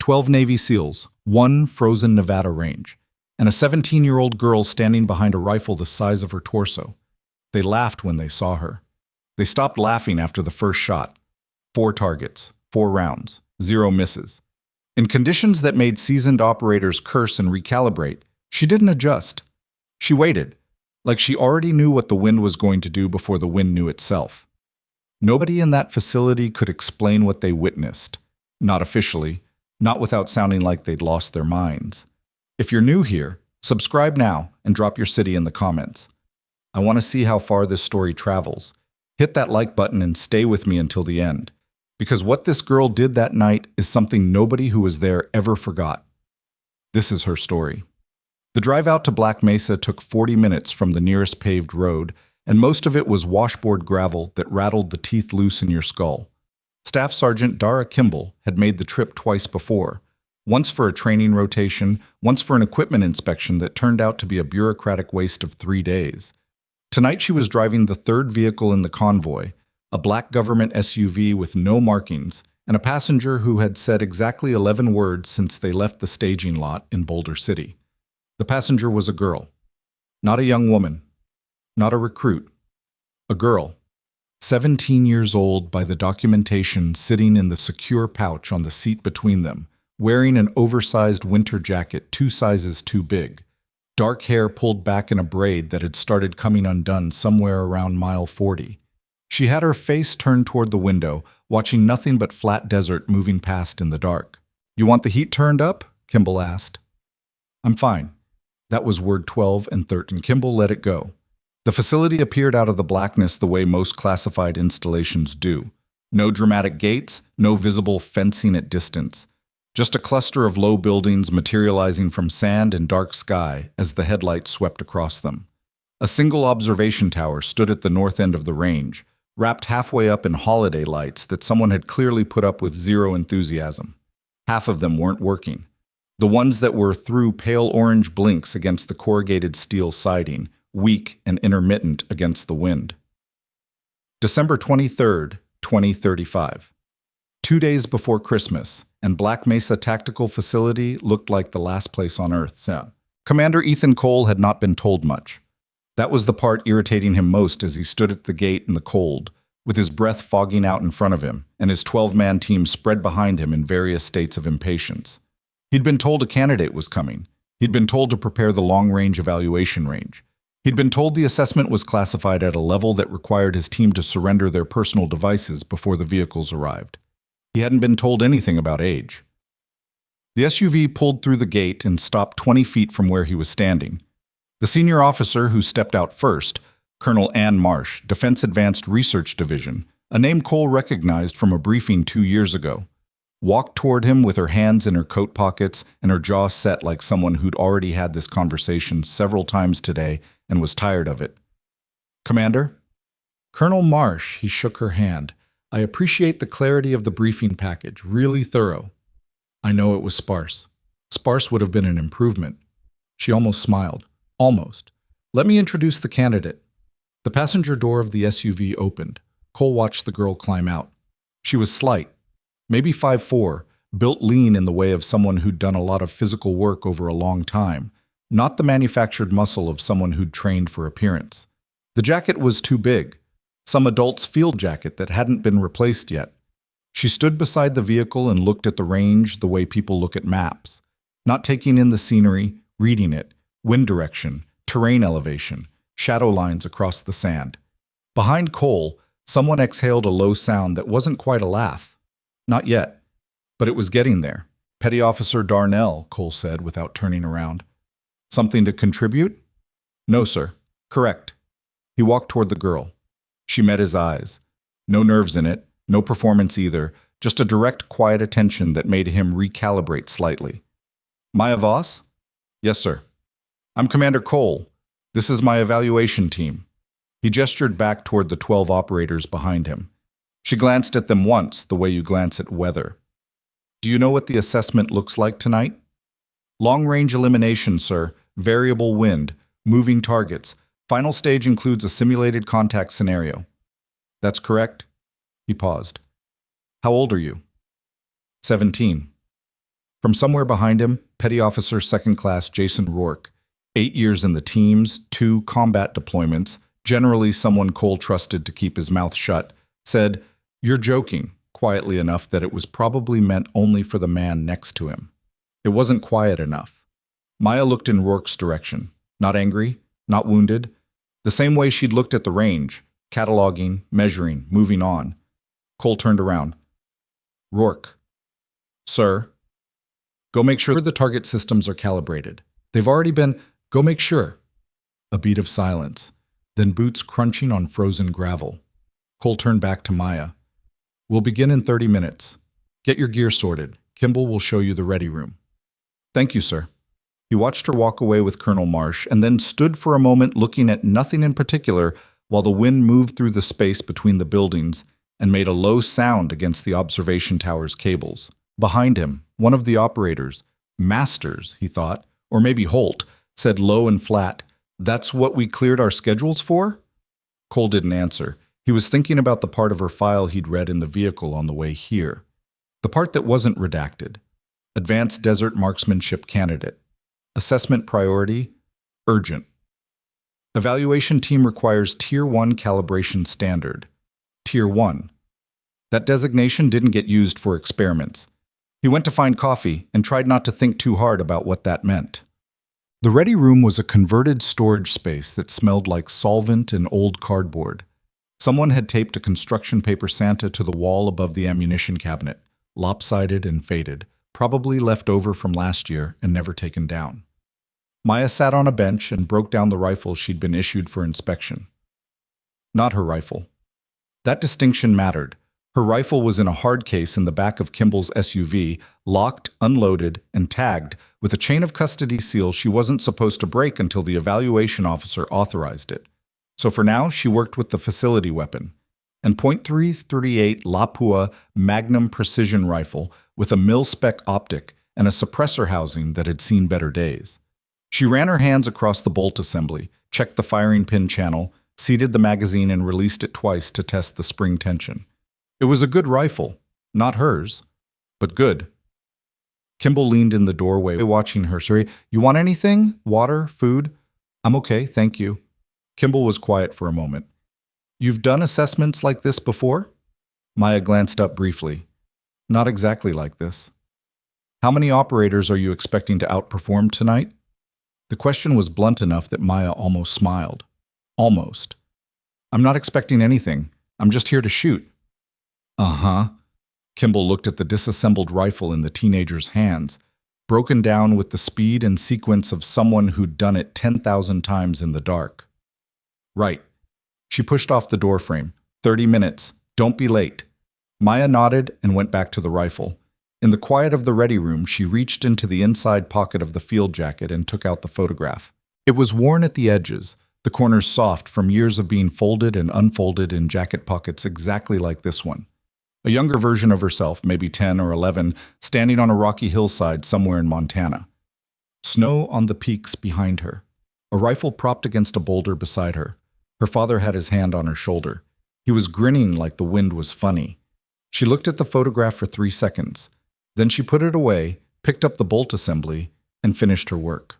12 Navy SEALs, one frozen Nevada range, and a 17-year-old girl standing behind a rifle the size of her torso. They laughed when they saw her. They stopped laughing after the first shot. 4 targets, 4 rounds, 0 misses. In conditions that made seasoned operators curse and recalibrate, she didn't adjust. She waited, like she already knew what the wind was going to do before the wind knew itself. Nobody in that facility could explain what they witnessed. Not officially, not without sounding like they'd lost their minds. If you're new here, subscribe now and drop your city in the comments. I want to see how far this story travels. Hit that like button and stay with me until the end. Because what this girl did that night is something nobody who was there ever forgot. This is her story. The drive out to Black Mesa took 40 minutes from the nearest paved road, and most of it was washboard gravel that rattled the teeth loose in your skull. Staff Sergeant Dara Kimball had made the trip twice before, once for a training rotation, once for an equipment inspection that turned out to be a bureaucratic waste of 3 days. Tonight she was driving the third vehicle in the convoy, a black government SUV with no markings, and a passenger who had said exactly 11 words since they left the staging lot in Boulder City. The passenger was a girl. Not a young woman. Not a recruit. A girl. 17 years old by the documentation sitting in the secure pouch on the seat between them, wearing an oversized winter jacket 2 sizes too big. Dark hair pulled back in a braid that had started coming undone somewhere around mile 40. She had her face turned toward the window, watching nothing but flat desert moving past in the dark. "You want the heat turned up?" Kimball asked. "I'm fine." That was word 12 and 13. Kimball let it go. The facility appeared out of the blackness the way most classified installations do. No dramatic gates, no visible fencing at distance. Just a cluster of low buildings materializing from sand and dark sky as the headlights swept across them. A single observation tower stood at the north end of the range, wrapped halfway up in holiday lights that someone had clearly put up with zero enthusiasm. Half of them weren't working. The ones that were threw pale orange blinks against the corrugated steel siding, weak and intermittent against the wind. December 23rd, 2035. 2 days before Christmas, and Black Mesa Tactical Facility looked like the last place on Earth. Commander Ethan Cole had not been told much. That was the part irritating him most as he stood at the gate in the cold, with his breath fogging out in front of him, and his 12-man team spread behind him in various states of impatience. He'd been told a candidate was coming. He'd been told to prepare the long-range evaluation range. He'd been told the assessment was classified at a level that required his team to surrender their personal devices before the vehicles arrived. He hadn't been told anything about age. The SUV pulled through the gate and stopped 20 feet from where he was standing. The senior officer who stepped out first, Colonel Ann Marsh, Defense Advanced Research Division, a name Cole recognized from a briefing 2 years ago, walked toward him with her hands in her coat pockets and her jaw set like someone who'd already had this conversation several times today and was tired of it. "Commander?" "Colonel Marsh," he shook her hand. "I appreciate the clarity of the briefing package, really thorough." "I know it was sparse. Sparse would have been an improvement." She almost smiled. "Almost. Let me introduce the candidate." The passenger door of the SUV opened. Cole watched the girl climb out. She was slight, maybe 5'4", built lean in the way of someone who'd done a lot of physical work over a long time, not the manufactured muscle of someone who'd trained for appearance. The jacket was too big, some adult's field jacket that hadn't been replaced yet. She stood beside the vehicle and looked at the range the way people look at maps, not taking in the scenery, reading it, wind direction, terrain elevation, shadow lines across the sand. Behind Cole, someone exhaled a low sound that wasn't quite a laugh. Not yet, but it was getting there. "Petty Officer Darnell," Cole said without turning around. "Something to contribute?" "No, sir." "Correct." He walked toward the girl. She met his eyes. No nerves in it, no performance either, just a direct, quiet attention that made him recalibrate slightly. "Maya Voss?" "Yes, sir." "I'm Commander Cole. This is my evaluation team." He gestured back toward the 12 operators behind him. She glanced at them once, the way you glance at weather. "Do you know what the assessment looks like tonight?" "Long-range elimination, sir. Variable wind. Moving targets. Final stage includes a simulated contact scenario." "That's correct." He paused. "How old are you?" 17. From somewhere behind him, Petty Officer Second Class Jason Rourke, 8 years in the teams, 2 combat deployments, generally someone Cole trusted to keep his mouth shut, said, "You're joking," quietly enough that it was probably meant only for the man next to him. It wasn't quiet enough. Maya looked in Rourke's direction, not angry, not wounded, the same way she'd looked at the range, cataloging, measuring, moving on. Cole turned around. "Rourke, sir, go make sure the target systems are calibrated. They've already been. Go make sure." A beat of silence, then boots crunching on frozen gravel. Cole turned back to Maya. "We'll begin in 30 minutes. Get your gear sorted. Kimball will show you the ready room." "Thank you, sir." He watched her walk away with Colonel Marsh and then stood for a moment looking at nothing in particular while the wind moved through the space between the buildings and made a low sound against the observation tower's cables. Behind him, one of the operators, Masters, he thought, or maybe Holt, said low and flat, "That's what we cleared our schedules for?" Cole didn't answer. He was thinking about the part of her file he'd read in the vehicle on the way here. The part that wasn't redacted. Advanced Desert Marksmanship Candidate. Assessment priority, urgent. Evaluation team requires Tier 1 calibration standard. Tier 1. That designation didn't get used for experiments. He went to find coffee and tried not to think too hard about what that meant. The ready room was a converted storage space that smelled like solvent and old cardboard. Someone had taped a construction paper Santa to the wall above the ammunition cabinet, lopsided and faded, probably left over from last year and never taken down. Maya sat on a bench and broke down the rifle she'd been issued for inspection. Not her rifle. That distinction mattered. Her rifle was in a hard case in the back of Kimball's SUV, locked, unloaded, and tagged with a chain of custody seal she wasn't supposed to break until the evaluation officer authorized it. So for now, she worked with the facility weapon, an .338 Lapua Magnum precision rifle with a mil-spec optic and a suppressor housing that had seen better days. She ran her hands across the bolt assembly, checked the firing pin channel, seated the magazine and released it twice to test the spring tension. It was a good rifle, not hers, but good. Kimball leaned in the doorway, watching her. "Sorry, you want anything? Water? Food?" "I'm okay, thank you." Kimball was quiet for a moment. "You've done assessments like this before?" Maya glanced up briefly. "Not exactly like this." "How many operators are you expecting to outperform tonight?" The question was blunt enough that Maya almost smiled. Almost. "I'm not expecting anything. I'm just here to shoot." "Uh-huh." Kimball looked at the disassembled rifle in the teenager's hands, broken down with the speed and sequence of someone who'd done it 10,000 times in the dark. "Right." She pushed off the doorframe. 30 minutes. Don't be late." Maya nodded and went back to the rifle. In the quiet of the ready room, she reached into the inside pocket of the field jacket and took out the photograph. It was worn at the edges, the corners soft from years of being folded and unfolded in jacket pockets exactly like this one. A younger version of herself, maybe 10 or 11, standing on a rocky hillside somewhere in Montana. Snow on the peaks behind her. A rifle propped against a boulder beside her. Her father had his hand on her shoulder. He was grinning like the wind was funny. She looked at the photograph for 3 seconds. Then she put it away, picked up the bolt assembly, and finished her work.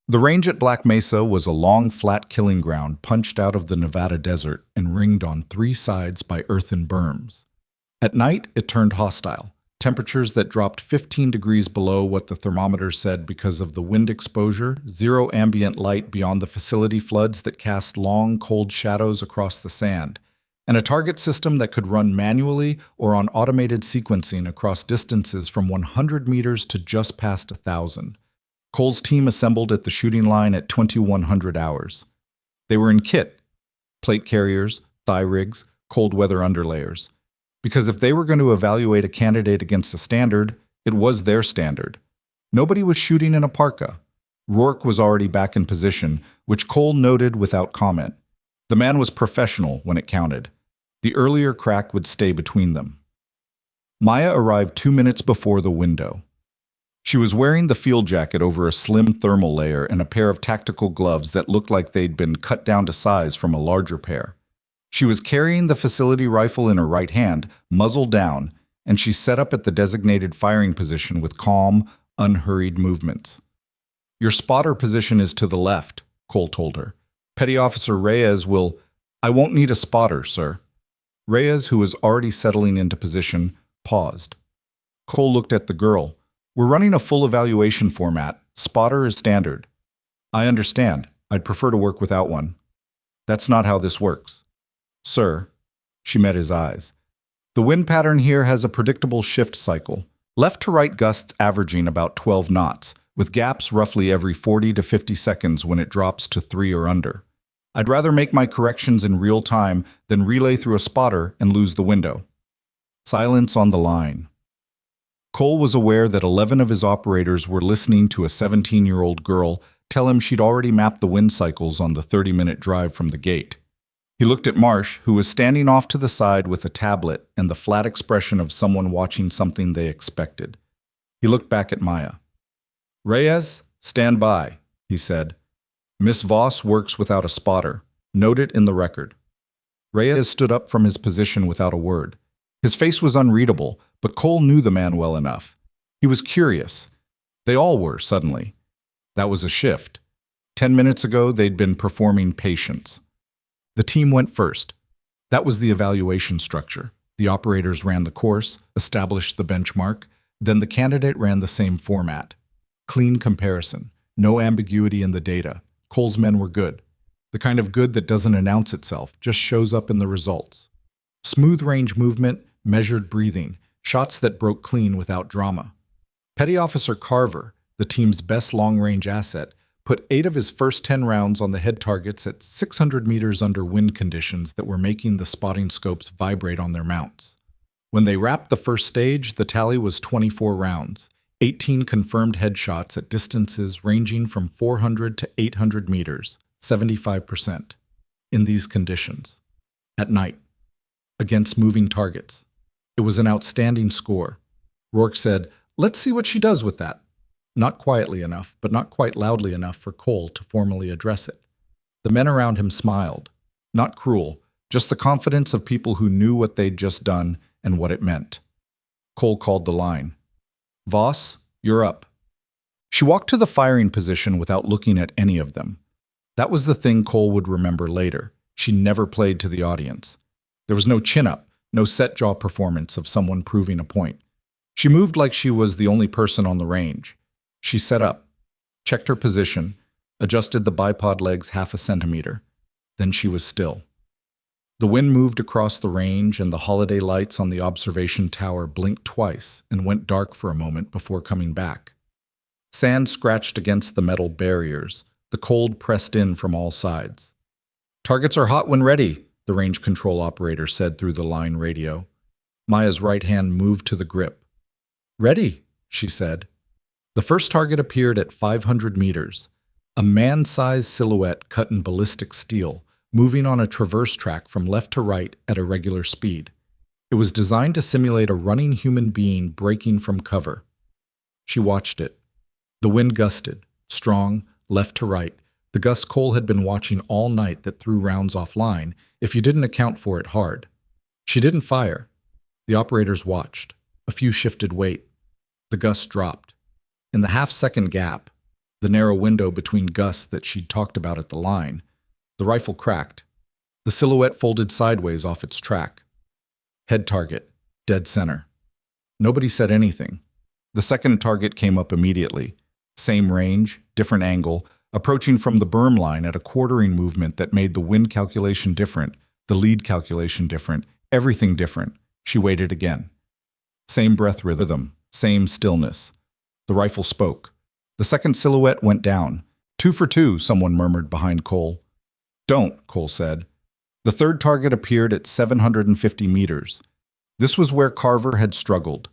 The range at Black Mesa was a long, flat killing ground punched out of the Nevada desert and ringed on 3 sides by earthen berms. At night, it turned hostile. Temperatures that dropped 15 degrees below what the thermometer said because of the wind exposure, zero ambient light beyond the facility floods that cast long, cold shadows across the sand, and a target system that could run manually or on automated sequencing across distances from 100 meters to just past 1,000. Cole's team assembled at the shooting line at 2100 hours. They were in kit, plate carriers, thigh rigs, cold weather underlayers. Because if they were going to evaluate a candidate against a standard, it was their standard. Nobody was shooting in a parka. Rourke was already back in position, which Cole noted without comment. The man was professional when it counted. The earlier crack would stay between them. Maya arrived 2 minutes before the window. She was wearing the field jacket over a slim thermal layer and a pair of tactical gloves that looked like they'd been cut down to size from a larger pair. She was carrying the facility rifle in her right hand, muzzle down, and she set up at the designated firing position with calm, unhurried movements. Your spotter position is to the left, Cole told her. Petty Officer Reyes will— I won't need a spotter, sir. Reyes, who was already settling into position, paused. Cole looked at the girl. We're running a full evaluation format. Spotter is standard. I understand. I'd prefer to work without one. That's not how this works. Sir, she met his eyes. The wind pattern here has a predictable shift cycle. Left to right gusts averaging about 12 knots, with gaps roughly every 40 to 50 seconds when it drops to 3 or under. I'd rather make my corrections in real time than relay through a spotter and lose the window. Silence on the line. Cole was aware that 11 of his operators were listening to a 17-year-old girl tell him she'd already mapped the wind cycles on the 30-minute drive from the gate. He looked at Marsh, who was standing off to the side with a tablet and the flat expression of someone watching something they expected. He looked back at Maya. Reyes, stand by, he said. Miss Voss works without a spotter. Note it in the record. Reyes stood up from his position without a word. His face was unreadable, but Cole knew the man well enough. He was curious. They all were, suddenly. That was a shift. 10 minutes ago, they'd been performing patience. The team went first. That was the evaluation structure. The operators ran the course, established the benchmark, then the candidate ran the same format. Clean comparison. No ambiguity in the data. Cole's men were good. The kind of good that doesn't announce itself, just shows up in the results. Smooth range movement, measured breathing, shots that broke clean without drama. Petty Officer Carver, the team's best long-range asset, put 8 of his first 10 rounds on the head targets at 600 meters under wind conditions that were making the spotting scopes vibrate on their mounts. When they wrapped the first stage, the tally was 24 rounds, 18 confirmed headshots at distances ranging from 400 to 800 meters, 75%, in these conditions. At night, against moving targets. It was an outstanding score. Rourke said, "Let's see what she does with that." Not quietly enough, but not quite loudly enough for Cole to formally address it. The men around him smiled. Not cruel, just the confidence of people who knew what they'd just done and what it meant. Cole called the line. Voss, you're up. She walked to the firing position without looking at any of them. That was the thing Cole would remember later. She never played to the audience. There was no chin-up, no set-jaw performance of someone proving a point. She moved like she was the only person on the range. She set up, checked her position, adjusted the bipod legs half a centimeter. Then she was still. The wind moved across the range and the holiday lights on the observation tower blinked twice and went dark for a moment before coming back. Sand scratched against the metal barriers. The cold pressed in from all sides. Targets are hot when ready, the range control operator said through the line radio. Maya's right hand moved to the grip. Ready, she said. The first target appeared at 500 meters. A man-sized silhouette cut in ballistic steel, moving on a traverse track from left to right at a regular speed. It was designed to simulate a running human being breaking from cover. She watched it. The wind gusted, strong, left to right, the gust Cole had been watching all night that threw rounds offline, if you didn't account for it hard. She didn't fire. The operators watched. A few shifted weight. The gust dropped. In the half-second gap, the narrow window between gusts that she'd talked about at the line, the rifle cracked. The silhouette folded sideways off its track. Head target, dead center. Nobody said anything. The second target came up immediately. Same range, different angle, approaching from the berm line at a quartering movement that made the wind calculation different, the lead calculation different, everything different. She waited again. Same breath rhythm, same stillness. The rifle spoke. The second silhouette went down. 2 for 2, someone murmured behind Cole. Don't, Cole said. The third target appeared at 750 meters. This was where Carver had struggled.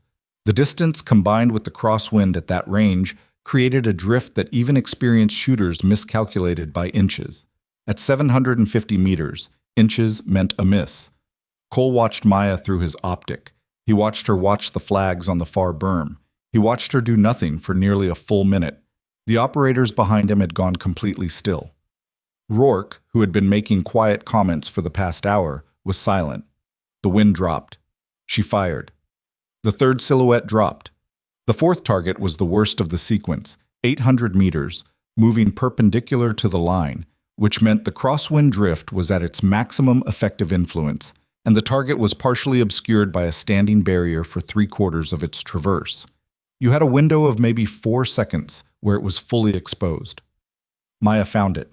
The distance combined with the crosswind at that range created a drift that even experienced shooters miscalculated by inches. At 750 meters, inches meant a miss. Cole watched Maya through his optic. He watched her watch the flags on the far berm. He watched her do nothing for nearly a full minute. The operators behind him had gone completely still. Rourke, who had been making quiet comments for the past hour, was silent. The wind dropped. She fired. The third silhouette dropped. The fourth target was the worst of the sequence, 800 meters, moving perpendicular to the line, which meant the crosswind drift was at its maximum effective influence, and the target was partially obscured by a standing barrier for 3/4 of its traverse. You had a window of maybe 4 seconds where it was fully exposed. Maya found it.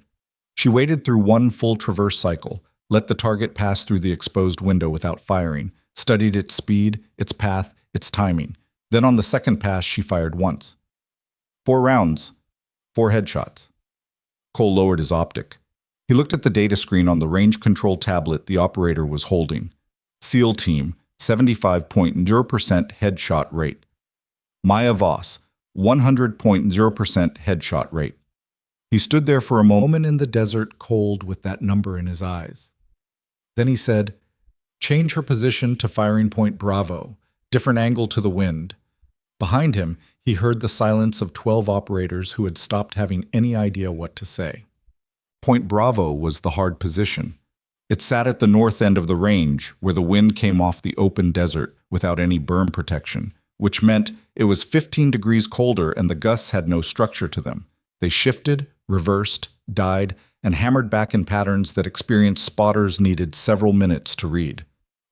She waited through one full traverse cycle, let the target pass through the exposed window without firing, studied its speed, its path, its timing. Then on the second pass, she fired once. 4 rounds, 4 headshots. Cole lowered his optic. He looked at the data screen on the range control tablet the operator was holding. SEAL Team, 75.0% headshot rate. Maya Voss, 100.0% headshot rate. He stood there for a moment in the desert, cold with that number in his eyes. Then he said, "Change her position to firing point Bravo, different angle to the wind." Behind him, he heard the silence of 12 operators who had stopped having any idea what to say. Point Bravo was the hard position. It sat at the north end of the range, where the wind came off the open desert without any berm protection, which meant it was 15 degrees colder and the gusts had no structure to them. They shifted, reversed, died, and hammered back in patterns that experienced spotters needed several minutes to read.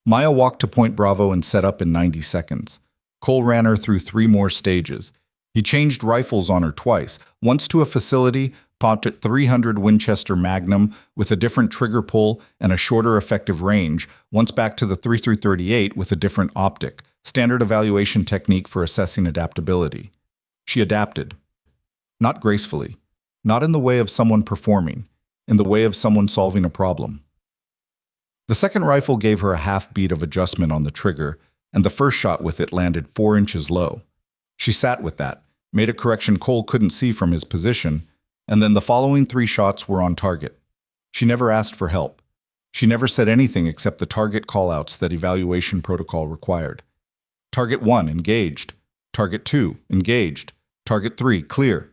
Maya walked to Point Bravo and set up in 90 seconds. Cole ran her through 3 more stages. He changed rifles on her twice, once to a facility, popped at 300 Winchester Magnum with a different trigger pull and a shorter effective range, once back to the 3338 with a different optic, standard evaluation technique for assessing adaptability. She adapted. Not gracefully, not in the way of someone performing, in the way of someone solving a problem. The second rifle gave her a half beat of adjustment on the trigger, and the first shot with it landed 4 inches low. She sat with that, made a correction Cole couldn't see from his position, and then the following 3 shots were on target. She never asked for help. She never said anything except the target callouts that evaluation protocol required. Target 1, engaged. Target 2, engaged. Target 3, clear.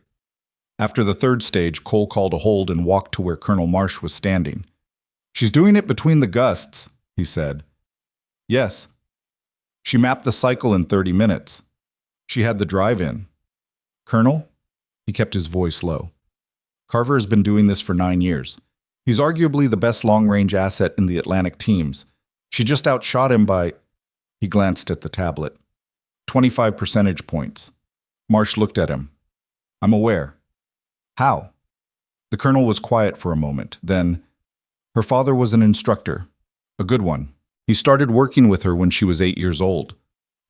After the third stage, Cole called a hold and walked to where Colonel Marsh was standing. "She's doing it between the gusts," he said. "Yes." She mapped the cycle in 30 minutes. She had the drive in. "Colonel?" He kept his voice low. "Carver has been doing this for 9 years. He's arguably the best long-range asset in the Atlantic teams. She just outshot him by..." He glanced at the tablet. 25 percentage points. Marsh looked at him. "I'm aware." "How?" The colonel was quiet for a moment. Then, "Her father was an instructor. A good one. He started working with her when she was 8 years old."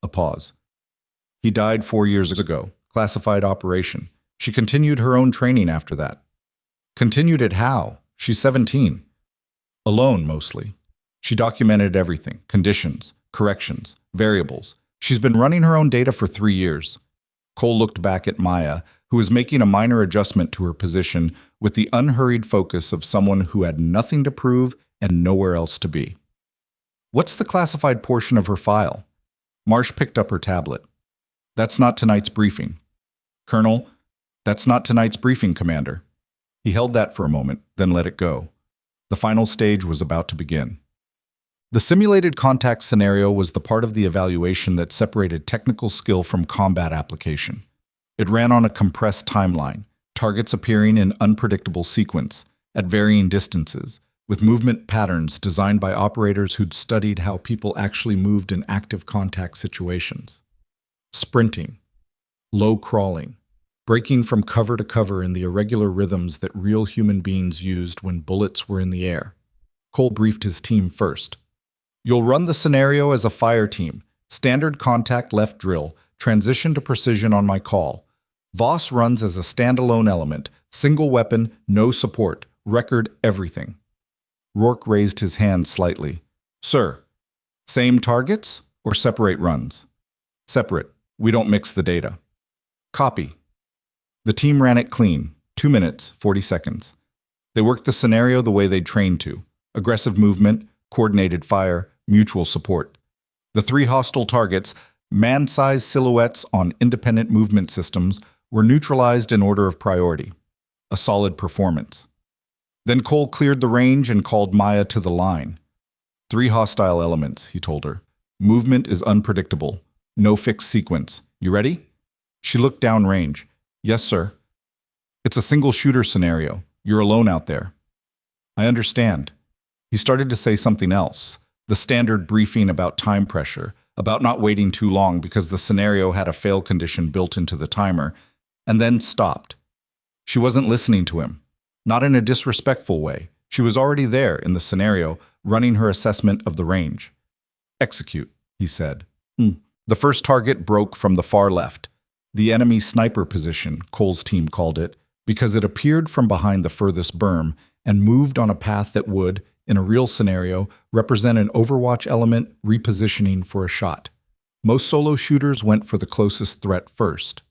A pause. "He died 4 years ago. Classified operation. She continued her own training after that." "Continued it how? She's 17. "Alone, mostly. She documented everything. Conditions, corrections, variables. She's been running her own data for 3 years. Cole looked back at Maya, who was making a minor adjustment to her position with the unhurried focus of someone who had nothing to prove and nowhere else to be. "What's the classified portion of her file?" Marsh picked up her tablet. "That's not tonight's briefing." "Colonel, that's not tonight's briefing, Commander." He held that for a moment, then let it go. The final stage was about to begin. The simulated contact scenario was the part of the evaluation that separated technical skill from combat application. It ran on a compressed timeline, targets appearing in unpredictable sequence, at varying distances, with movement patterns designed by operators who'd studied how people actually moved in active contact situations. Sprinting, low crawling, breaking from cover to cover in the irregular rhythms that real human beings used when bullets were in the air. Cole briefed his team first. "You'll run the scenario as a fire team. Standard contact left drill, transition to precision on my call. Voss runs as a standalone element, single weapon, no support, record everything." Rourke raised his hand slightly. "Sir, same targets or separate runs?" "Separate. We don't mix the data." "Copy." The team ran it clean, 2 minutes, 40 seconds. They worked the scenario the way they'd trained to. Aggressive movement, coordinated fire, mutual support. The 3 hostile targets, man-sized silhouettes on independent movement systems, were neutralized in order of priority. A solid performance. Then Cole cleared the range and called Maya to the line. 3 hostile elements, he told her. Movement is unpredictable. No fixed sequence. You ready? She looked downrange. Yes, sir. It's a single shooter scenario. You're alone out there. I understand. He started to say something else. The standard briefing about time pressure, about not waiting too long because the scenario had a fail condition built into the timer, and then stopped. She wasn't listening to him. Not in a disrespectful way. She was already there in the scenario, running her assessment of the range. Execute, he said. The first target broke from the far left. The enemy sniper position, Cole's team called it, because it appeared from behind the furthest berm and moved on a path that would, in a real scenario, represent an Overwatch element repositioning for a shot. Most solo shooters went for the closest threat first.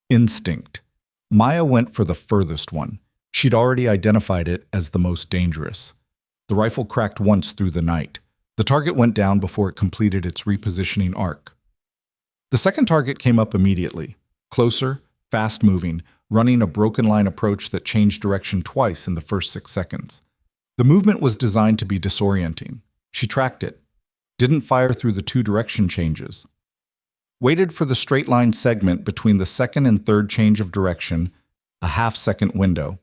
Instinct. Maya went for the furthest one. She'd already identified it as the most dangerous. The rifle cracked once through the night. The target went down before it completed its repositioning arc. The second target came up immediately. Closer, fast-moving, running a broken line approach that changed direction twice in the first 6 seconds. The movement was designed to be disorienting. She tracked it, didn't fire through the 2 direction changes, waited for the straight line segment between the second and third change of direction, a half-second window,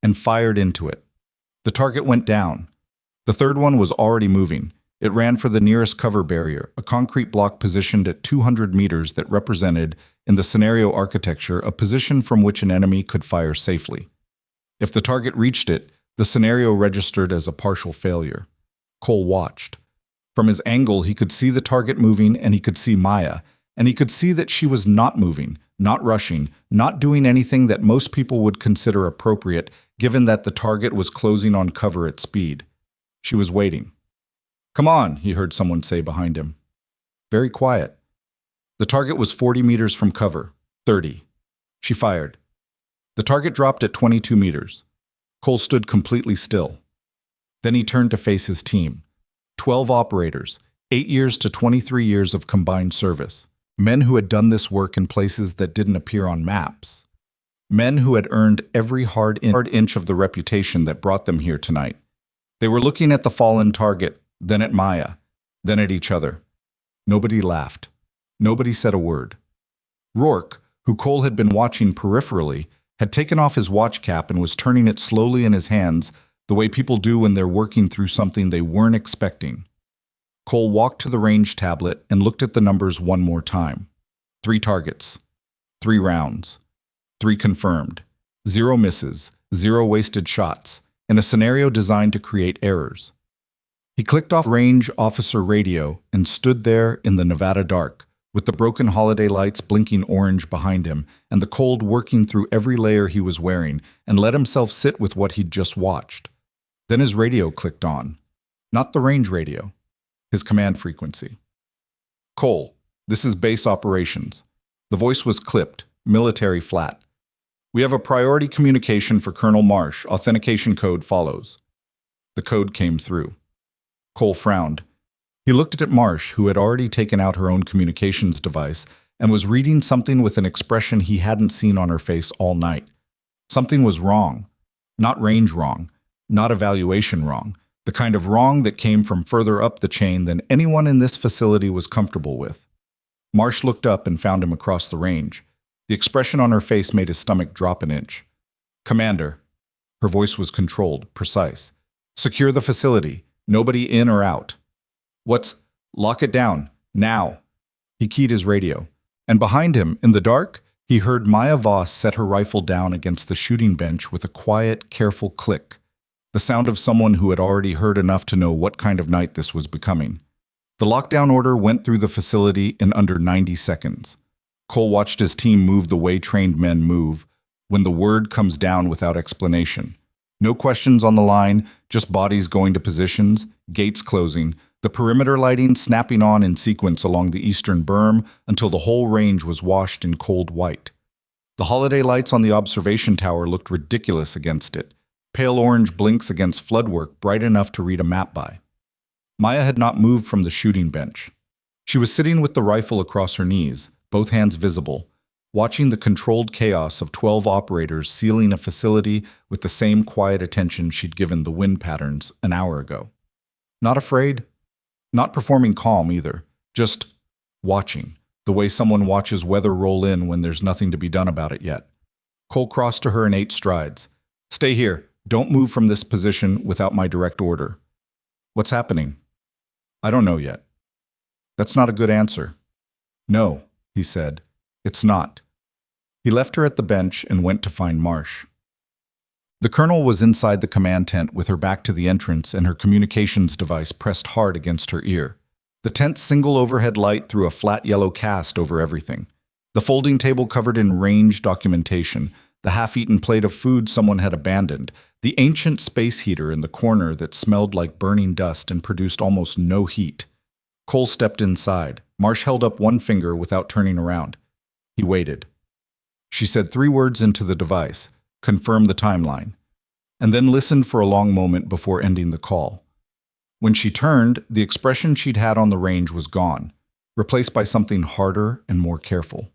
and fired into it. The target went down. The third one was already moving. It ran for the nearest cover barrier, a concrete block positioned at 200 meters that represented, in the scenario architecture, a position from which an enemy could fire safely. If the target reached it, the scenario registered as a partial failure. Cole watched. From his angle, he could see the target moving, and he could see Maya, and he could see that she was not moving, not rushing, not doing anything that most people would consider appropriate, given that the target was closing on cover at speed. She was waiting. "Come on," he heard someone say behind him. Very quiet. The target was 40 meters from cover, 30. She fired. The target dropped at 22 meters. Cole stood completely still. Then he turned to face his team. 12 operators, 8 years to 23 years of combined service. Men who had done this work in places that didn't appear on maps. Men who had earned every hard inch of the reputation that brought them here tonight. They were looking at the fallen target, then at Maya, then at each other. Nobody laughed. Nobody said a word. Rourke, who Cole had been watching peripherally, had taken off his watch cap and was turning it slowly in his hands, the way people do when they're working through something they weren't expecting. Cole walked to the range tablet and looked at the numbers one more time. 3 targets, 3 rounds, 3 confirmed, 0 misses, 0 wasted shots, in a scenario designed to create errors. He clicked off range officer radio and stood there in the Nevada dark, with the broken holiday lights blinking orange behind him and the cold working through every layer he was wearing, and let himself sit with what he'd just watched. Then his radio clicked on. Not the range radio, his command frequency. "Cole, this is base operations." The voice was clipped, military flat. "We have a priority communication for Colonel Marsh. Authentication code follows." The code came through. Cole frowned. He looked at Marsh, who had already taken out her own communications device and was reading something with an expression he hadn't seen on her face all night. Something was wrong. Not range wrong. Not evaluation wrong. The kind of wrong that came from further up the chain than anyone in this facility was comfortable with. Marsh looked up and found him across the range. The expression on her face made his stomach drop an inch. "Commander." Her voice was controlled, precise. "Secure the facility. Nobody in or out." Lock it down. Now." He keyed his radio. And behind him, in the dark, he heard Maya Voss set her rifle down against the shooting bench with a quiet, careful click. The sound of someone who had already heard enough to know what kind of night this was becoming. The lockdown order went through the facility in under 90 seconds. Cole watched his team move the way trained men move, when the word comes down without explanation. No questions on the line, just bodies going to positions, gates closing, the perimeter lighting snapping on in sequence along the eastern berm until the whole range was washed in cold white. The holiday lights on the observation tower looked ridiculous against it, pale orange blinks against floodwork bright enough to read a map by. Maya had not moved from the shooting bench. She was sitting with the rifle across her knees, both hands visible, watching the controlled chaos of 12 operators sealing a facility with the same quiet attention she'd given the wind patterns an hour ago. Not afraid, not performing calm either, just watching. the way someone watches weather roll in when there's nothing to be done about it yet. Cole crossed to her in 8 strides. "Stay here. Don't move from this position without my direct order." "What's happening?" "I don't know yet." "That's not a good answer." "No," he said. "It's not." He left her at the bench and went to find Marsh. The colonel was inside the command tent with her back to the entrance and her communications device pressed hard against her ear. The tent's single overhead light threw a flat yellow cast over everything. The folding table covered in range documentation, the half-eaten plate of food someone had abandoned, the ancient space heater in the corner that smelled like burning dust and produced almost no heat. Cole stepped inside. Marsh held up one finger without turning around. He waited. She said 3 words into the device, confirmed the timeline, and then listened for a long moment before ending the call. When she turned, the expression she'd had on the range was gone, replaced by something harder and more careful.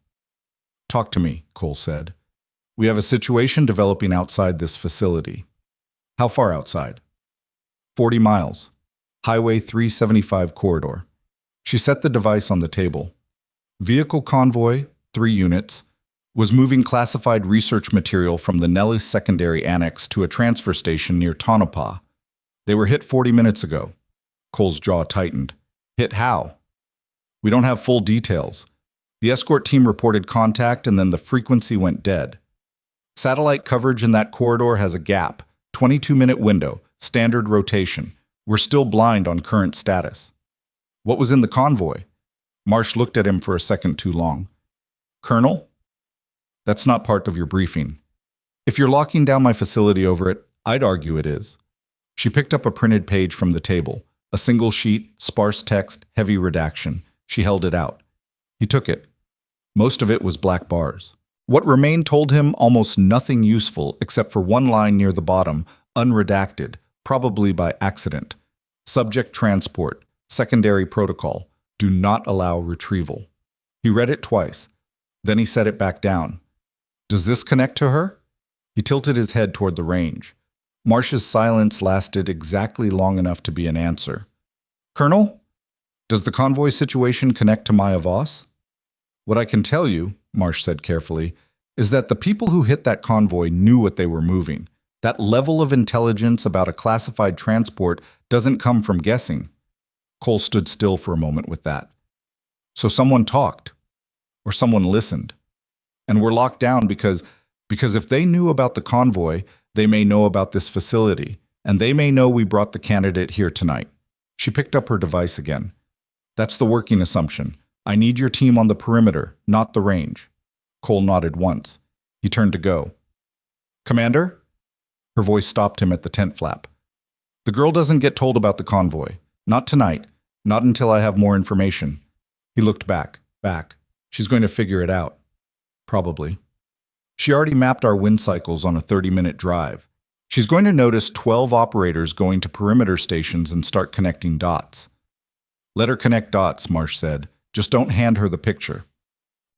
"Talk to me," Cole said. "We have a situation developing outside this facility." "How far outside?" 40 miles. Highway 375 corridor. She set the device on the table. Vehicle convoy, 3 units, was moving classified research material from the Nellis Secondary Annex to a transfer station near Tonopah. They were hit 40 minutes ago. Cole's jaw tightened. "Hit how?" "We don't have full details. The escort team reported contact and then the frequency went dead. Satellite coverage in that corridor has a gap, 22-minute window, standard rotation. We're still blind on current status." "What was in the convoy?" Marsh looked at him for a second too long. "Colonel? That's not part of your briefing. If you're locking down my facility over it, I'd argue it is." She picked up a printed page from the table, a single sheet, sparse text, heavy redaction. She held it out. He took it. Most of it was black bars. What remained told him almost nothing useful except for one line near the bottom, unredacted, probably by accident. "Subject transport, secondary protocol, do not allow retrieval." He read it twice. Then he set it back down. "Does this connect to her?" He tilted his head toward the range. Marsh's silence lasted exactly long enough to be an answer. "Colonel, does the convoy situation connect to Maya Voss?" "What I can tell you," Marsh said carefully, "is that the people who hit that convoy knew what they were moving. That level of intelligence about a classified transport doesn't come from guessing." Cole stood still for a moment with that. "So someone talked, or someone listened. And we're locked down because if they knew about the convoy, they may know about this facility, and they may know we brought the candidate here tonight." She picked up her device again. "That's the working assumption. I need your team on the perimeter, not the range." Cole nodded once. He turned to go. "Commander?" Her voice stopped him at the tent flap. "The girl doesn't get told about the convoy. Not tonight. Not until I have more information." He looked back. "She's going to figure it out." "Probably. She already mapped our wind cycles on a 30-minute drive. She's going to notice 12 operators going to perimeter stations and start connecting dots." "Let her connect dots," Marsh said. "Just don't hand her the picture."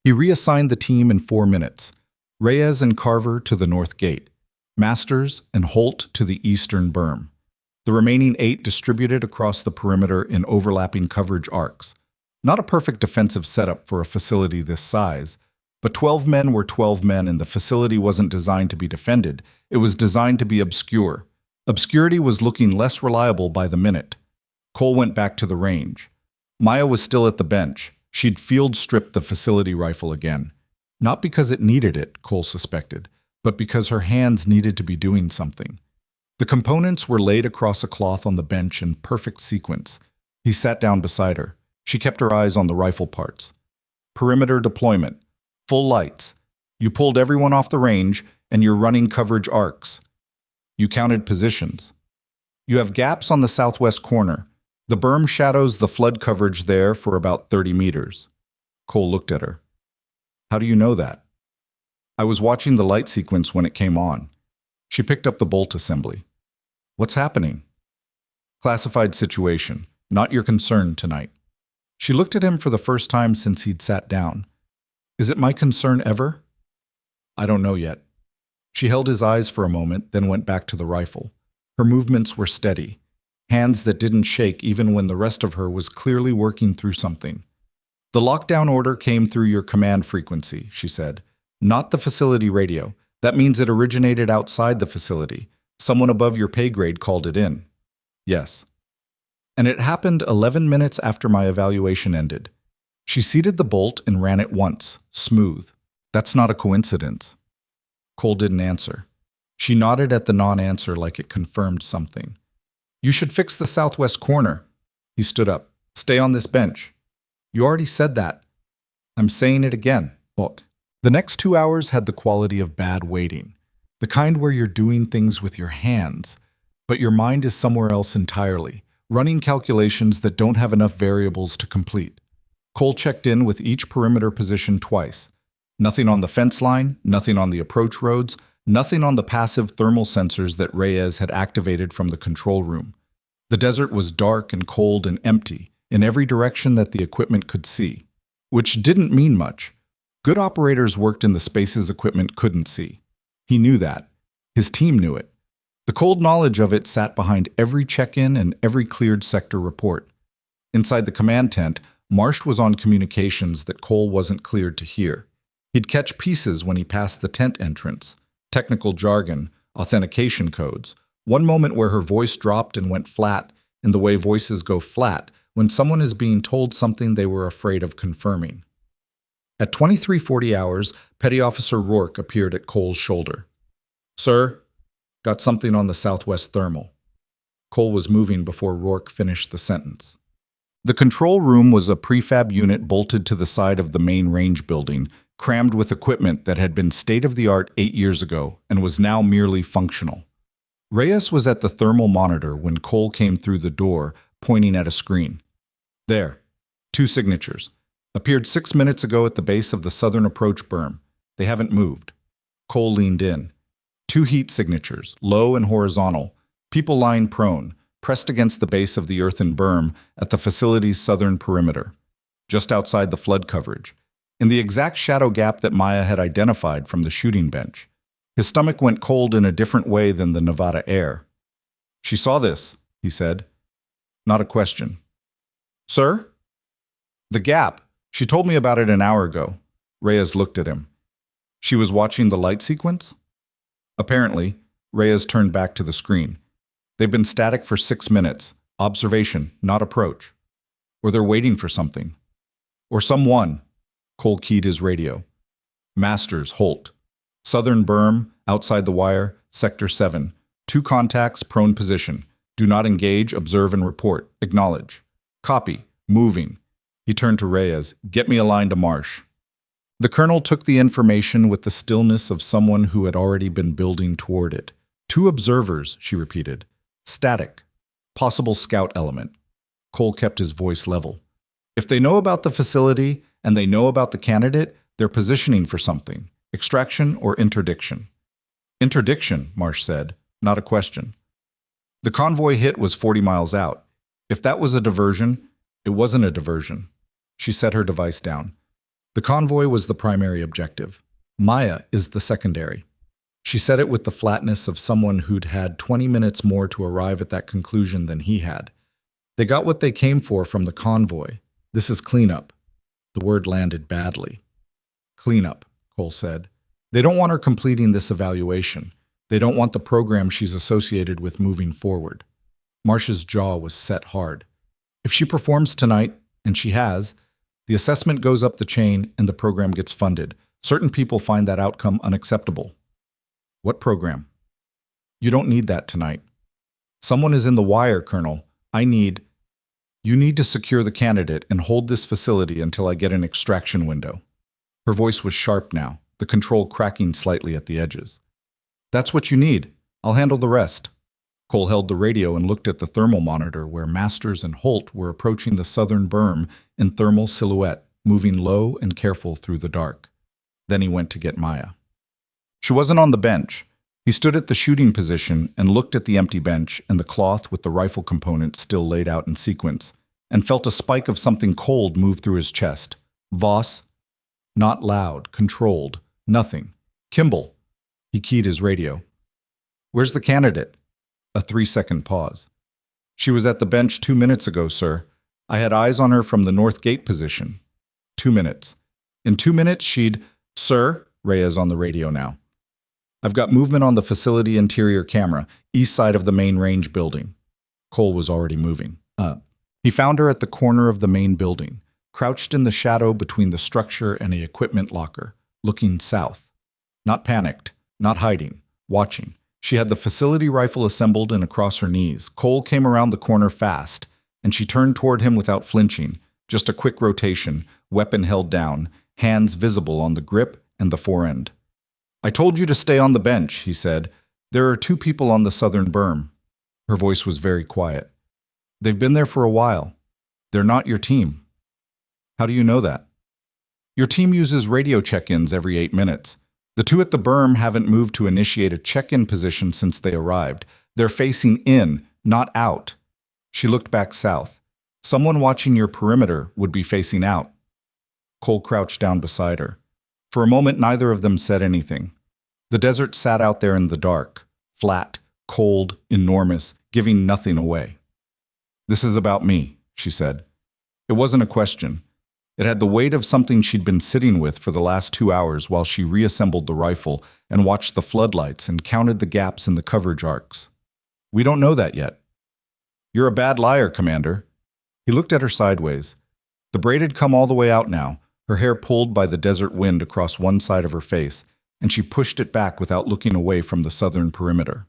He reassigned the team in 4 minutes. Reyes and Carver to the north gate. Masters and Holt to the eastern berm. The remaining 8 distributed across the perimeter in overlapping coverage arcs. Not a perfect defensive setup for a facility this size, but 12 men were 12 men and the facility wasn't designed to be defended. It was designed to be obscure. Obscurity was looking less reliable by the minute. Cole went back to the range. Maya was still at the bench. She'd field-stripped the facility rifle again. Not because it needed it, Cole suspected, but because her hands needed to be doing something. The components were laid across a cloth on the bench in perfect sequence. He sat down beside her. She kept her eyes on the rifle parts. "Perimeter deployment. Full lights. You pulled everyone off the range, and you're running coverage arcs. You counted positions. You have gaps on the southwest corner. The berm shadows the flood coverage there for about 30 meters. Cole looked at her. "How do you know that?" "I was watching the light sequence when it came on." She picked up the bolt assembly. "What's happening?" "Classified situation. Not your concern tonight." She looked at him for the first time since he'd sat down. "Is it my concern ever?" "I don't know yet." She held his eyes for a moment, then went back to the rifle. Her movements were steady, hands that didn't shake even when the rest of her was clearly working through something. The lockdown order came through your command frequency, she said. Not the facility radio. That means it originated outside the facility. Someone above your pay grade called it in. Yes. And it happened 11 minutes after my evaluation ended. She seated the bolt and ran it once, smooth. That's not a coincidence. Cole didn't answer. She nodded at the non-answer like it confirmed something. You should fix the southwest corner. He stood up. Stay on this bench. You already said that. I'm saying it again. But the next 2 hours had the quality of bad waiting. The kind where you're doing things with your hands, but your mind is somewhere else entirely, running calculations that don't have enough variables to complete. Cole checked in with each perimeter position twice. Nothing on the fence line, nothing on the approach roads, nothing on the passive thermal sensors that Reyes had activated from the control room. The desert was dark and cold and empty, in every direction that the equipment could see, which didn't mean much. Good operators worked in the spaces equipment couldn't see. He knew that. His team knew it. The cold knowledge of it sat behind every check-in and every cleared sector report. Inside the command tent, Marsh was on communications that Cole wasn't cleared to hear. He'd catch pieces when he passed the tent entrance, technical jargon, authentication codes, one moment where her voice dropped and went flat, in the way voices go flat when someone is being told something they were afraid of confirming. At 23:40 hours, Petty Officer Rourke appeared at Cole's shoulder. Sir, got something on the southwest thermal. Cole was moving before Rourke finished the sentence. The control room was a prefab unit bolted to the side of the main range building, crammed with equipment that had been state-of-the-art 8 years ago and was now merely functional. Reyes was at the thermal monitor when Cole came through the door, pointing at a screen. There, 2 signatures. Appeared 6 minutes ago at the base of the southern approach berm. They haven't moved. Cole leaned in. 2 heat signatures, low and horizontal, people lying prone, pressed against the base of the earthen berm at the facility's southern perimeter, just outside the flood coverage, in the exact shadow gap that Maya had identified from the shooting bench. His stomach went cold in a different way than the Nevada air. She saw this, he said. Not a question. Sir? The gap. She told me about it an hour ago. Reyes looked at him. She was watching the light sequence? Apparently, Reyes turned back to the screen. They've been static for 6 minutes. Observation, not approach. Or they're waiting for something. Or someone. Cole keyed his radio. Masters, Holt. Southern berm, outside the wire, Sector 7. 2 contacts, prone position. Do not engage, observe and report. Acknowledge. Copy. Moving. He turned to Reyes. Get me a line to Marsh. The colonel took the information with the stillness of someone who had already been building toward it. 2 observers, she repeated. Static. Possible scout element. Cole kept his voice level. If they know about the facility and they know about the candidate, they're positioning for something. Extraction or interdiction. Interdiction, Marsh said. Not a question. The convoy hit was 40 miles out. If that was a diversion, it wasn't a diversion. She set her device down. The convoy was the primary objective. Maya is the secondary. She said it with the flatness of someone who'd had 20 minutes more to arrive at that conclusion than he had. They got what they came for from the convoy. This is cleanup. The word landed badly. Cleanup, Cole said. They don't want her completing this evaluation. They don't want the program she's associated with moving forward. Marsh's jaw was set hard. If she performs tonight, and she has, the assessment goes up the chain and the program gets funded. Certain people find that outcome unacceptable. What program? You don't need that tonight. Someone is in the wire, Colonel. You need to secure the candidate and hold this facility until I get an extraction window. Her voice was sharp now, the control cracking slightly at the edges. That's what you need. I'll handle the rest. Cole held the radio and looked at the thermal monitor where Masters and Holt were approaching the southern berm in thermal silhouette, moving low and careful through the dark. Then he went to get Maya. She wasn't on the bench. He stood at the shooting position and looked at the empty bench and the cloth with the rifle components still laid out in sequence, and felt a spike of something cold move through his chest. Voss? Not loud, controlled, nothing. Kimball. He keyed his radio. Where's the candidate? A 3-second pause. She was at the bench 2 minutes ago, sir. I had eyes on her from the north gate position. 2 minutes. In 2 minutes, she'd... Sir, Reyes on the radio now. I've got movement on the facility interior camera, east side of the main range building. Cole was already moving. He found her at the corner of the main building, crouched in the shadow between the structure and the equipment locker, looking south. Not panicked, not hiding, watching. She had the facility rifle assembled and across her knees. Cole came around the corner fast, and she turned toward him without flinching. Just a quick rotation, weapon held down, hands visible on the grip and the forend. I told you to stay on the bench, he said. There are 2 people on the southern berm. Her voice was very quiet. They've been there for a while. They're not your team. How do you know that? Your team uses radio check-ins every 8 minutes. The 2 at the berm haven't moved to initiate a check-in position since they arrived. They're facing in, not out. She looked back south. Someone watching your perimeter would be facing out. Cole crouched down beside her. For a moment, neither of them said anything. The desert sat out there in the dark, flat, cold, enormous, giving nothing away. This is about me, she said. It wasn't a question. It had the weight of something she'd been sitting with for the last 2 hours while she reassembled the rifle and watched the floodlights and counted the gaps in the coverage arcs. We don't know that yet. You're a bad liar, Commander. He looked at her sideways. The braid had come all the way out now, her hair pulled by the desert wind across one side of her face, and she pushed it back without looking away from the southern perimeter.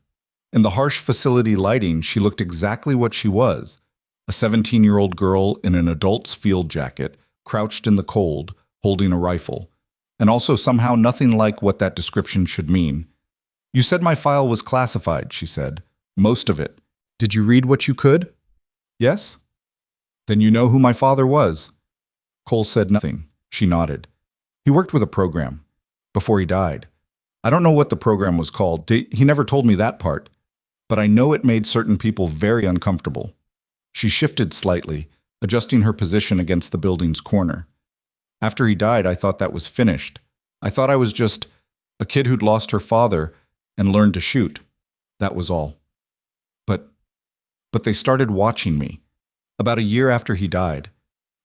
In the harsh facility lighting, she looked exactly what she was, a 17-year-old girl in an adult's field jacket, crouched in the cold, holding a rifle, and also somehow nothing like what that description should mean. You said my file was classified, she said. Most of it. Did you read what you could? Yes? Then you know who my father was. Cole said nothing. She nodded. He worked with a program. Before he died. I don't know what the program was called. He never told me that part. But I know it made certain people very uncomfortable. She shifted slightly, adjusting her position against the building's corner. After he died, I thought that was finished. I thought I was just a kid who'd lost her father and learned to shoot. That was all. But they started watching me. About a year after he died.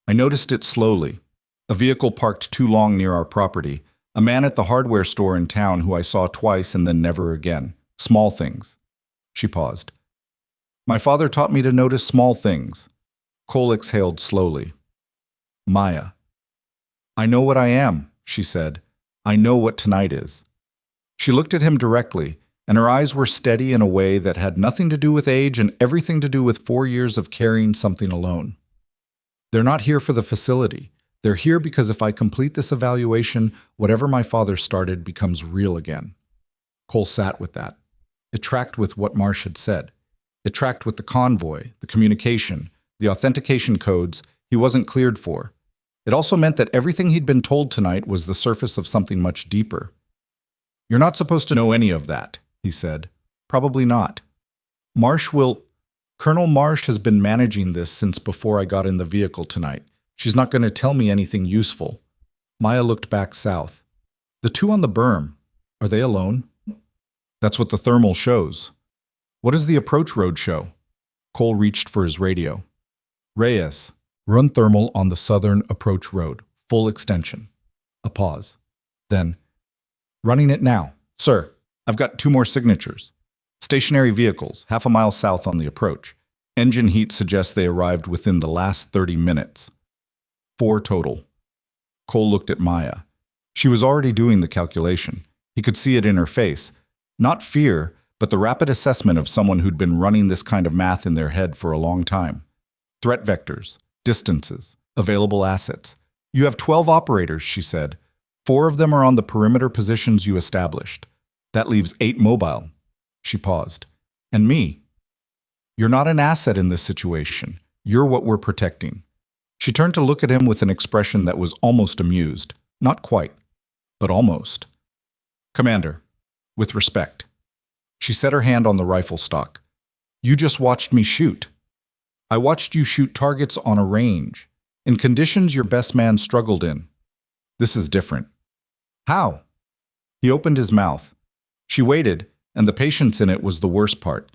I noticed it slowly. A vehicle parked too long near our property. A man at the hardware store in town who I saw twice and then never again. Small things. She paused. My father taught me to notice small things. Cole exhaled slowly. Maya. I know what I am, she said. I know what tonight is. She looked at him directly, and her eyes were steady in a way that had nothing to do with age and everything to do with 4 years of carrying something alone. They're not here for the facility. They're here because if I complete this evaluation, whatever my father started becomes real again. Cole sat with that. It tracked with what Marsh had said. It tracked with the convoy, the communication, the authentication codes he wasn't cleared for. It also meant that everything he'd been told tonight was the surface of something much deeper. You're not supposed to know any of that, he said. Probably not. Colonel Marsh has been managing this since before I got in the vehicle tonight. She's not going to tell me anything useful. Maya looked back south. The 2 on the berm, are they alone? That's what the thermal shows. What does the approach road show? Cole reached for his radio. Reyes, run thermal on the southern approach road, full extension. A pause. Then, running it now. Sir, I've got 2 more signatures. Stationary vehicles, half a mile south on the approach. Engine heat suggests they arrived within the last 30 minutes. 4 total. Cole looked at Maya. She was already doing the calculation. He could see it in her face. Not fear, but the rapid assessment of someone who'd been running this kind of math in their head for a long time. Threat vectors, distances, available assets. You have 12 operators, she said. 4 of them are on the perimeter positions you established. That leaves 8 mobile. She paused. And me. You're not an asset in this situation. You're what we're protecting. She turned to look at him with an expression that was almost amused. Not quite, but almost. Commander, with respect. She set her hand on the rifle stock. You just watched me shoot. I watched you shoot targets on a range, in conditions your best man struggled in. This is different. How? He opened his mouth. She waited, and the patience in it was the worst part.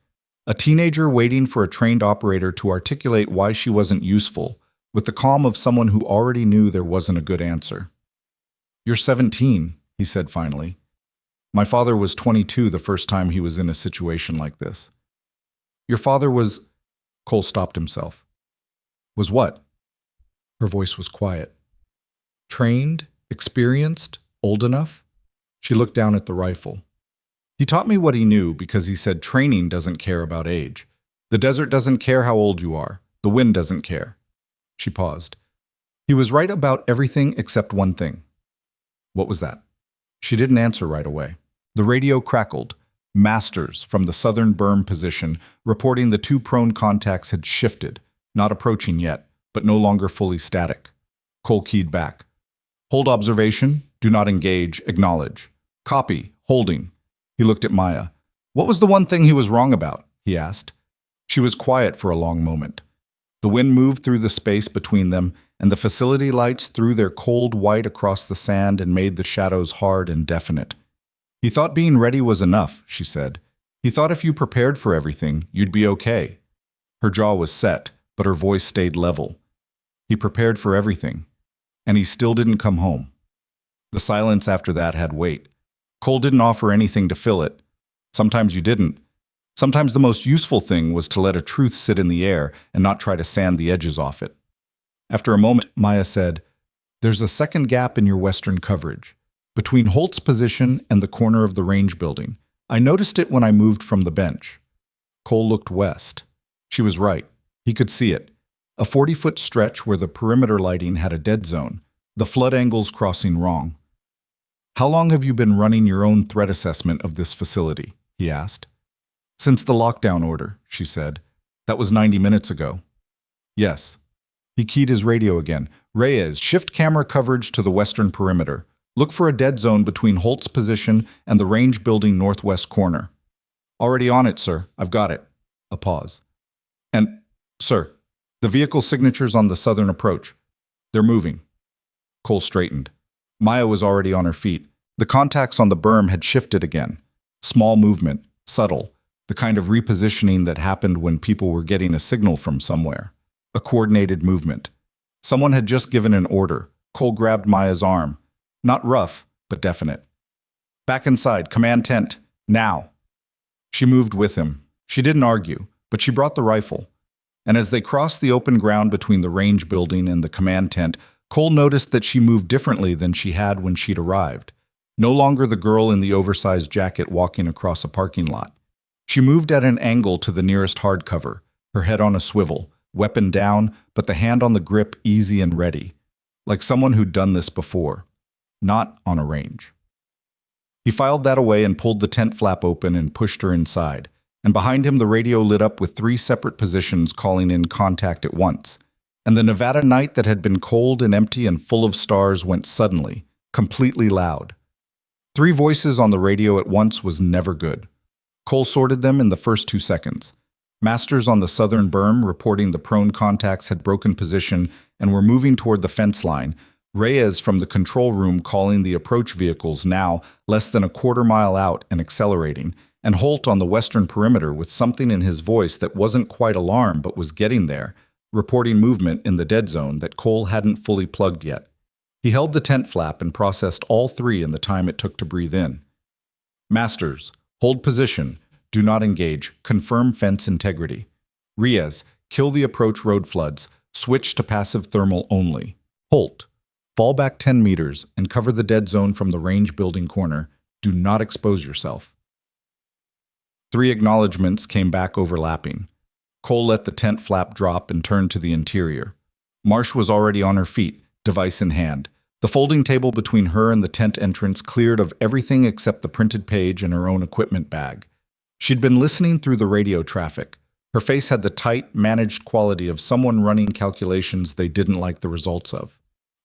A teenager waiting for a trained operator to articulate why she wasn't useful, with the calm of someone who already knew there wasn't a good answer. "You're 17, he said finally. "My father was 22 the first time he was in a situation like this." "Your father was—" Cole stopped himself. "Was what?" Her voice was quiet. "Trained? Experienced? Old enough?" She looked down at the rifle. "He taught me what he knew because he said training doesn't care about age. The desert doesn't care how old you are. The wind doesn't care." She paused. "He was right about everything except one thing." "What was that?" She didn't answer right away. The radio crackled. Masters from the southern berm position reporting the two prone contacts had shifted, not approaching yet, but no longer fully static. Cole keyed back. "Hold observation. Do not engage. Acknowledge. Copy. Holding." He looked at Maya. "What was the one thing he was wrong about?" he asked. She was quiet for a long moment. The wind moved through the space between them, and the facility lights threw their cold white across the sand and made the shadows hard and definite. "He thought being ready was enough," she said. "He thought if you prepared for everything, you'd be okay." Her jaw was set, but her voice stayed level. "He prepared for everything, and he still didn't come home." The silence after that had weight. Cole didn't offer anything to fill it. Sometimes you didn't. Sometimes the most useful thing was to let a truth sit in the air and not try to sand the edges off it. After a moment, Maya said, "There's a second gap in your western coverage, between Holt's position and the corner of the range building. I noticed it when I moved from the bench." Cole looked west. She was right. He could see it. A 40-foot stretch where the perimeter lighting had a dead zone, the flood angles crossing wrong. "How long have you been running your own threat assessment of this facility?" he asked. "Since the lockdown order," she said. "That was 90 minutes ago." "Yes." He keyed his radio again. "Reyes, shift camera coverage to the western perimeter. Look for a dead zone between Holt's position and the range building northwest corner." "Already on it, sir. I've got it." A pause. "And, sir, the vehicle signatures on the southern approach. They're moving." Cole straightened. Maya was already on her feet. The contacts on the berm had shifted again. Small movement, subtle, the kind of repositioning that happened when people were getting a signal from somewhere. A coordinated movement. Someone had just given an order. Cole grabbed Maya's arm. Not rough, but definite. "Back inside, command tent, now." She moved with him. She didn't argue, but she brought the rifle. And as they crossed the open ground between the range building and the command tent, Cole noticed that she moved differently than she had when she'd arrived. No longer the girl in the oversized jacket walking across a parking lot. She moved at an angle to the nearest hardcover, her head on a swivel, weapon down, but the hand on the grip easy and ready, like someone who'd done this before, not on a range. He filed that away and pulled the tent flap open and pushed her inside, and behind him the radio lit up with 3 separate positions calling in contact at once, and the Nevada night that had been cold and empty and full of stars went suddenly, completely loud. 3 voices on the radio at once was never good. Cole sorted them in the first 2 seconds. Masters on the southern berm reporting the prone contacts had broken position and were moving toward the fence line. Reyes from the control room calling the approach vehicles now less than a quarter-mile out and accelerating, and Holt on the western perimeter with something in his voice that wasn't quite alarm but was getting there, reporting movement in the dead zone that Cole hadn't fully plugged yet. He held the tent flap and processed all 3 in the time it took to breathe in. "Masters, hold position. Do not engage. Confirm fence integrity. Reyes, kill the approach road floods. Switch to passive thermal only. Holt, fall back 10 meters and cover the dead zone from the range building corner. Do not expose yourself." 3 acknowledgements came back overlapping. Cole let the tent flap drop and turned to the interior. Marsh was already on her feet, device in hand. The folding table between her and the tent entrance cleared of everything except the printed page and her own equipment bag. She'd been listening through the radio traffic. Her face had the tight, managed quality of someone running calculations they didn't like the results of.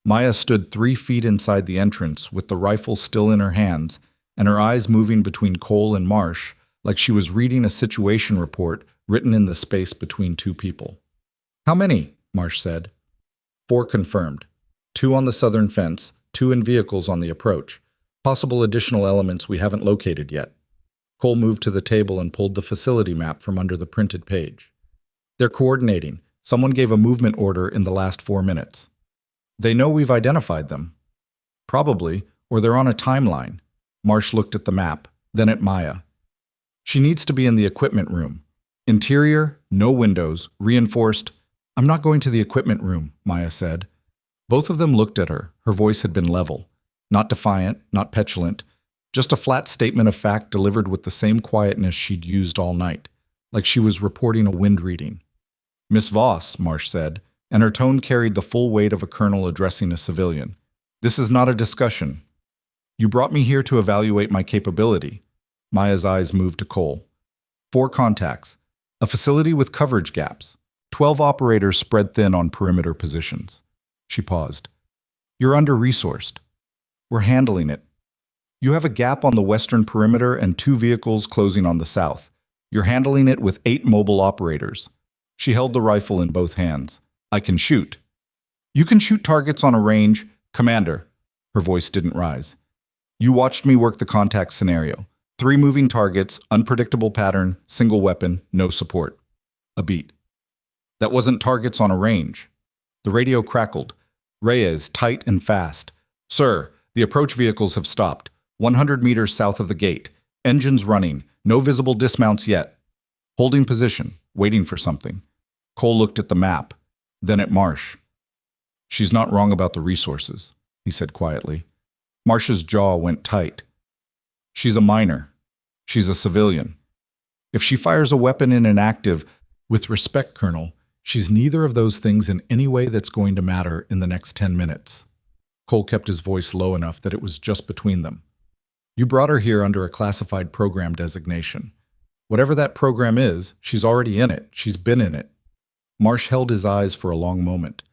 Maya stood 3 feet inside the entrance with the rifle still in her hands and her eyes moving between Cole and Marsh like she was reading a situation report written in the space between 2 people. "How many?" Marsh said. 4 confirmed. 2 on the southern fence, 2 in vehicles on the approach. Possible additional elements we haven't located yet. Cole moved to the table and pulled the facility map from under the printed page. "They're coordinating. Someone gave a movement order in the last 4 minutes. They know we've identified them. Probably, or they're on a timeline. Marsh looked at the map, then at Maya. She needs to be in the equipment room. Interior, no windows, reinforced. I'm not going to the equipment room, Maya said. Both of them looked at her. Her voice had been level. Not defiant, not petulant. Just a flat statement of fact delivered with the same quietness she'd used all night, like she was reporting a wind reading. Miss Voss, Marsh said, and her tone carried the full weight of a colonel addressing a civilian. This is not a discussion. You brought me here to evaluate my capability. Maya's eyes moved to Cole. 4 contacts. A facility with coverage gaps. 12 operators spread thin on perimeter positions. She paused. You're under-resourced. We're handling it. You have a gap on the western perimeter and 2 vehicles closing on the south. You're handling it with 8 mobile operators. She held the rifle in both hands. I can shoot. You can shoot targets on a range. Commander. Her voice didn't rise. You watched me work the contact scenario. 3 moving targets, unpredictable pattern, single weapon, no support. A beat. That wasn't targets on a range. The radio crackled. Reyes, tight and fast. Sir, the approach vehicles have stopped. 100 meters south of the gate. Engines running. No visible dismounts yet. Holding position, waiting for something. Cole looked at the map, then at Marsh. She's not wrong about the resources, he said quietly. Marsh's jaw went tight. She's a minor. She's a civilian. If she fires a weapon in an active, with respect, Colonel, she's neither of those things in any way that's going to matter in the next 10 minutes. Cole kept his voice low enough that it was just between them. You brought her here under a classified program designation. Whatever that program is, she's already in it. She's been in it. Marsh held his eyes for a long moment.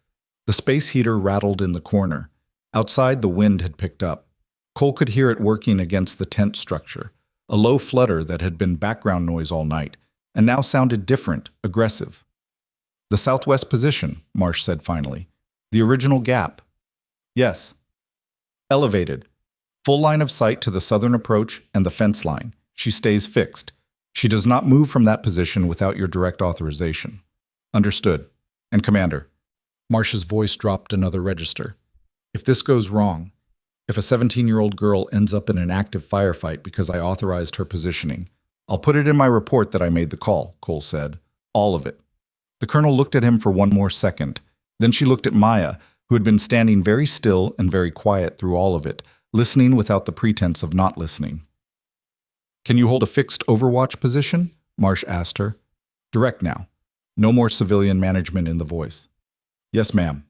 The space heater rattled in the corner. Outside, the wind had picked up. Cole could hear it working against the tent structure, a low flutter that had been background noise all night, and now sounded different, aggressive. The southwest position, Marsh said finally. The original gap. Yes. Elevated. Full line of sight to the southern approach and the fence line. She stays fixed. She does not move from that position without your direct authorization. Understood. And Commander. Marsh's voice dropped another register. If this goes wrong, if a 17-year-old girl ends up in an active firefight because I authorized her positioning, I'll put it in my report that I made the call, Cole said. All of it. The colonel looked at him for one more second. Then she looked at Maya, who had been standing very still and very quiet through all of it, listening without the pretense of not listening. Can you hold a fixed overwatch position? Marsh asked her. Direct now. No more civilian management in the voice. Yes, ma'am.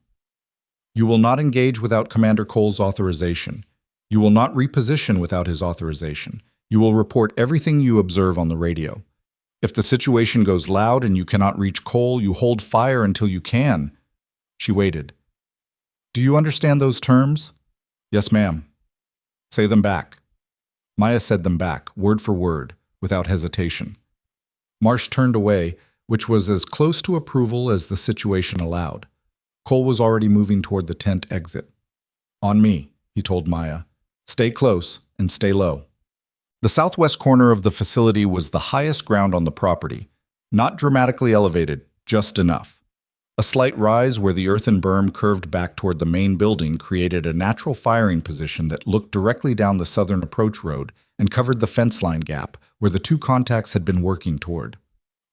You will not engage without Commander Cole's authorization. You will not reposition without his authorization. You will report everything you observe on the radio. If the situation goes loud and you cannot reach Cole, you hold fire until you can. She waited. Do you understand those terms? Yes, ma'am. Say them back. Maya said them back, word for word, without hesitation. Marsh turned away, which was as close to approval as the situation allowed. Cole was already moving toward the tent exit. On me, he told Maya. Stay close and stay low. The southwest corner of the facility was the highest ground on the property, not dramatically elevated, just enough. A slight rise where the earthen berm curved back toward the main building created a natural firing position that looked directly down the southern approach road and covered the fence line gap where the 2 contacts had been working toward.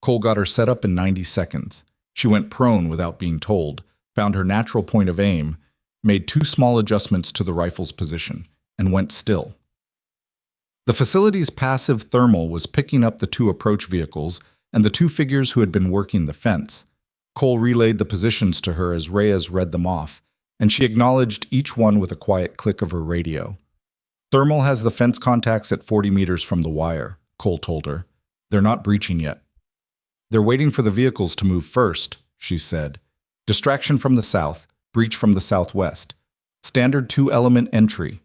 Cole got her set up in 90 seconds. She went prone without being told, found her natural point of aim, made 2 small adjustments to the rifle's position, and went still. The facility's passive thermal was picking up the 2 approach vehicles and the 2 figures who had been working the fence. Cole relayed the positions to her as Reyes read them off, and she acknowledged each one with a quiet click of her radio. Thermal has the fence contacts at 40 meters from the wire, Cole told her. They're not breaching yet. They're waiting for the vehicles to move first, she said. Distraction from the south, breach from the southwest. Standard 2-element entry.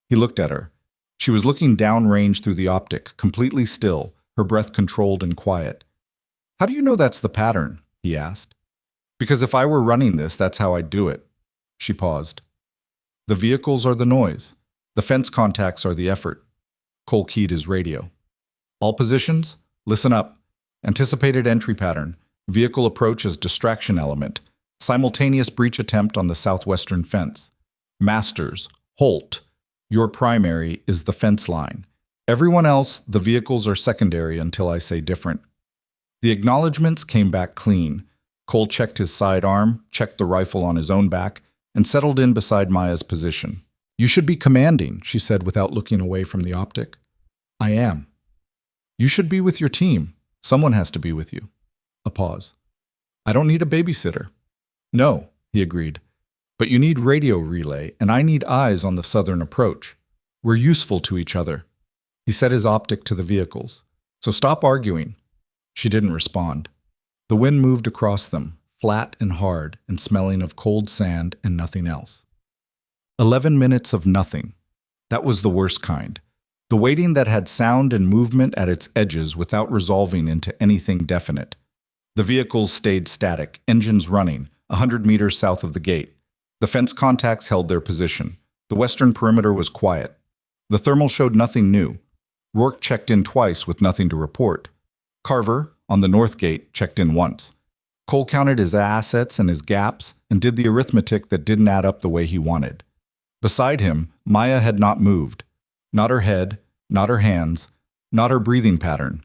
He looked at her. She was looking downrange through the optic, completely still, her breath controlled and quiet. How do you know that's the pattern? He asked. Because if I were running this, that's how I'd do it. She paused. The vehicles are the noise. The fence contacts are the effort. Cole keyed his radio. All positions, listen up. Anticipated entry pattern. Vehicle approach as distraction element. Simultaneous breach attempt on the southwestern fence. Masters, halt. Your primary is the fence line. Everyone else, the vehicles are secondary until I say different. The acknowledgments came back clean. Cole checked his sidearm, checked the rifle on his own back, and settled in beside Maya's position. You should be commanding, she said without looking away from the optic. I am. You should be with your team. Someone has to be with you. A pause. I don't need a babysitter. No, he agreed. But you need radio relay, and I need eyes on the southern approach. We're useful to each other. He set his optic to the vehicles. So stop arguing. She didn't respond. The wind moved across them, flat and hard and smelling of cold sand and nothing else. 11 minutes of nothing. That was the worst kind. The waiting that had sound and movement at its edges without resolving into anything definite. The vehicles stayed static, engines running, 100 meters south of the gate. The fence contacts held their position. The western perimeter was quiet. The thermal showed nothing new. Rourke checked in twice with nothing to report. Carver, on the north gate, checked in once. Cole counted his assets and his gaps and did the arithmetic that didn't add up the way he wanted. Beside him, Maya had not moved. Not her head, not her hands, not her breathing pattern.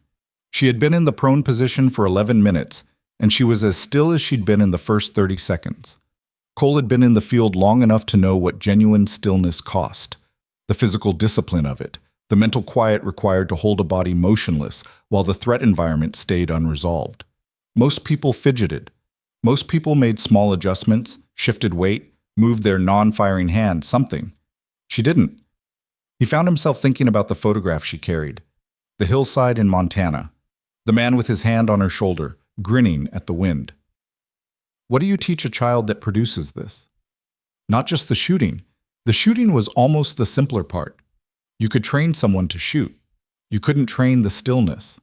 She had been in the prone position for 11 minutes, and she was as still as she'd been in the first 30 seconds. Cole had been in the field long enough to know what genuine stillness cost. The physical discipline of it, the mental quiet required to hold a body motionless while the threat environment stayed unresolved. Most people fidgeted. Most people made small adjustments, shifted weight, moved their non-firing hand, something. She didn't. He found himself thinking about the photograph she carried. The hillside in Montana. The man with his hand on her shoulder, grinning at the wind. What do you teach a child that produces this? Not just the shooting. The shooting was almost the simpler part. You could train someone to shoot. You couldn't train the stillness.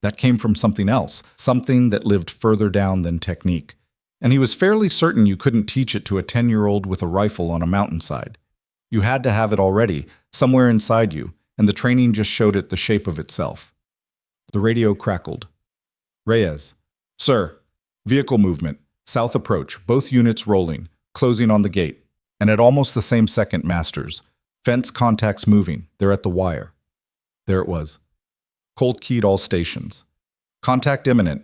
That came from something else, something that lived further down than technique. And he was fairly certain you couldn't teach it to a 10-year-old with a rifle on a mountainside. You had to have it already, somewhere inside you, and the training just showed it the shape of itself. The radio crackled. Reyes. Sir. Vehicle movement. South approach. Both units rolling. Closing on the gate. And at almost the same second, Masters. Fence contacts moving. They're at the wire. There it was. Colt keyed all stations. Contact imminent.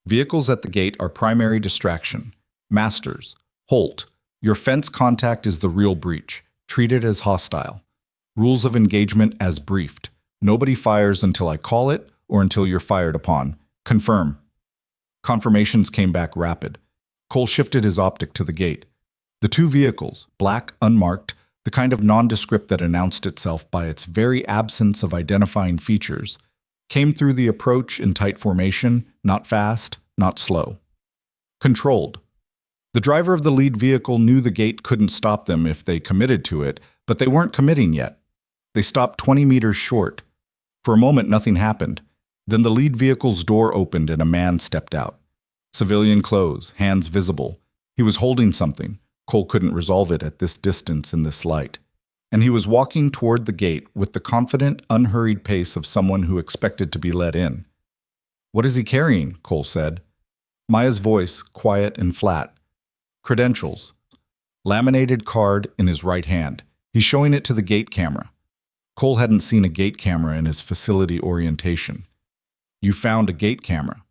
Vehicles at the gate are primary distraction. Masters. Halt. Your fence contact is the real breach. Treat it as hostile. Rules of engagement as briefed. Nobody fires until I call it or until you're fired upon. Confirm. Confirmations came back rapid. Cole shifted his optic to the gate. The two vehicles, black, unmarked, the kind of nondescript that announced itself by its very absence of identifying features, came through the approach in tight formation, not fast, not slow. Controlled. The driver of the lead vehicle knew the gate couldn't stop them if they committed to it, but they weren't committing yet. They stopped 20 meters short. For a moment, nothing happened. Then the lead vehicle's door opened and a man stepped out. Civilian clothes, hands visible. He was holding something. Cole couldn't resolve it at this distance in this light. And he was walking toward the gate with the confident, unhurried pace of someone who expected to be let in. What is he carrying? Cole said. Maya's voice, quiet and flat. Credentials. Laminated card in his right hand. He's showing it to the gate camera. Cole hadn't seen a gate camera in his facility orientation. You found a gate camera.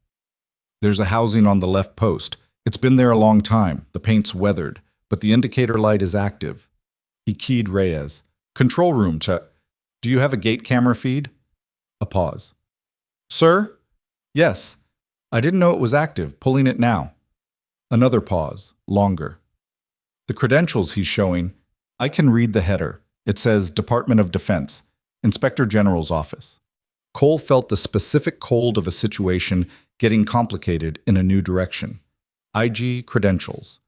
There's a housing on the left post. It's been there a long time. The paint's weathered, but the indicator light is active. He keyed Reyes. Control room check. Do you have a gate camera feed? A pause. Sir? Yes. I didn't know it was active. Pulling it now. Another pause. Longer. The credentials he's showing. I can read the header. It says Department of Defense, Inspector General's Office. Cole felt the specific cold of a situation getting complicated in a new direction. IG credentials.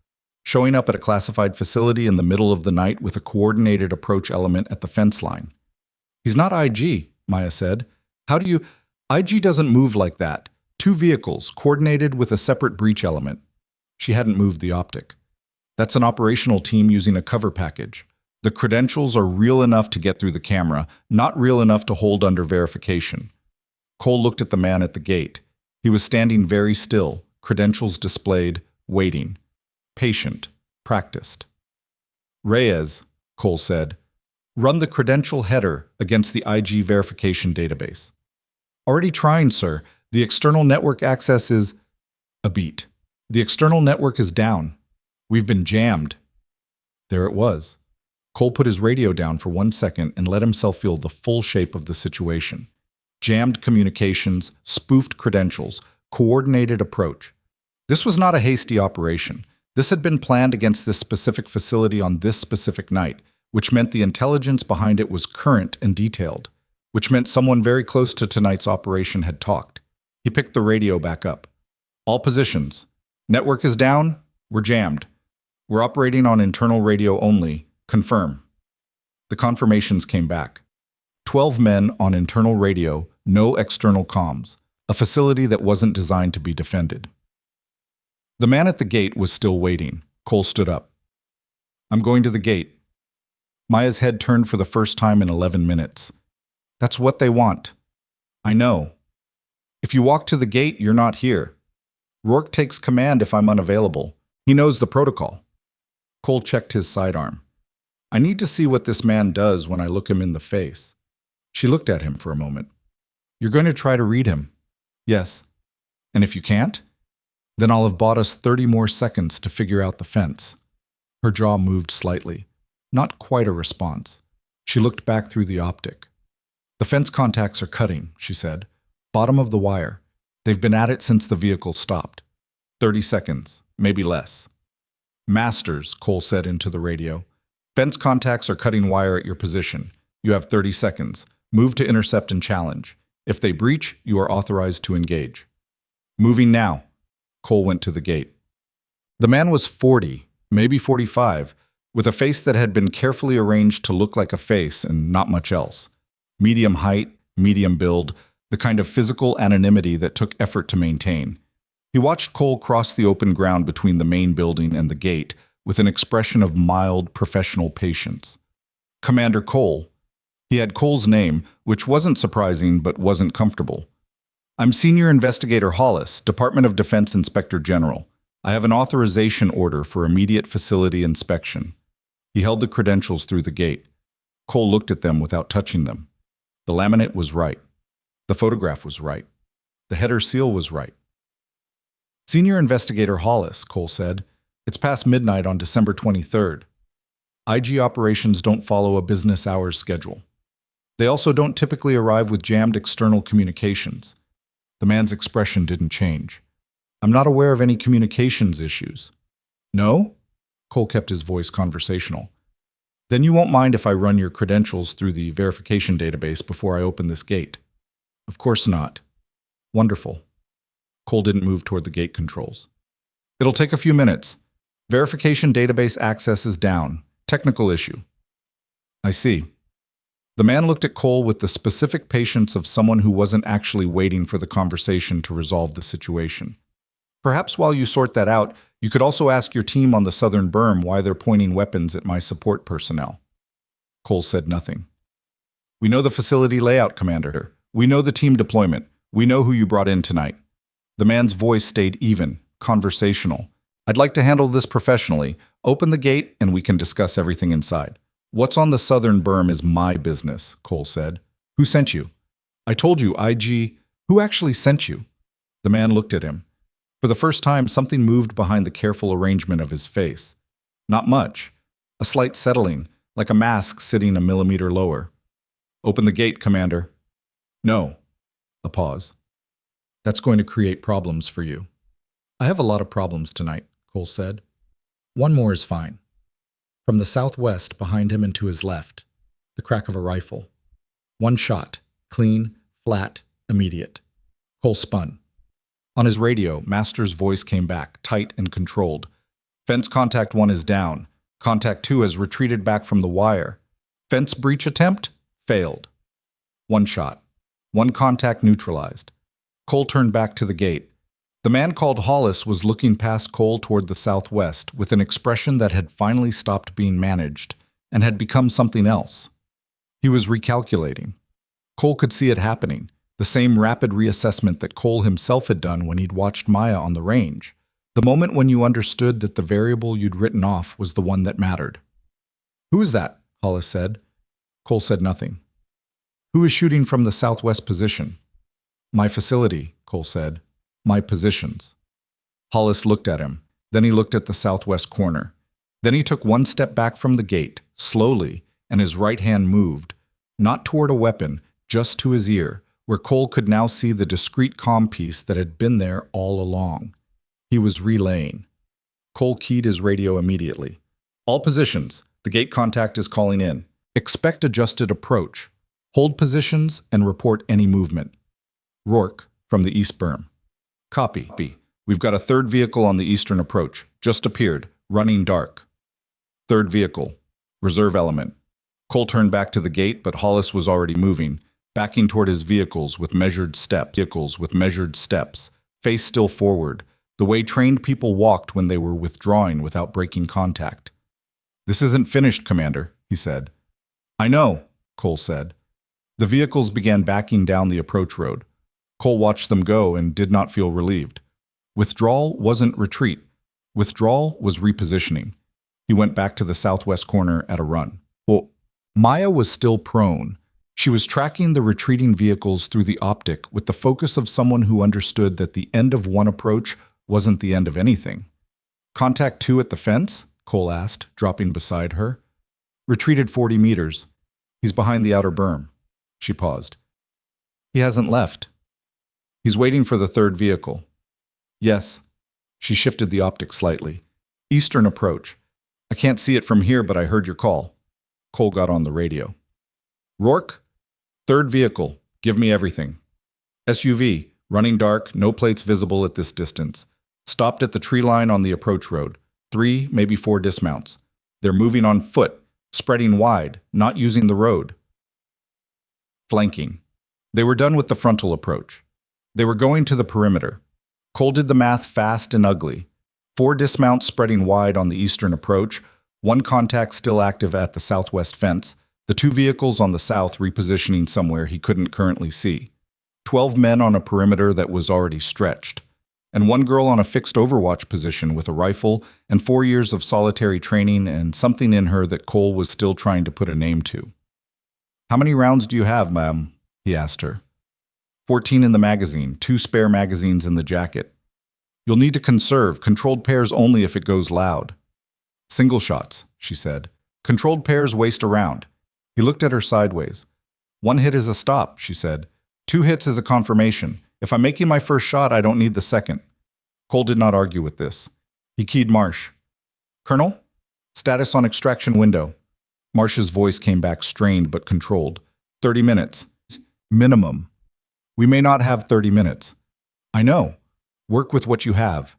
Showing up at a classified facility in the middle of the night with a coordinated approach element at the fence line. He's not IG, Maya said. How do you... IG doesn't move like that. Two vehicles, coordinated with a separate breach element. She hadn't moved the optic. That's an operational team using a cover package. The credentials are real enough to get through the camera, not real enough to hold under verification. Cole looked at the man at the gate. He was standing very still, credentials displayed, waiting. Patient, practiced. Reyes, Cole said, run the credential header against the IG verification database. Already trying, sir. The external network access is a beat. The external network is down. We've been jammed. There it was. Cole put his radio down for 1 second and let himself feel the full shape of the situation. Jammed communications, spoofed credentials, coordinated approach. This was not a hasty operation. This had been planned against this specific facility on this specific night, which meant the intelligence behind it was current and detailed, which meant someone very close to tonight's operation had talked. He picked the radio back up. All positions. Network is down. We're jammed. We're operating on internal radio only. Confirm. The confirmations came back. 12 men on internal radio, no external comms, a facility that wasn't designed to be defended. The man at the gate was still waiting. Cole stood up. I'm going to the gate. Maya's head turned for the first time in 11 minutes. That's what they want. I know. If you walk to the gate, you're not here. Rourke takes command if I'm unavailable. He knows the protocol. Cole checked his sidearm. I need to see what this man does when I look him in the face. She looked at him for a moment. You're going to try to read him? Yes. And if you can't? Then I'll have bought us 30 more seconds to figure out the fence. Her jaw moved slightly. Not quite a response. She looked back through the optic. The fence contacts are cutting, she said. Bottom of the wire. They've been at it since the vehicle stopped. 30 seconds, maybe less. Masters, Cole said into the radio. Fence contacts are cutting wire at your position. You have 30 seconds. Move to intercept and challenge. If they breach, you are authorized to engage. Moving now. Cole went to the gate. The man was 40, maybe 45, with a face that had been carefully arranged to look like a face and not much else. Medium height, medium build, the kind of physical anonymity that took effort to maintain. He watched Cole cross the open ground between the main building and the gate with an expression of mild, professional patience. Commander Cole. He had Cole's name, which wasn't surprising but wasn't comfortable. I'm Senior Investigator Hollis, Department of Defense Inspector General. I have an authorization order for immediate facility inspection. He held the credentials through the gate. Cole looked at them without touching them. The laminate was right. The photograph was right. The header seal was right. Senior Investigator Hollis, Cole said. It's past midnight on December 23rd. IG operations don't follow a business hours schedule. They also don't typically arrive with jammed external communications. The man's expression didn't change. I'm not aware of any communications issues. No? Cole kept his voice conversational. Then you won't mind if I run your credentials through the verification database before I open this gate. Of course not. Wonderful. Cole didn't move toward the gate controls. It'll take a few minutes. Verification database access is down. Technical issue. I see. The man looked at Cole with the specific patience of someone who wasn't actually waiting for the conversation to resolve the situation. Perhaps while you sort that out, you could also ask your team on the southern berm why they're pointing weapons at my support personnel. Cole said nothing. We know the facility layout, Commander. We know the team deployment. We know who you brought in tonight. The man's voice stayed even, conversational. I'd like to handle this professionally. Open the gate and we can discuss everything inside. What's on the southern berm is my business, Cole said. Who sent you? I told you, IG. Who actually sent you? The man looked at him. For the first time, something moved behind the careful arrangement of his face. Not much. A slight settling, like a mask sitting a millimeter lower. Open the gate, Commander. No. A pause. That's going to create problems for you. I have a lot of problems tonight, Cole said. One more is fine. From the southwest, behind him and to his left, the crack of a rifle. One shot, clean, flat, immediate. Cole spun. On his radio, Master's voice came back, tight and controlled. Fence contact 1 is down. Contact 2 has retreated back from the wire. Fence breach attempt? Failed. One shot. One contact neutralized. Cole turned back to the gate. The man called Hollis was looking past Cole toward the southwest with an expression that had finally stopped being managed and had become something else. He was recalculating. Cole could see it happening. The same rapid reassessment that Cole himself had done when he'd watched Maya on the range. The moment when you understood that the variable you'd written off was the one that mattered. "Who is that?" Hollis said. Cole said nothing. "Who is shooting from the southwest position?" "My facility," Cole said. "My positions." Hollis looked at him. Then he looked at the southwest corner. Then he took one step back from the gate, slowly, and his right hand moved, not toward a weapon, just to his ear, where Cole could now see the discreet comm piece that had been there all along. He was relaying. Cole keyed his radio immediately. "All positions. The gate contact is calling in. Expect adjusted approach. Hold positions and report any movement. Rourke, from the east berm." "Copy. We've got a third vehicle on the eastern approach. Just appeared. Running dark." "Third vehicle. Reserve element." Cole turned back to the gate, but Hollis was already moving, backing toward his vehicles with measured steps. Face still forward, the way trained people walked when they were withdrawing without breaking contact. "This isn't finished, Commander," he said. "I know," Cole said. The vehicles began backing down the approach road. Cole watched them go and did not feel relieved. Withdrawal wasn't retreat. Withdrawal was repositioning. He went back to the southwest corner at a run. Well, Maya was still prone. She was tracking the retreating vehicles through the optic with the focus of someone who understood that the end of one approach wasn't the end of anything. "Contact 2 at the fence?" Cole asked, dropping beside her. "Retreated 40 meters. He's behind the outer berm." She paused. "He hasn't left." "He's waiting for the third vehicle." "Yes." She shifted the optic slightly. "Eastern approach. I can't see it from here, but I heard your call." Cole got on the radio. "Rourke? Third vehicle. Give me everything. SUV. Running dark. No plates visible at this distance. Stopped at the tree line on the approach road. 3, maybe 4 dismounts. They're moving on foot, spreading wide, not using the road. Flanking. They were done with the frontal approach. They were going to the perimeter. Cole did the math fast and ugly. 4 dismounts spreading wide on the eastern approach, 1 contact still active at the southwest fence, the 2 vehicles on the south repositioning somewhere he couldn't currently see. 12 men on a perimeter that was already stretched. And 1 girl on a fixed overwatch position with a rifle and 4 years of solitary training and something in her that Cole was still trying to put a name to. "How many rounds do you have, ma'am?" he asked her. 14 in the magazine, 2 spare magazines in the jacket. "You'll need to conserve, controlled pairs only if it goes loud." "Single shots," she said. "Controlled pairs waste a round." He looked at her sideways. "1 hit is a stop," she said. 2 hits is a confirmation. If I'm making my first shot, I don't need the second." Cole did not argue with this. He keyed Marsh. "Colonel? Status on extraction window." Marsh's voice came back strained but controlled. 30 minutes. Minimum. "We may not have 30 minutes." "I know. Work with what you have."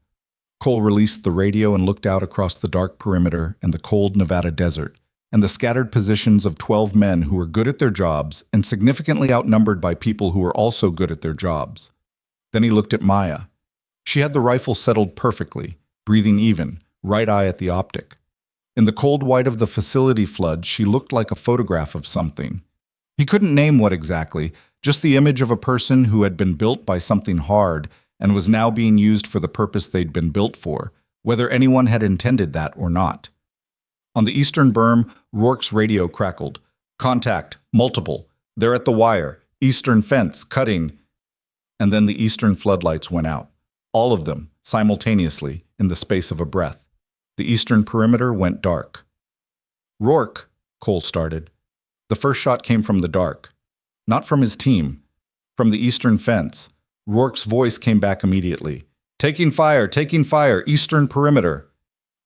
Cole released the radio and looked out across the dark perimeter and the cold Nevada desert, and the scattered positions of 12 men who were good at their jobs and significantly outnumbered by people who were also good at their jobs. Then he looked at Maya. She had the rifle settled perfectly, breathing even, right eye at the optic. In the cold white of the facility flood, she looked like a photograph of something. He couldn't name what exactly, just the image of a person who had been built by something hard and was now being used for the purpose they'd been built for, whether anyone had intended that or not. On the eastern berm, Rourke's radio crackled. "Contact, multiple. They're at the wire. Eastern fence, cutting." And then the eastern floodlights went out. All of them, simultaneously, in the space of a breath. The eastern perimeter went dark. "Rourke," Cole started. The first shot came from the dark. Not from his team. From the eastern fence. Rourke's voice came back immediately. Taking fire, eastern perimeter."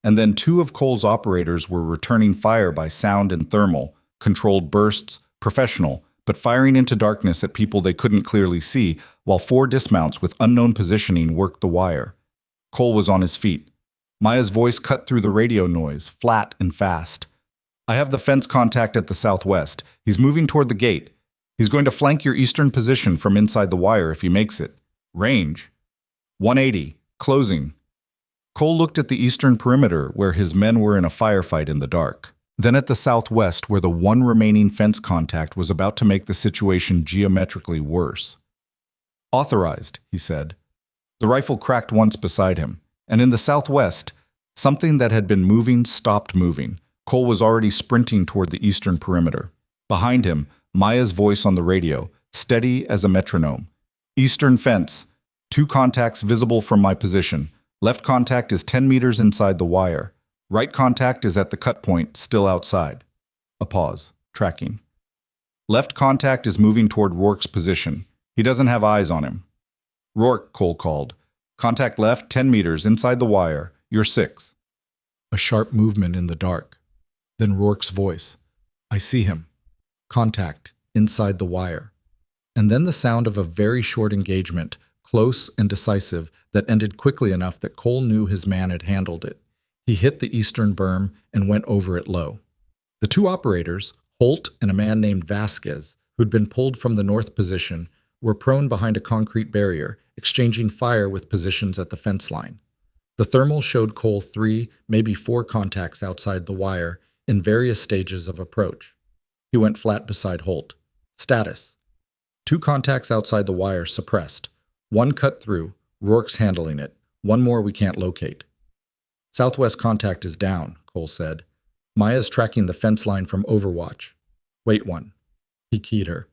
And then 2 of Cole's operators were returning fire by sound and thermal, controlled bursts, professional, but firing into darkness at people they couldn't clearly see, while 4 dismounts with unknown positioning worked the wire. Cole was on his feet. Maya's voice cut through the radio noise, flat and fast. "I have the fence contact at the southwest. He's moving toward the gate. He's going to flank your eastern position from inside the wire if he makes it. Range 180, closing." Cole looked at the eastern perimeter where his men were in a firefight in the dark. Then at the southwest where the one remaining fence contact was about to make the situation geometrically worse. Authorized, he said. The rifle cracked once beside him, and in the southwest, something that had been moving stopped moving. Cole was already sprinting toward the eastern perimeter. Behind him, Maya's voice on the radio, steady as a metronome. Eastern fence. 2 contacts visible from my position. Left contact is 10 meters inside the wire. Right contact is at the cut point, still outside. A pause. Tracking. Left contact is moving toward Rourke's position. He doesn't have eyes on him. Rourke, Cole called. Contact left, 10 meters, inside the wire. You're 6. A sharp movement in the dark. Then Rourke's voice. I see him. Contact, inside the wire. And then the sound of a very short engagement, close and decisive, that ended quickly enough that Cole knew his man had handled it. He hit the eastern berm and went over it low. The 2 operators, Holt and a man named Vasquez, who'd been pulled from the north position, were prone behind a concrete barrier, exchanging fire with positions at the fence line. The thermal showed Cole 3, maybe 4 contacts outside the wire in various stages of approach. He went flat beside Holt. Status. 2 contacts outside the wire suppressed. 1 cut through, Rourke's handling it. 1 more we can't locate. Southwest contact is down, Cole said. Maya's tracking the fence line from Overwatch. Wait 1. He keyed her.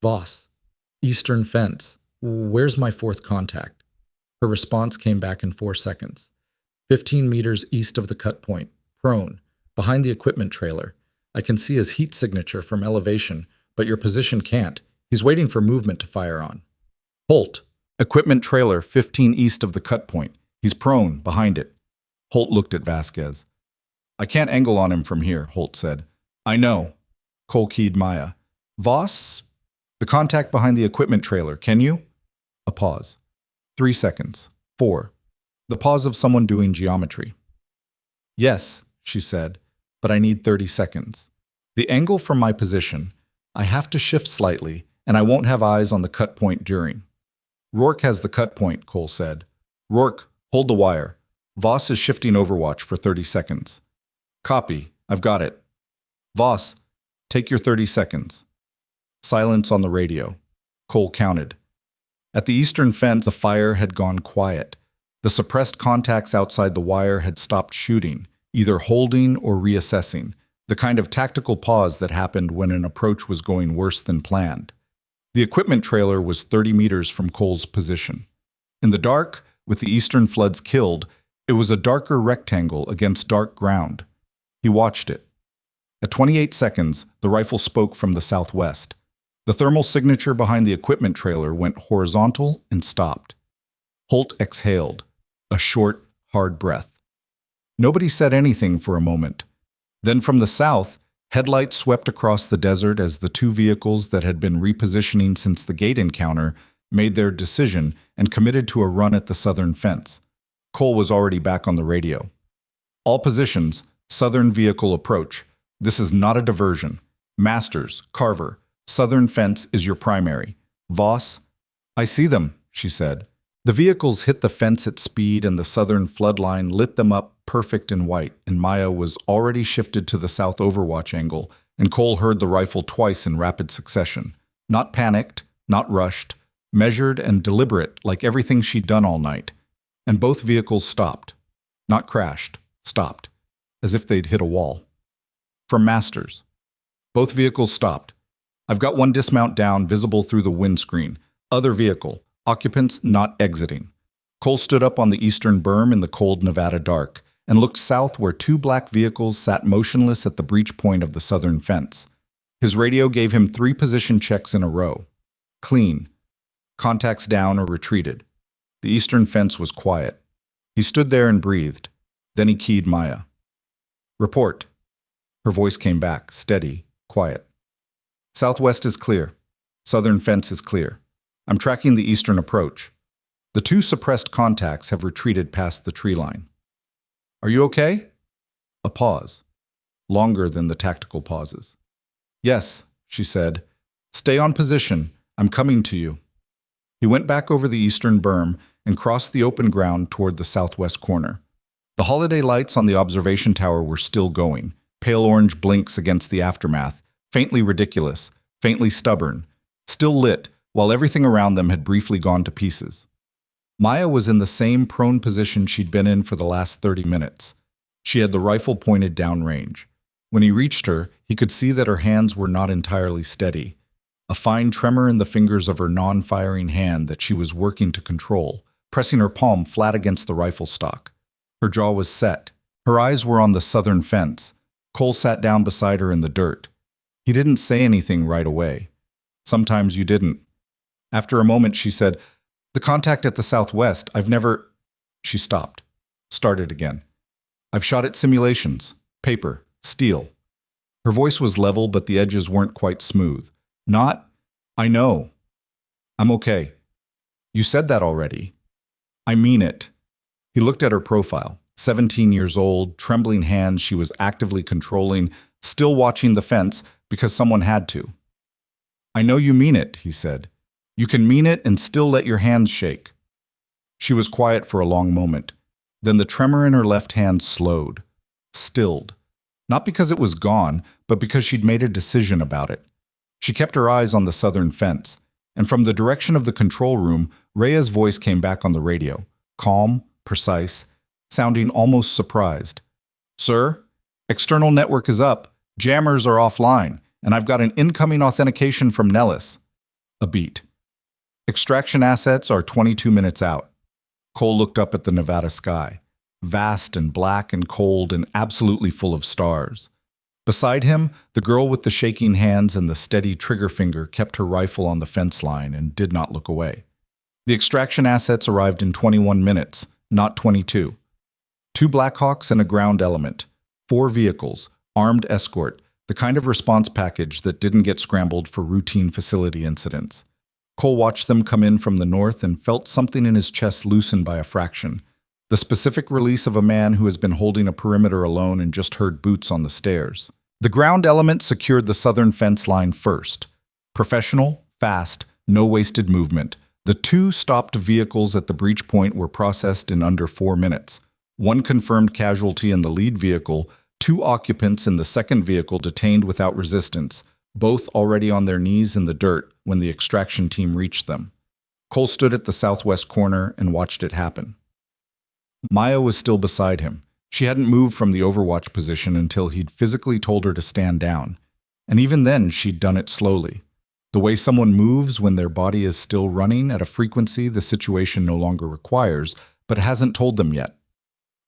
Voss. Eastern fence. Where's my 4th contact? Her response came back in 4 seconds. 15 meters east of the cut point. Prone. Behind the equipment trailer. I can see his heat signature from elevation, but your position can't. He's waiting for movement to fire on. Holt. Equipment trailer 15 east of the cut point. He's prone, behind it. Holt looked at Vasquez. I can't angle on him from here, Holt said. I know. Cole keyed Maya. Voss? The contact behind the equipment trailer, can you? A pause. 3 seconds. 4. The pause of someone doing geometry. Yes, she said, but I need 30 seconds. The angle from my position, I have to shift slightly, and I won't have eyes on the cut point during. Rourke has the cut point, Cole said. Rourke, hold the wire. Voss is shifting Overwatch for 30 seconds. Copy. I've got it. Voss, take your 30 seconds. Silence on the radio. Cole counted. At the eastern fence, the fire had gone quiet. The suppressed contacts outside the wire had stopped shooting, either holding or reassessing, the kind of tactical pause that happened when an approach was going worse than planned. The equipment trailer was 30 meters from Cole's position. In the dark, with the eastern floods killed, it was a darker rectangle against dark ground. He watched it. At 28 seconds, the rifle spoke from the southwest. The thermal signature behind the equipment trailer went horizontal and stopped. Holt exhaled, a short, hard breath. Nobody said anything for a moment. Then from the south, headlights swept across the desert as the 2 vehicles that had been repositioning since the gate encounter made their decision and committed to a run at the southern fence. Cole was already back on the radio. All positions, southern vehicle approach. This is not a diversion. Masters, Carver, southern fence is your primary. Voss? I see them, she said. The vehicles hit the fence at speed and the southern floodline lit them up perfect in white, and Maya was already shifted to the south Overwatch angle, and Cole heard the rifle twice in rapid succession. Not panicked, not rushed, measured and deliberate like everything she'd done all night. And both vehicles stopped. Not crashed, stopped, as if they'd hit a wall. From Masters. Both vehicles stopped. I've got one dismount down, visible through the windscreen. Other vehicle. Occupants not exiting. Cole stood up on the eastern berm in the cold Nevada dark and looked south where 2 black vehicles sat motionless at the breach point of the southern fence. His radio gave him 3 position checks in a row. Clean. Contacts down or retreated. The eastern fence was quiet. He stood there and breathed. Then he keyed Maya. Report. Her voice came back, steady, quiet. Southwest is clear. Southern fence is clear. I'm tracking the eastern approach. The 2 suppressed contacts have retreated past the tree line. Are you okay? A pause. Longer than the tactical pauses. Yes, she said. Stay on position. I'm coming to you. He went back over the eastern berm and crossed the open ground toward the southwest corner. The holiday lights on the observation tower were still going, pale orange blinks against the aftermath, faintly ridiculous, faintly stubborn, still lit, while everything around them had briefly gone to pieces. Maya was in the same prone position she'd been in for the last 30 minutes. She had the rifle pointed downrange. When he reached her, he could see that her hands were not entirely steady. A fine tremor in the fingers of her non-firing hand that she was working to control, pressing her palm flat against the rifle stock. Her jaw was set. Her eyes were on the southern fence. Cole sat down beside her in the dirt. He didn't say anything right away. Sometimes you didn't. After a moment, she said, "The contact at the southwest, I've never—" She stopped. Started again. "I've shot at simulations. Paper. Steel." Her voice was level, but the edges weren't quite smooth. "Not— I know. I'm okay." "You said that already." "I mean it." He looked at her profile. 17 years old, trembling hands she was actively controlling, still watching the fence because someone had to. "I know you mean it," he said. "You can mean it and still let your hands shake." She was quiet for a long moment. Then the tremor in her left hand slowed, stilled. Not because it was gone, but because she'd made a decision about it. She kept her eyes on the southern fence, and from the direction of the control room, Rhea's voice came back on the radio, calm, precise, sounding almost surprised. "Sir, external network is up, jammers are offline, and I've got an incoming authentication from Nellis." A beat. "Extraction assets are 22 minutes out." Cole looked up at the Nevada sky, vast and black and cold and absolutely full of stars. Beside him, the girl with the shaking hands and the steady trigger finger kept her rifle on the fence line and did not look away. The extraction assets arrived in 21 minutes, not 22. 2 Blackhawks and a ground element, 4 vehicles, armed escort, the kind of response package that didn't get scrambled for routine facility incidents. Cole watched them come in from the north and felt something in his chest loosen by a fraction. The specific release of a man who has been holding a perimeter alone and just heard boots on the stairs. The ground element secured the southern fence line first. Professional, fast, no wasted movement. The 2 stopped vehicles at the breach point were processed in under 4 minutes. 1 confirmed casualty in the lead vehicle, 2 occupants in the second vehicle detained without resistance, both already on their knees in the dirt when the extraction team reached them. Cole stood at the southwest corner and watched it happen. Maya was still beside him. She hadn't moved from the overwatch position until he'd physically told her to stand down. And even then, she'd done it slowly. The way someone moves when their body is still running at a frequency the situation no longer requires, but hasn't told them yet.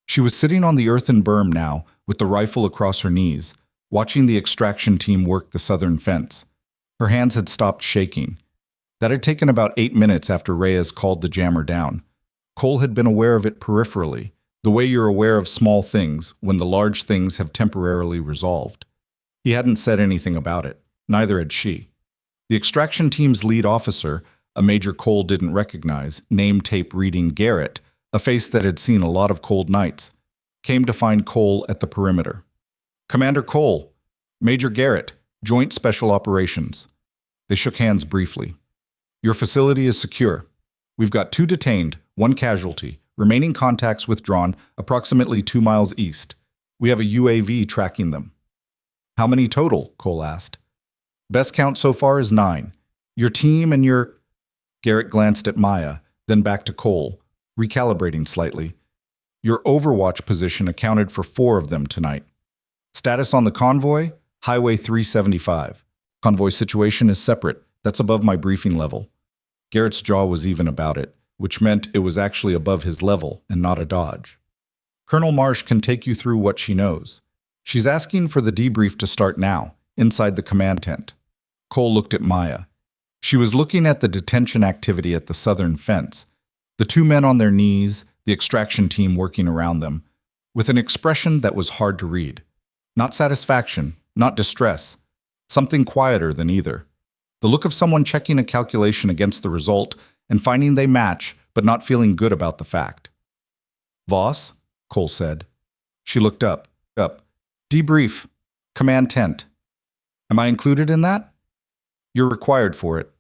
She was sitting on the earthen berm now, with the rifle across her knees, watching the extraction team work the southern fence. Her hands had stopped shaking. That had taken about 8 minutes after Reyes called the jammer down. Cole had been aware of it peripherally, the way you're aware of small things when the large things have temporarily resolved. He hadn't said anything about it. Neither had she. The extraction team's lead officer, a major Cole didn't recognize, name tape reading Garrett, a face that had seen a lot of cold nights, came to find Cole at the perimeter. "Commander Cole, Major Garrett, Joint Special Operations." They shook hands briefly. "Your facility is secure. We've got 2 detained, 1 casualty, remaining contacts withdrawn approximately 2 miles east. We have a UAV tracking them." "How many total?" Cole asked. "Best count so far is 9. Your team and your—" Garrett glanced at Maya, then back to Cole, recalibrating slightly. "Your overwatch position accounted for 4 of them tonight. Status on the convoy? Highway 375. Convoy situation is separate. That's above my briefing level." Garrett's jaw was even about it, which meant it was actually above his level and not a dodge. "Colonel Marsh can take you through what she knows. She's asking for the debrief to start now, inside the command tent." Cole looked at Maya. She was looking at the detention activity at the southern fence, the 2 men on their knees, the extraction team working around them, with an expression that was hard to read. Not satisfaction, not distress, something quieter than either. The look of someone checking a calculation against the result and finding they match, but not feeling good about the fact. "Voss?" Cole said. She looked up. "Debrief. Command tent." "Am I included in that?" "You're required for it."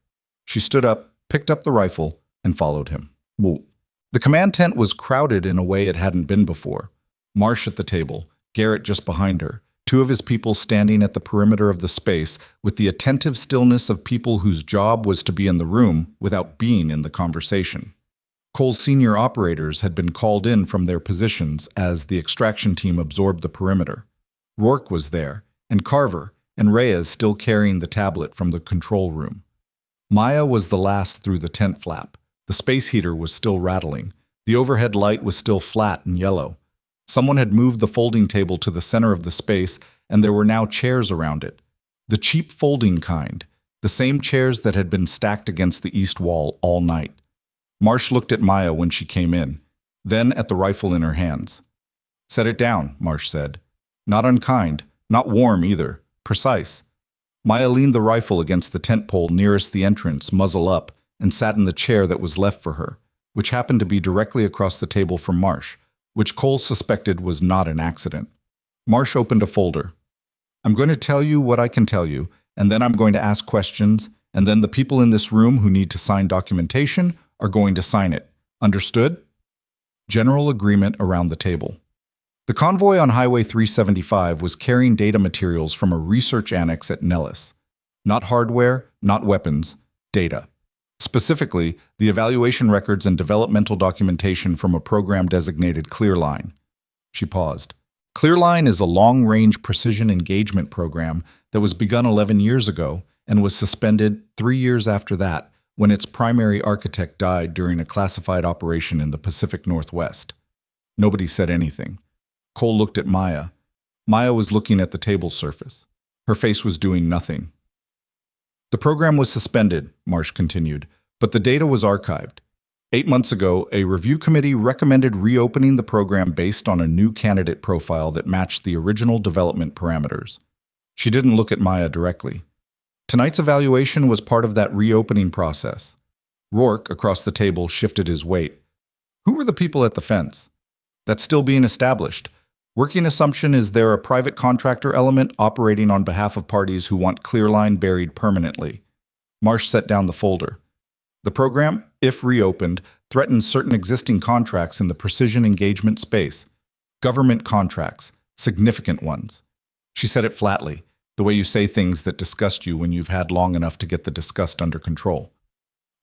She stood up, picked up the rifle, and followed him. Whoa. The command tent was crowded in a way it hadn't been before. Marsh at the table, Garrett just behind her, two of his people standing at the perimeter of the space with the attentive stillness of people whose job was to be in the room without being in the conversation. Cole's senior operators had been called in from their positions as the extraction team absorbed the perimeter. Rourke was there, and Carver, and Reyes still carrying the tablet from the control room. Maya was the last through the tent flap. The space heater was still rattling. The overhead light was still flat and yellow. Someone had moved the folding table to the center of the space, and there were now chairs around it. The cheap folding kind, the same chairs that had been stacked against the east wall all night. Marsh looked at Maya when she came in, then at the rifle in her hands. "Set it down," Marsh said. Not unkind, not warm either, precise. Maya leaned the rifle against the tent pole nearest the entrance, muzzle up, and sat in the chair that was left for her, which happened to be directly across the table from Marsh, which Cole suspected was not an accident. Marsh opened a folder. "I'm going to tell you what I can tell you, and then I'm going to ask questions, and then the people in this room who need to sign documentation are going to sign it. Understood?" General agreement around the table. The convoy on Highway 375 was carrying data materials from a research annex at Nellis. Not hardware, not weapons, data. Specifically, the evaluation records and developmental documentation from a program designated Clearline. She paused. Clearline is a long-range precision engagement program that was begun 11 years ago and was suspended 3 years after that when its primary architect died during a classified operation in the Pacific Northwest. Nobody said anything. Cole looked at Maya. Maya was looking at the table surface. Her face was doing nothing. "The program was suspended," Marsh continued, "but the data was archived. 8 months ago, a review committee recommended reopening the program based on a new candidate profile that matched the original development parameters." She didn't look at Maya directly. Tonight's evaluation was part of that reopening process. Rourke, across the table, shifted his weight. "Who were the people at the fence?" "That's still being established. Working assumption is there a private contractor element operating on behalf of parties who want Clearline buried permanently." Marsh set down the folder. "The program, if reopened, threatens certain existing contracts in the precision engagement space. Government contracts, significant ones." She said it flatly, the way you say things that disgust you when you've had long enough to get the disgust under control.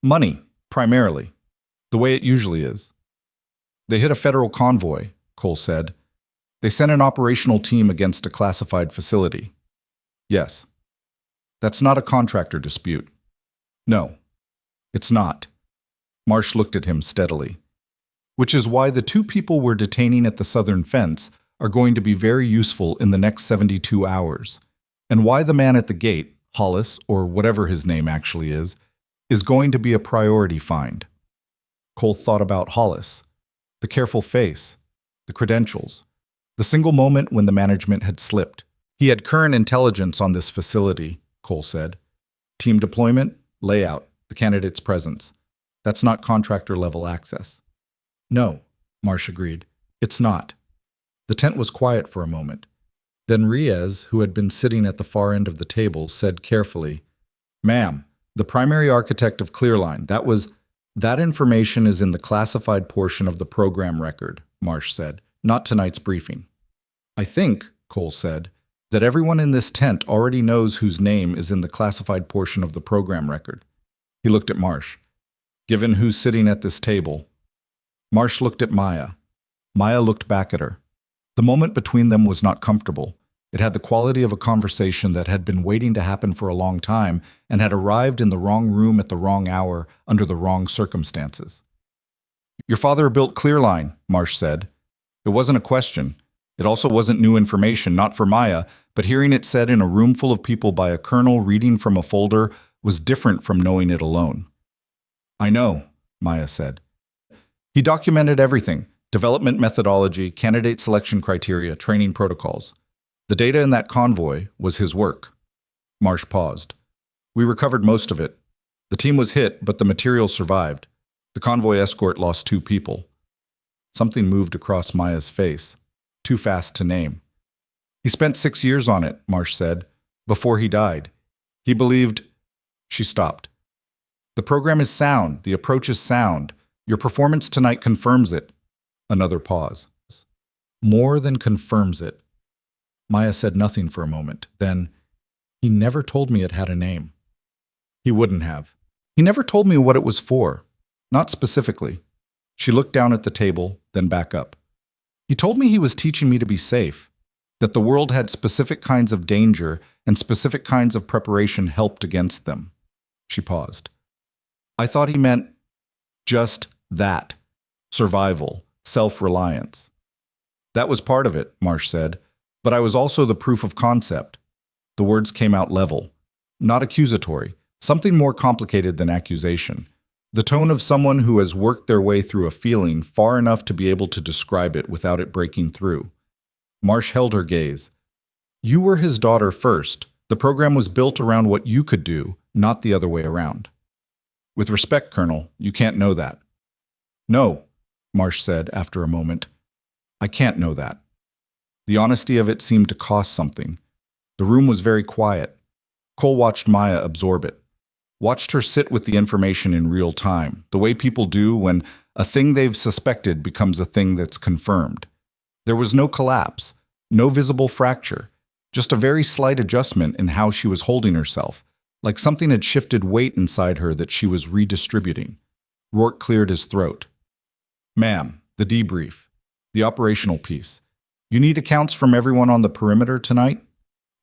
"Money, primarily. The way it usually is." "They hit a federal convoy," Cole said. "They sent an operational team against a classified facility." "Yes." "That's not a contractor dispute." "No, it's not." Marsh looked at him steadily. "Which is why the two people we're detaining at the southern fence are going to be very useful in the next 72 hours. And why the man at the gate, Hollis, or whatever his name actually is going to be a priority find." Cole thought about Hollis. The careful face, the credentials, the single moment when the management had slipped. He had current intelligence on this facility, Cole said. Team deployment, layout, the candidate's presence. That's not contractor-level access. "No," Marsh agreed. "It's not." The tent was quiet for a moment. Then Reyes, who had been sitting at the far end of the table, said carefully, "Ma'am, the primary architect of Clearline, that information is in the classified portion of the program record," Marsh said, "not tonight's briefing." "I think," Cole said, "that everyone in this tent already knows whose name is in the classified portion of the program record." He looked at Marsh. "Given who's sitting at this table." Marsh looked at Maya. Maya looked back at her. The moment between them was not comfortable. It had the quality of a conversation that had been waiting to happen for a long time and had arrived in the wrong room at the wrong hour under the wrong circumstances. "Your father built Clearline," Marsh said. It wasn't a question. It also wasn't new information, not for Maya, but hearing it said in a room full of people by a colonel reading from a folder was different from knowing it alone. "I know," Maya said. "He documented everything. Development methodology, candidate selection criteria, training protocols. The data in that convoy was his work." Marsh paused. "We recovered most of it. The team was hit, but the material survived. The convoy escort lost 2 people. Something moved across Maya's face. Too fast to name. "He spent 6 years on it," Marsh said, "before he died. He believed—" She stopped. "The program is sound. The approach is sound. Your performance tonight confirms it." Another pause. "More than confirms it." Maya said nothing for a moment. Then, he never told me it had a name. He wouldn't have. He never told me what it was for. Not specifically. She looked down at the table, then back up. He told me he was teaching me to be safe, that the world had specific kinds of danger and specific kinds of preparation helped against them. She paused. I thought he meant just that. Survival, self-reliance. That was part of it, Marsh said, but I was also the proof of concept. The words came out level, not accusatory, something more complicated than accusation. The tone of someone who has worked their way through a feeling far enough to be able to describe it without it breaking through. Marsh held her gaze. You were his daughter first. The program was built around what you could do, not the other way around. With respect, Colonel, you can't know that. No, Marsh said after a moment. I can't know that. The honesty of it seemed to cost something. The room was very quiet. Cole watched Maya absorb it. Watched her sit with the information in real time, the way people do when a thing they've suspected becomes a thing that's confirmed. There was no collapse, no visible fracture, just a very slight adjustment in how she was holding herself, like something had shifted weight inside her that she was redistributing. Rourke cleared his throat. Ma'am, the debrief, the operational piece. You need accounts from everyone on the perimeter tonight?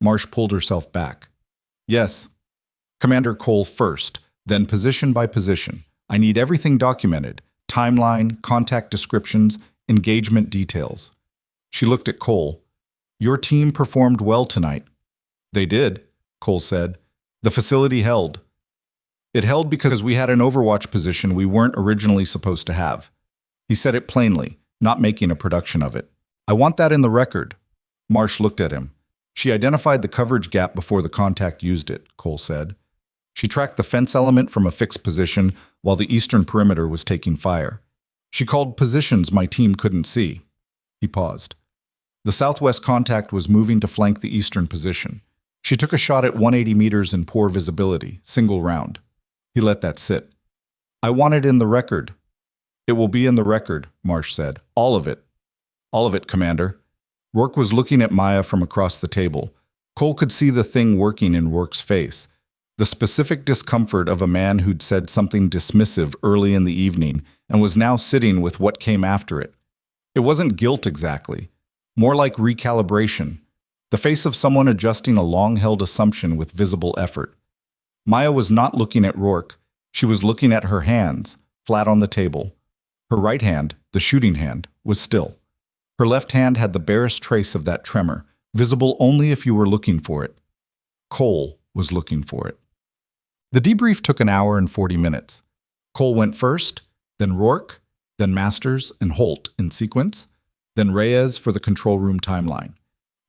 Marsh pulled herself back. Yes. Commander Cole first, then position by position. I need everything documented. Timeline, contact descriptions, engagement details. She looked at Cole. Your team performed well tonight. They did, Cole said. The facility held. It held because we had an overwatch position we weren't originally supposed to have. He said it plainly, not making a production of it. I want that in the record. Marsh looked at him. She identified the coverage gap before the contact used it, Cole said. She tracked the fence element from a fixed position while the eastern perimeter was taking fire. She called positions my team couldn't see. He paused. The southwest contact was moving to flank the eastern position. She took a shot at 180 meters in poor visibility, single round. He let that sit. I want it in the record. It will be in the record, Marsh said. All of it. All of it, Commander. Rourke was looking at Maya from across the table. Cole could see the thing working in Rourke's face. The specific discomfort of a man who'd said something dismissive early in the evening and was now sitting with what came after it. It wasn't guilt exactly, more like recalibration, the face of someone adjusting a long-held assumption with visible effort. Maya was not looking at Rourke. She was looking at her hands, flat on the table. Her right hand, the shooting hand, was still. Her left hand had the barest trace of that tremor, visible only if you were looking for it. Cole was looking for it. The debrief took an hour and 40 minutes. Cole went first, then Rourke, then Masters and Holt in sequence, then Reyes for the control room timeline.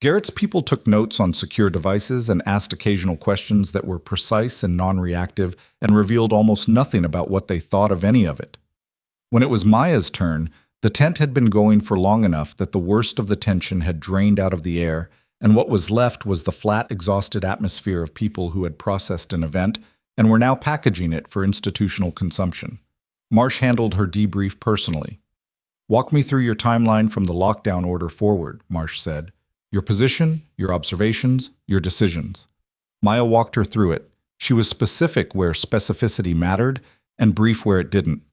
Garrett's people took notes on secure devices and asked occasional questions that were precise and non-reactive and revealed almost nothing about what they thought of any of it. When it was Maya's turn, the tent had been going for long enough that the worst of the tension had drained out of the air, and what was left was the flat, exhausted atmosphere of people who had processed an event and were now packaging it for institutional consumption. Marsh handled her debrief personally. Walk me through your timeline from the lockdown order forward, Marsh said. Your position, your observations, your decisions. Maya walked her through it. She was specific where specificity mattered and brief where it didn't.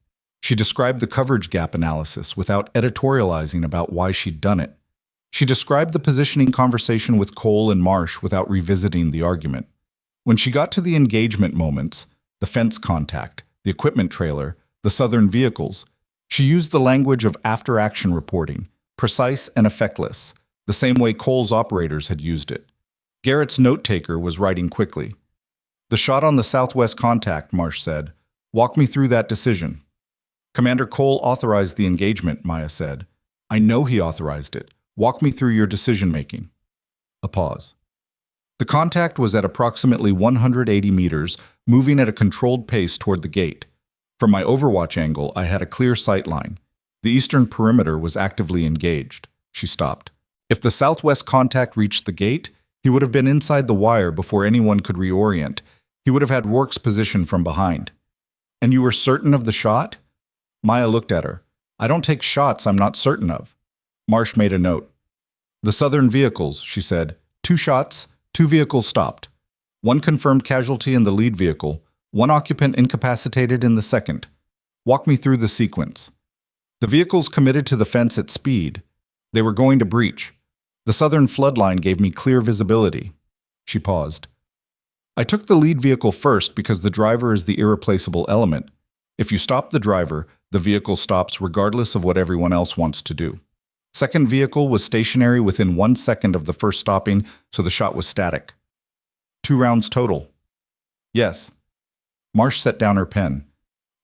She described the coverage gap analysis without editorializing about why she'd done it. She described the positioning conversation with Cole and Marsh without revisiting the argument. When she got to the engagement moments, the fence contact, the equipment trailer, the southern vehicles, she used the language of after-action reporting, precise and effectless, the same way Cole's operators had used it. Garrett's note-taker was writing quickly. The shot on the southwest contact, Marsh said. Walk me through that decision. Commander Cole authorized the engagement, Maya said. I know he authorized it. Walk me through your decision-making. A pause. The contact was at approximately 180 meters, moving at a controlled pace toward the gate. From my overwatch angle, I had a clear sight line. The eastern perimeter was actively engaged. She stopped. If the southwest contact reached the gate, he would have been inside the wire before anyone could reorient. He would have had Rourke's position from behind. And you were certain of the shot? Maya looked at her. I don't take shots I'm not certain of. Marsh made a note. The southern vehicles, she said. 2 shots, 2 vehicles stopped. 1 confirmed casualty in the lead vehicle, 1 occupant incapacitated in the second. Walk me through the sequence. The vehicles committed to the fence at speed. They were going to breach. The southern flood line gave me clear visibility. She paused. I took the lead vehicle first because the driver is the irreplaceable element. If you stop the driver, the vehicle stops regardless of what everyone else wants to do. Second vehicle was stationary within 1 second of the first stopping, so the shot was static. 2 rounds total. Yes. Marsh set down her pen.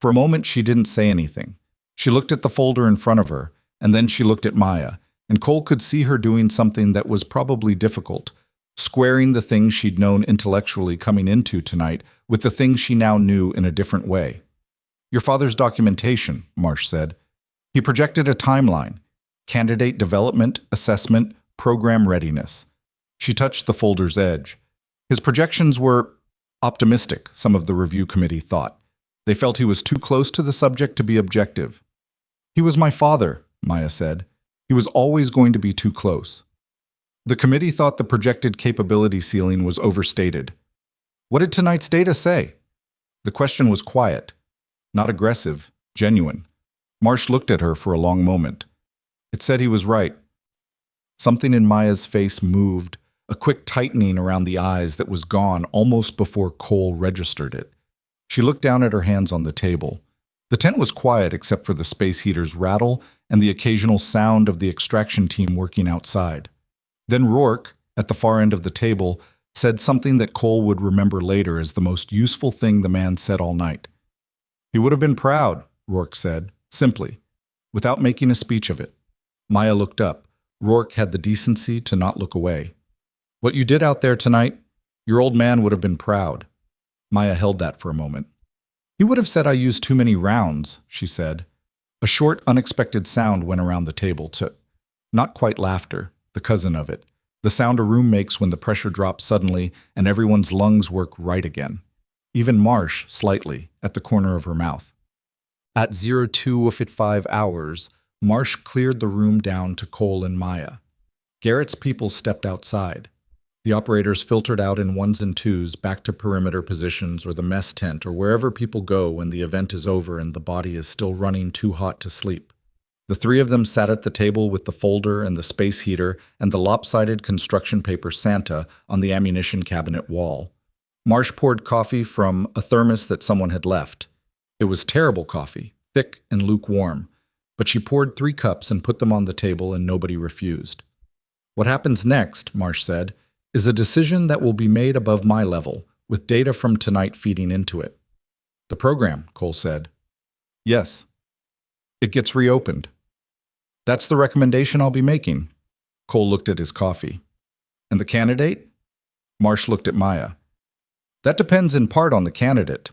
For a moment, she didn't say anything. She looked at the folder in front of her, and then she looked at Maya, and Cole could see her doing something that was probably difficult, squaring the things she'd known intellectually coming into tonight with the things she now knew in a different way. Your father's documentation, Marsh said. He projected a timeline. Candidate development, assessment, program readiness. She touched the folder's edge. His projections were optimistic, some of the review committee thought. They felt he was too close to the subject to be objective. He was my father, Maya said. He was always going to be too close. The committee thought the projected capability ceiling was overstated. What did tonight's data say? The question was quiet, not aggressive, genuine. Marsh looked at her for a long moment. It said he was right. Something in Maya's face moved, a quick tightening around the eyes that was gone almost before Cole registered it. She looked down at her hands on the table. The tent was quiet except for the space heater's rattle and the occasional sound of the extraction team working outside. Then Rourke, at the far end of the table, said something that Cole would remember later as the most useful thing the man said all night. He would have been proud, Rourke said, simply, without making a speech of it. Maya looked up. Rourke had the decency to not look away. What you did out there tonight, your old man would have been proud. Maya held that for a moment. He would have said I used too many rounds, she said. A short, unexpected sound went around the table, not quite laughter, the cousin of it, the sound a room makes when the pressure drops suddenly and everyone's lungs work right again. Even Marsh, slightly, at the corner of her mouth. At 02:05 hours, Marsh cleared the room down to Cole and Maya. Garrett's people stepped outside. The operators filtered out in 1s and 2s back to perimeter positions or the mess tent or wherever people go when the event is over and the body is still running too hot to sleep. The 3 of them sat at the table with the folder and the space heater and the lopsided construction paper Santa on the ammunition cabinet wall. Marsh poured coffee from a thermos that someone had left. It was terrible coffee, thick and lukewarm, but she poured 3 cups and put them on the table and nobody refused. What happens next, Marsh said, is a decision that will be made above my level, with data from tonight feeding into it. The program, Cole said. Yes. It gets reopened. That's the recommendation I'll be making. Cole looked at his coffee. And the candidate? Marsh looked at Maya. That depends in part on the candidate.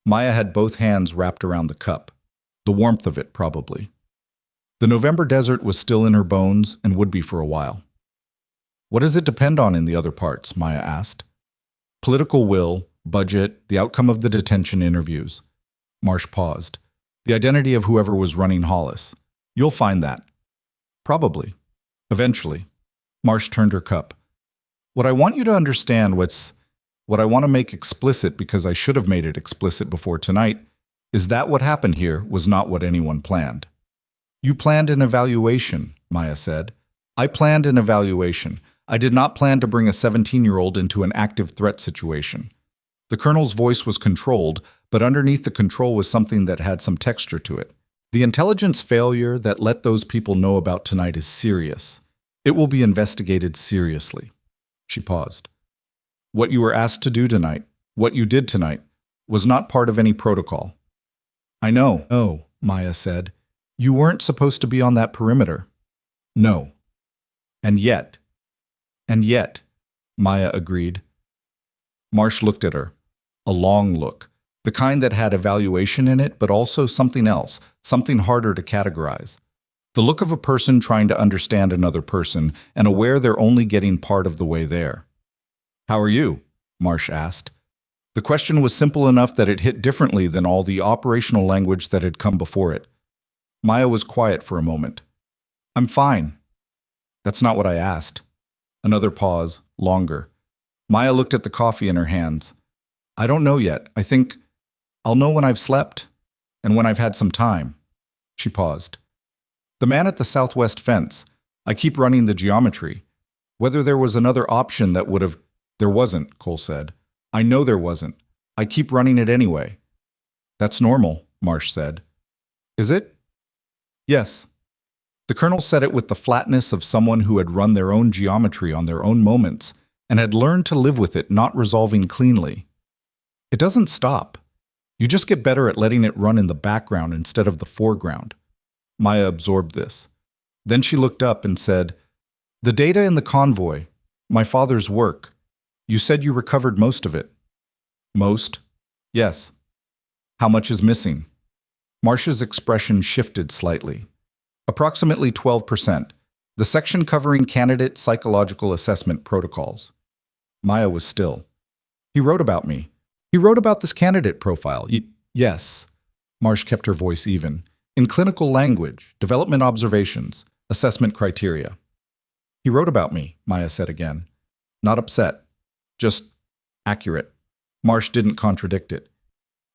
Maya had both hands wrapped around the cup. The warmth of it, probably. The November desert was still in her bones and would be for a while. What does it depend on in the other parts? Maya asked. Political will, budget, the outcome of the detention interviews. Marsh paused. The identity of whoever was running Hollis. You'll find that. Probably. Eventually. Marsh turned her cup. What I want you to understand, what I want to make explicit because I should have made it explicit before tonight, is that what happened here was not what anyone planned. You planned an evaluation, Maya said. I planned an evaluation. I did not plan to bring a 17-year-old into an active threat situation. The colonel's voice was controlled, but underneath the control was something that had some texture to it. The intelligence failure that let those people know about tonight is serious. It will be investigated seriously. She paused. What you were asked to do tonight, what you did tonight, was not part of any protocol. I know. No, Maya said. You weren't supposed to be on that perimeter. No. And yet, Maya agreed. Marsh looked at her. A long look. The kind that had evaluation in it, but also something else, something harder to categorize. The look of a person trying to understand another person and aware they're only getting part of the way there. How are you? Marsh asked. The question was simple enough that it hit differently than all the operational language that had come before it. Maya was quiet for a moment. I'm fine. That's not what I asked. Another pause, longer. Maya looked at the coffee in her hands. I don't know yet. I think I'll know when I've slept and when I've had some time. She paused. The man at the southwest fence. I keep running the geometry. Whether there was another option that would have... There wasn't, Cole said. I know there wasn't. I keep running it anyway. That's normal, Marsh said. Is it? Yes. The colonel said it with the flatness of someone who had run their own geometry on their own moments and had learned to live with it not resolving cleanly. It doesn't stop. You just get better at letting it run in the background instead of the foreground. Maya absorbed this. Then she looked up and said, The data in the convoy, my father's work. You said you recovered most of it. Most? Yes. How much is missing? Marsh's expression shifted slightly. Approximately 12%. The section covering candidate psychological assessment protocols. Maya was still. He wrote about me. He wrote about this candidate profile. Yes. Marsh kept her voice even. In clinical language, development observations, assessment criteria. He wrote about me, Maya said again. Not upset. Just accurate. Marsh didn't contradict it.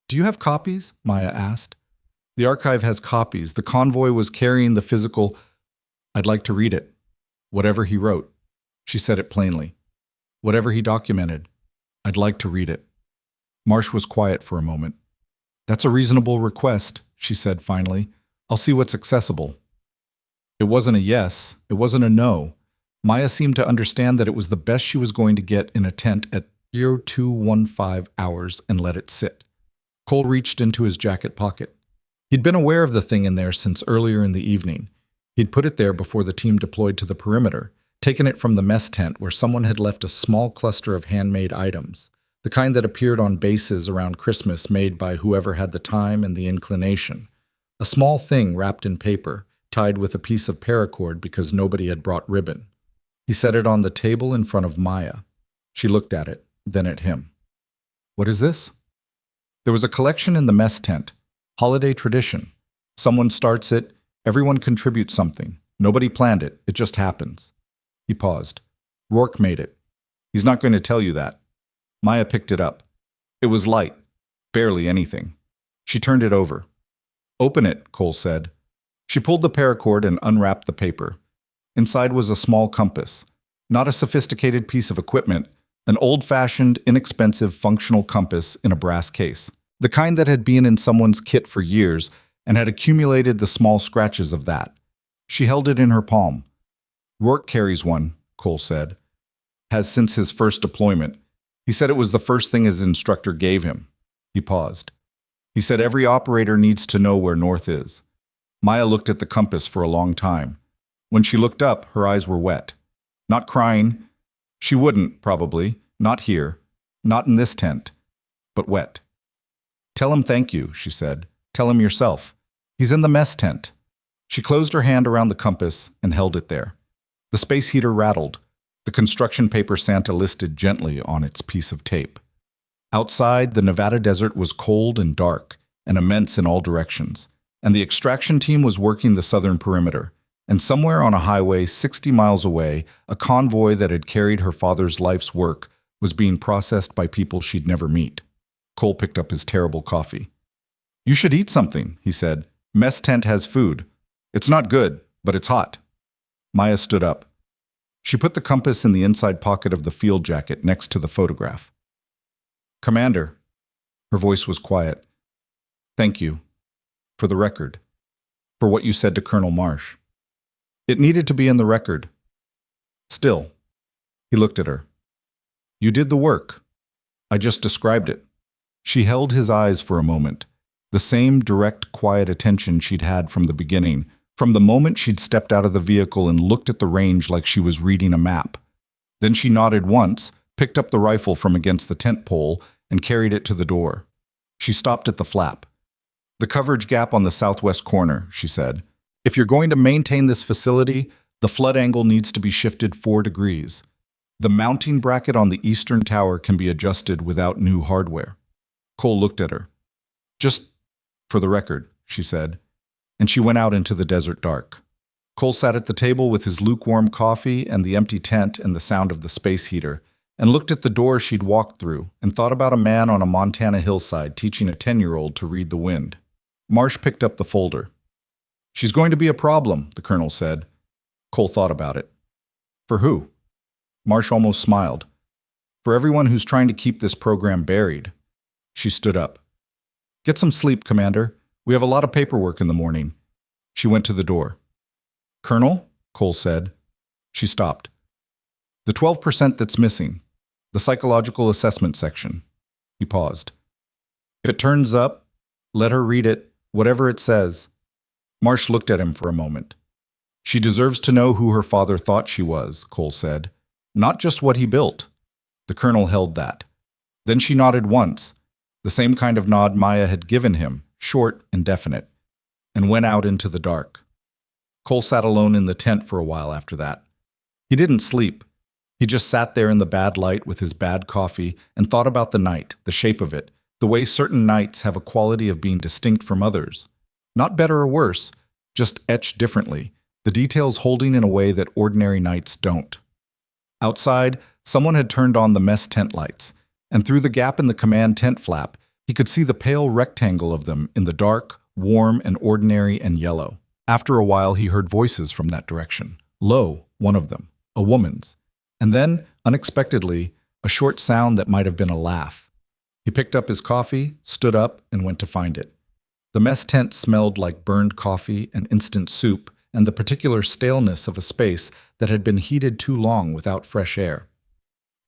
Do you have copies? Maya asked. The archive has copies. The convoy was carrying the physical. I'd like to read it. Whatever he wrote. She said it plainly. Whatever he documented. I'd like to read it. Marsh was quiet for a moment. That's a reasonable request, she said finally. I'll see what's accessible. It wasn't a yes. It wasn't a no. Maya seemed to understand that it was the best she was going to get in a tent at 0215 hours and let it sit. Cole reached into his jacket pocket. He'd been aware of the thing in there since earlier in the evening. He'd put it there before the team deployed to the perimeter, taken it from the mess tent where someone had left a small cluster of handmade items, the kind that appeared on bases around Christmas made by whoever had the time and the inclination. A small thing wrapped in paper, tied with a piece of paracord because nobody had brought ribbon. He set it on the table in front of Maya. She looked at it, then at him. What is this? There was a collection in the mess tent. Holiday tradition. Someone starts it, everyone contributes something. Nobody planned it, it just happens. He paused. Rourke made it. He's not going to tell you that. Maya picked it up. It was light, barely anything. She turned it over. Open it, Cole said. She pulled the paracord and unwrapped the paper. Inside was a small compass. Not a sophisticated piece of equipment, an old-fashioned, inexpensive, functional compass in a brass case. The kind that had been in someone's kit for years and had accumulated the small scratches of that. She held it in her palm. Rourke carries one, Cole said. Has since his first deployment. He said it was the first thing his instructor gave him. He paused. He said every operator needs to know where north is. Maya looked at the compass for a long time. When she looked up, her eyes were wet. Not crying. She wouldn't, probably. Not here. Not in this tent. But wet. Tell him thank you, she said. Tell him yourself. He's in the mess tent. She closed her hand around the compass and held it there. The space heater rattled. The construction paper Santa listed gently on its piece of tape. Outside, the Nevada desert was cold and dark and immense in all directions, and the extraction team was working the southern perimeter. And somewhere on a highway 60 miles away, a convoy that had carried her father's life's work was being processed by people she'd never meet. Cole picked up his terrible coffee. You should eat something, he said. Mess tent has food. It's not good, but it's hot. Maya stood up. She put the compass in the inside pocket of the field jacket next to the photograph. Commander. Her voice was quiet. Thank you. For the record. For what you said to Colonel Marsh. It needed to be in the record. Still. He looked at her. You did the work. I just described it. She held his eyes for a moment, the same direct, quiet attention she'd had from the beginning, from the moment she'd stepped out of the vehicle and looked at the range like she was reading a map. Then she nodded once, picked up the rifle from against the tent pole, and carried it to the door. She stopped at the flap. The coverage gap on the southwest corner, she said. If you're going to maintain this facility, the flood angle needs to be shifted 4 degrees. The mounting bracket on the eastern tower can be adjusted without new hardware. Cole looked at her. Just for the record, she said, and she went out into the desert dark. Cole sat at the table with his lukewarm coffee and the empty tent and the sound of the space heater, and looked at the door she'd walked through and thought about a man on a Montana hillside teaching a 10-year-old to read the wind. Marsh picked up the folder. "She's going to be a problem," the colonel said. Cole thought about it. "For who?" Marsh almost smiled. "For everyone who's trying to keep this program buried." She stood up. "Get some sleep, Commander. We have a lot of paperwork in the morning." She went to the door. "Colonel?" Cole said. She stopped. "The 12% that's missing. The psychological assessment section." He paused. "If it turns up, let her read it, whatever it says." Marsh looked at him for a moment. "She deserves to know who her father thought she was," Cole said. "Not just what he built." The colonel held that. Then she nodded once, the same kind of nod Maya had given him, short and definite, and went out into the dark. Cole sat alone in the tent for a while after that. He didn't sleep. He just sat there in the bad light with his bad coffee and thought about the night, the shape of it, the way certain nights have a quality of being distinct from others. Not better or worse, just etched differently, the details holding in a way that ordinary nights don't. Outside, someone had turned on the mess tent lights, and through the gap in the command tent flap, he could see the pale rectangle of them in the dark, warm and ordinary and yellow. After a while, he heard voices from that direction. Low, one of them, a woman's. And then, unexpectedly, a short sound that might have been a laugh. He picked up his coffee, stood up, and went to find it. The mess tent smelled like burned coffee and instant soup and the particular staleness of a space that had been heated too long without fresh air.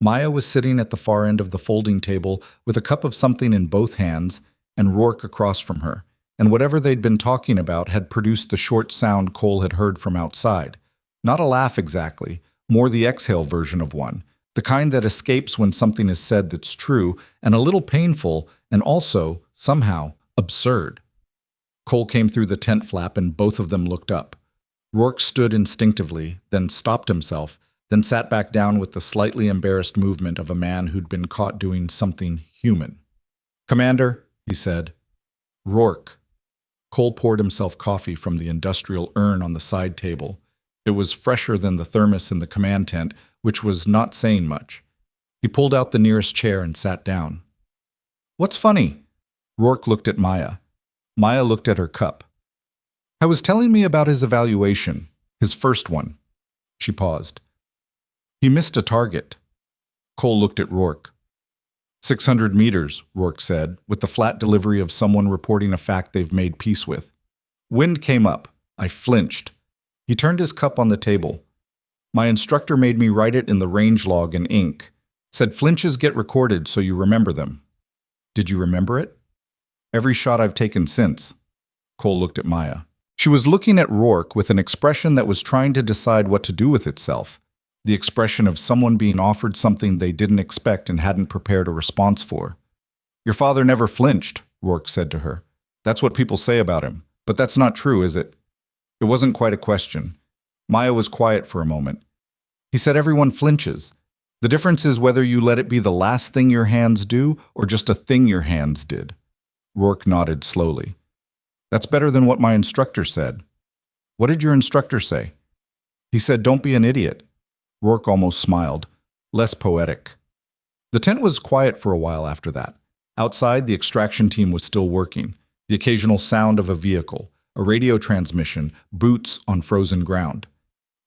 Maya was sitting at the far end of the folding table with a cup of something in both hands and Rourke across from her, and whatever they'd been talking about had produced the short sound Cole had heard from outside. Not a laugh exactly, more the exhale version of one, the kind that escapes when something is said that's true and a little painful and also, somehow, absurd. Cole came through the tent flap and both of them looked up. Rourke stood instinctively, then stopped himself, then sat back down with the slightly embarrassed movement of a man who'd been caught doing something human. "Commander," he said. "Rourke." Cole poured himself coffee from the industrial urn on the side table. It was fresher than the thermos in the command tent, which was not saying much. He pulled out the nearest chair and sat down. "What's funny?" Rourke looked at Maya. Maya looked at her cup. "I was telling me about his evaluation, his first one." She paused. "He missed a target." Cole looked at Rourke. 600 meters, Rourke said, with the flat delivery of someone reporting a fact they've made peace with. "Wind came up. I flinched." He turned his cup on the table. "My instructor made me write it in the range log in ink. Said flinches get recorded so you remember them." "Did you remember it?" "Every shot I've taken since." Cole looked at Maya. She was looking at Rourke with an expression that was trying to decide what to do with itself. The expression of someone being offered something they didn't expect and hadn't prepared a response for. "Your father never flinched," Rourke said to her. "That's what people say about him. But that's not true, is it?" It wasn't quite a question. Maya was quiet for a moment. "He said everyone flinches. The difference is whether you let it be the last thing your hands do or just a thing your hands did." Rourke nodded slowly. "That's better than what my instructor said." "What did your instructor say?" "He said, don't be an idiot." Rourke almost smiled. Less poetic. The tent was quiet for a while after that. Outside, the extraction team was still working. The occasional sound of a vehicle, a radio transmission, boots on frozen ground.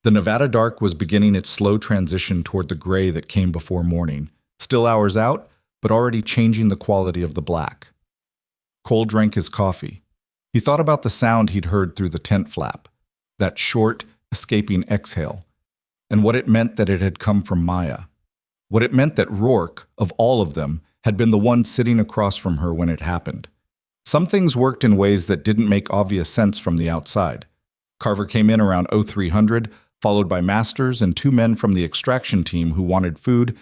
The Nevada dark was beginning its slow transition toward the gray that came before morning. Still hours out, but already changing the quality of the black. Cole drank his coffee. He thought about the sound he'd heard through the tent flap, that short, escaping exhale, and what it meant that it had come from Maya. What it meant that Rourke, of all of them, had been the one sitting across from her when it happened. Some things worked in ways that didn't make obvious sense from the outside. Carver came in around 0300, followed by Masters and 2 men from the extraction team who wanted food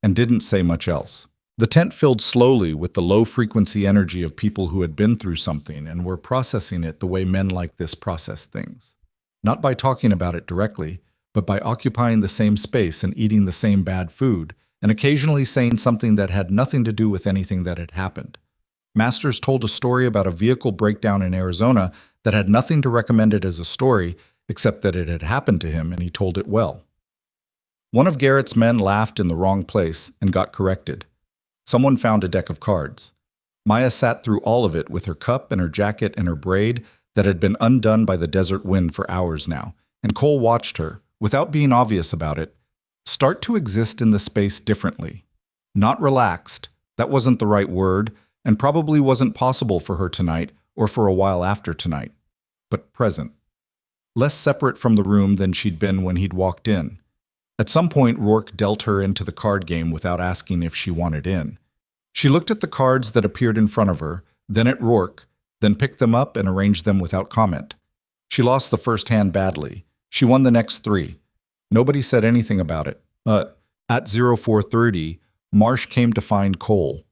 and didn't say much else. The tent filled slowly with the low-frequency energy of people who had been through something and were processing it the way men like this process things. Not by talking about it directly, but by occupying the same space and eating the same bad food, and occasionally saying something that had nothing to do with anything that had happened. Masters told a story about a vehicle breakdown in Arizona that had nothing to recommend it as a story, except that it had happened to him and he told it well. One of Garrett's men laughed in the wrong place and got corrected. Someone found a deck of cards. Maya sat through all of it with her cup and her jacket and her braid that had been undone by the desert wind for hours now, and Cole watched her, without being obvious about it, start to exist in the space differently. Not relaxed, that wasn't the right word, and probably wasn't possible for her tonight or for a while after tonight, but present. Less separate from the room than she'd been when he'd walked in. At some point, Rourke dealt her into the card game without asking if she wanted in. She looked at the cards that appeared in front of her, then at Rourke, then picked them up and arranged them without comment. She lost the first hand badly. She won the next 3. Nobody said anything about it. At 0430, Marsh came to find Cole.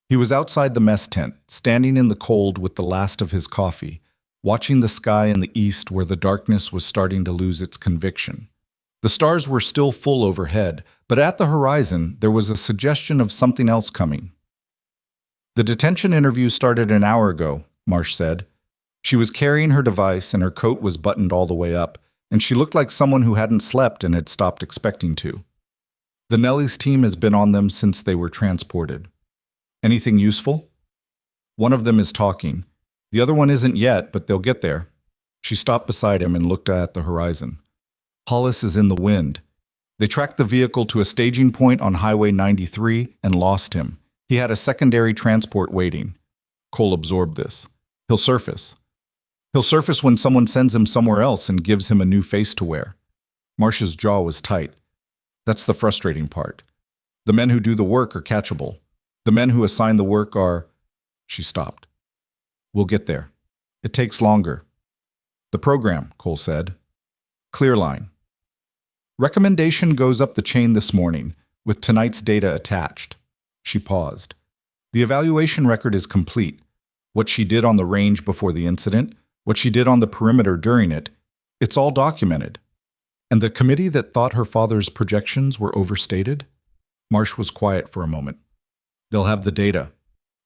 He was outside the mess tent, standing in the cold with the last of his coffee, watching the sky in the east where the darkness was starting to lose its conviction. The stars were still full overhead, but at the horizon there was a suggestion of something else coming. The detention interview started an hour ago, Marsh said. She was carrying her device and her coat was buttoned all the way up, and she looked like someone who hadn't slept and had stopped expecting to. The Nellies team has been on them since they were transported. Anything useful? One of them is talking. The other one isn't yet, but they'll get there. She stopped beside him and looked at the horizon. Hollis is in the wind. They tracked the vehicle to a staging point on Highway 93 and lost him. He had a secondary transport waiting. Cole absorbed this. He'll surface. He'll surface when someone sends him somewhere else and gives him a new face to wear. Marsh's jaw was tight. That's the frustrating part. The men who do the work are catchable. The men who assign the work are... She stopped. We'll get there. It takes longer. The program, Cole said. Clear line. Recommendation goes up the chain this morning, with tonight's data attached. She paused. The evaluation record is complete. What she did on the range before the incident, what she did on the perimeter during it, it's all documented. And the committee that thought her father's projections were overstated? Marsh was quiet for a moment. They'll have the data.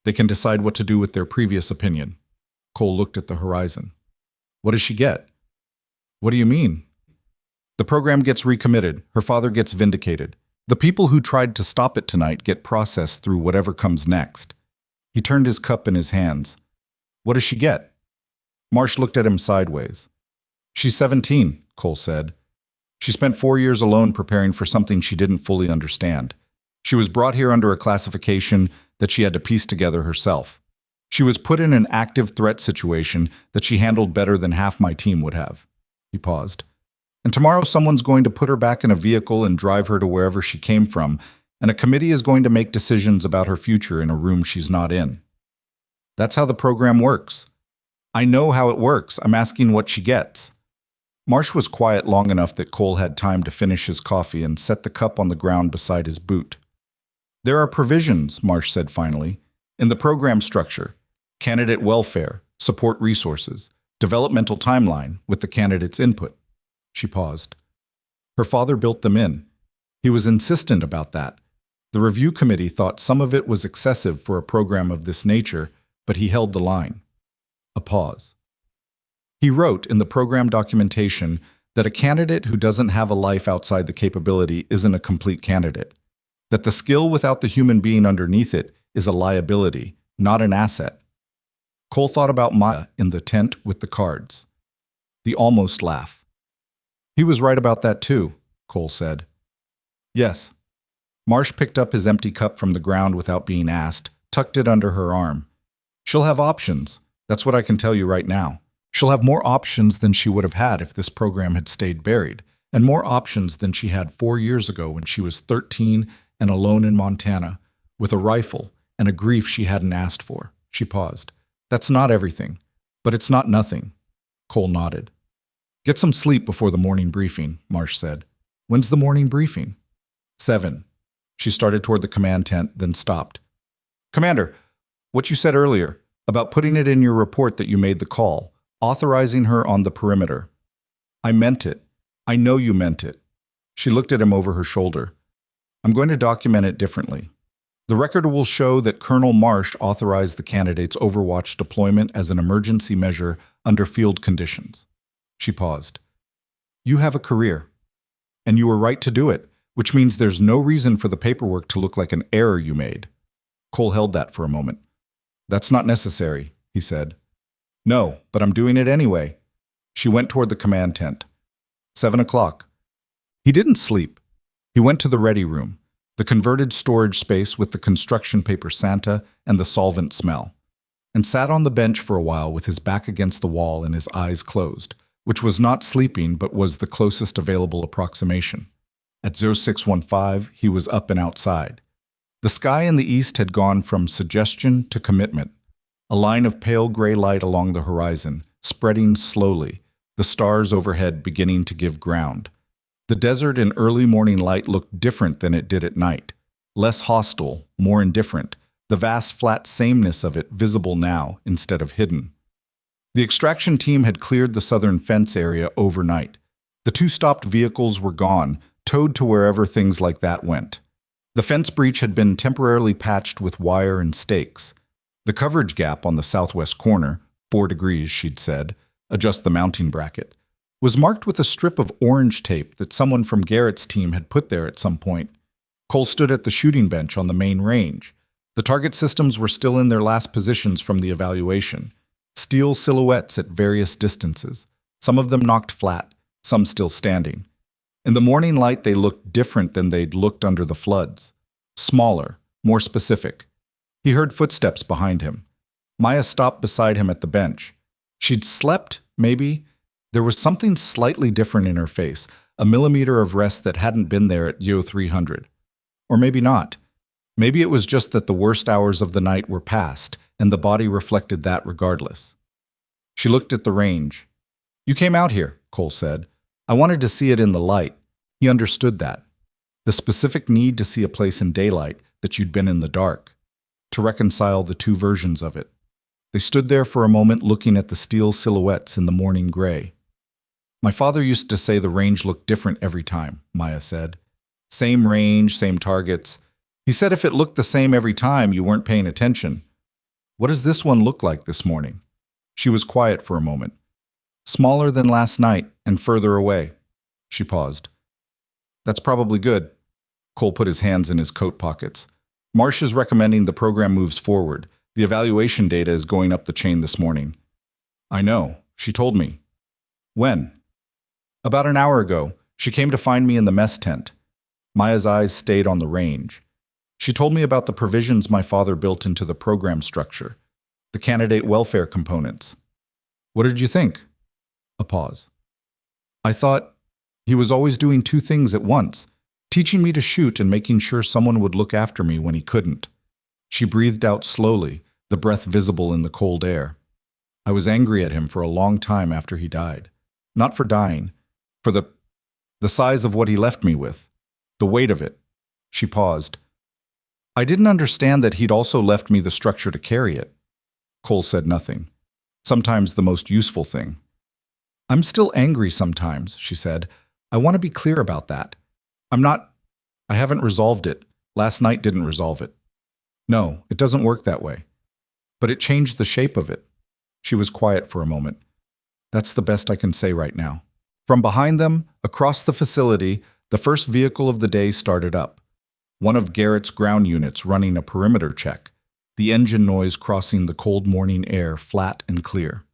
They can decide what to do with their previous opinion. Cole looked at the horizon. What does she get? What do you mean? The program gets recommitted. Her father gets vindicated. The people who tried to stop it tonight get processed through whatever comes next. He turned his cup in his hands. What does she get? Marsh looked at him sideways. She's 17, Cole said. She spent 4 years alone preparing for something she didn't fully understand. She was brought here under a classification that she had to piece together herself. She was put in an active threat situation that she handled better than half my team would have. He paused. And tomorrow someone's going to put her back in a vehicle and drive her to wherever she came from, and a committee is going to make decisions about her future in a room she's not in. That's how the program works. I know how it works. I'm asking what she gets. Marsh was quiet long enough that Cole had time to finish his coffee and set the cup on the ground beside his boot. There are provisions, Marsh said finally, in the program structure: candidate welfare, support resources, developmental timeline with the candidate's input. She paused. Her father built them in. He was insistent about that. The review committee thought some of it was excessive for a program of this nature, but he held the line. A pause. He wrote in the program documentation that a candidate who doesn't have a life outside the capability isn't a complete candidate, that the skill without the human being underneath it is a liability, not an asset. Cole thought about Maya in the tent with the cards. The almost laugh. He was right about that too, Cole said. Yes. Marsh picked up his empty cup from the ground without being asked, tucked it under her arm. She'll have options. That's what I can tell you right now. She'll have more options than she would have had if this program had stayed buried, and more options than she had 4 years ago when she was 13 and alone in Montana, with a rifle and a grief she hadn't asked for. She paused. That's not everything, but it's not nothing. Cole nodded. Get some sleep before the morning briefing, Marsh said. When's the morning briefing? 7. She started toward the command tent, then stopped. Commander, what you said earlier about putting it in your report that you made the call, authorizing her on the perimeter. I meant it. I know you meant it. She looked at him over her shoulder. I'm going to document it differently. The record will show that Colonel Marsh authorized the candidate's Overwatch deployment as an emergency measure under field conditions. She paused. You have a career, and you were right to do it, which means there's no reason for the paperwork to look like an error you made. Cole held that for a moment. That's not necessary, he said. No, but I'm doing it anyway. She went toward the command tent. 7 o'clock. He didn't sleep. He went to the ready room, the converted storage space with the construction paper Santa and the solvent smell, and sat on the bench for a while with his back against the wall and his eyes closed, which was not sleeping but was the closest available approximation. At 0615, he was up and outside. The sky in the east had gone from suggestion to commitment, a line of pale gray light along the horizon, spreading slowly, the stars overhead beginning to give ground. The desert in early morning light looked different than it did at night, less hostile, more indifferent, the vast flat sameness of it visible now instead of hidden. The extraction team had cleared the southern fence area overnight. The two stopped vehicles were gone, towed to wherever things like that went. The fence breach had been temporarily patched with wire and stakes. The coverage gap on the southwest corner, 4 degrees, she'd said, adjust the mounting bracket, was marked with a strip of orange tape that someone from Garrett's team had put there at some point. Cole stood at the shooting bench on the main range. The target systems were still in their last positions from the evaluation. Steel silhouettes at various distances, some of them knocked flat, some still standing. In the morning light, they looked different than they'd looked under the floods. Smaller, more specific. He heard footsteps behind him. Maya stopped beside him at the bench. She'd slept, maybe. There was something slightly different in her face, a millimeter of rest that hadn't been there at 0300. Or maybe not. Maybe it was just that the worst hours of the night were past, and the body reflected that regardless. She looked at the range. You came out here, Cole said. I wanted to see it in the light. He understood that. The specific need to see a place in daylight that you'd been in the dark. To reconcile the two versions of it. They stood there for a moment looking at the steel silhouettes in the morning gray. My father used to say the range looked different every time, Maya said. Same range, same targets. He said if it looked the same every time, you weren't paying attention. What does this one look like this morning? She was quiet for a moment. Smaller than last night and further away. She paused. That's probably good. Cole put his hands in his coat pockets. Marsh is recommending the program moves forward. The evaluation data is going up the chain this morning. I know. She told me. When? About an hour ago. She came to find me in the mess tent. Maya's eyes stayed on the range. She told me about the provisions my father built into the program structure, the candidate welfare components. What did you think? A pause. I thought he was always doing two things at once, teaching me to shoot and making sure someone would look after me when he couldn't. She breathed out slowly, the breath visible in the cold air. I was angry at him for a long time after he died. Not for dying, for the size of what he left me with, the weight of it. She paused. I didn't understand that he'd also left me the structure to carry it. Cole said nothing. Sometimes the most useful thing. I'm still angry sometimes, she said. I want to be clear about that. I haven't resolved it. Last night didn't resolve it. No, it doesn't work that way. But it changed the shape of it. She was quiet for a moment. That's the best I can say right now. From behind them, across the facility, the first vehicle of the day started up. One of Garrett's ground units running a perimeter check, the engine noise crossing the cold morning air flat and clear.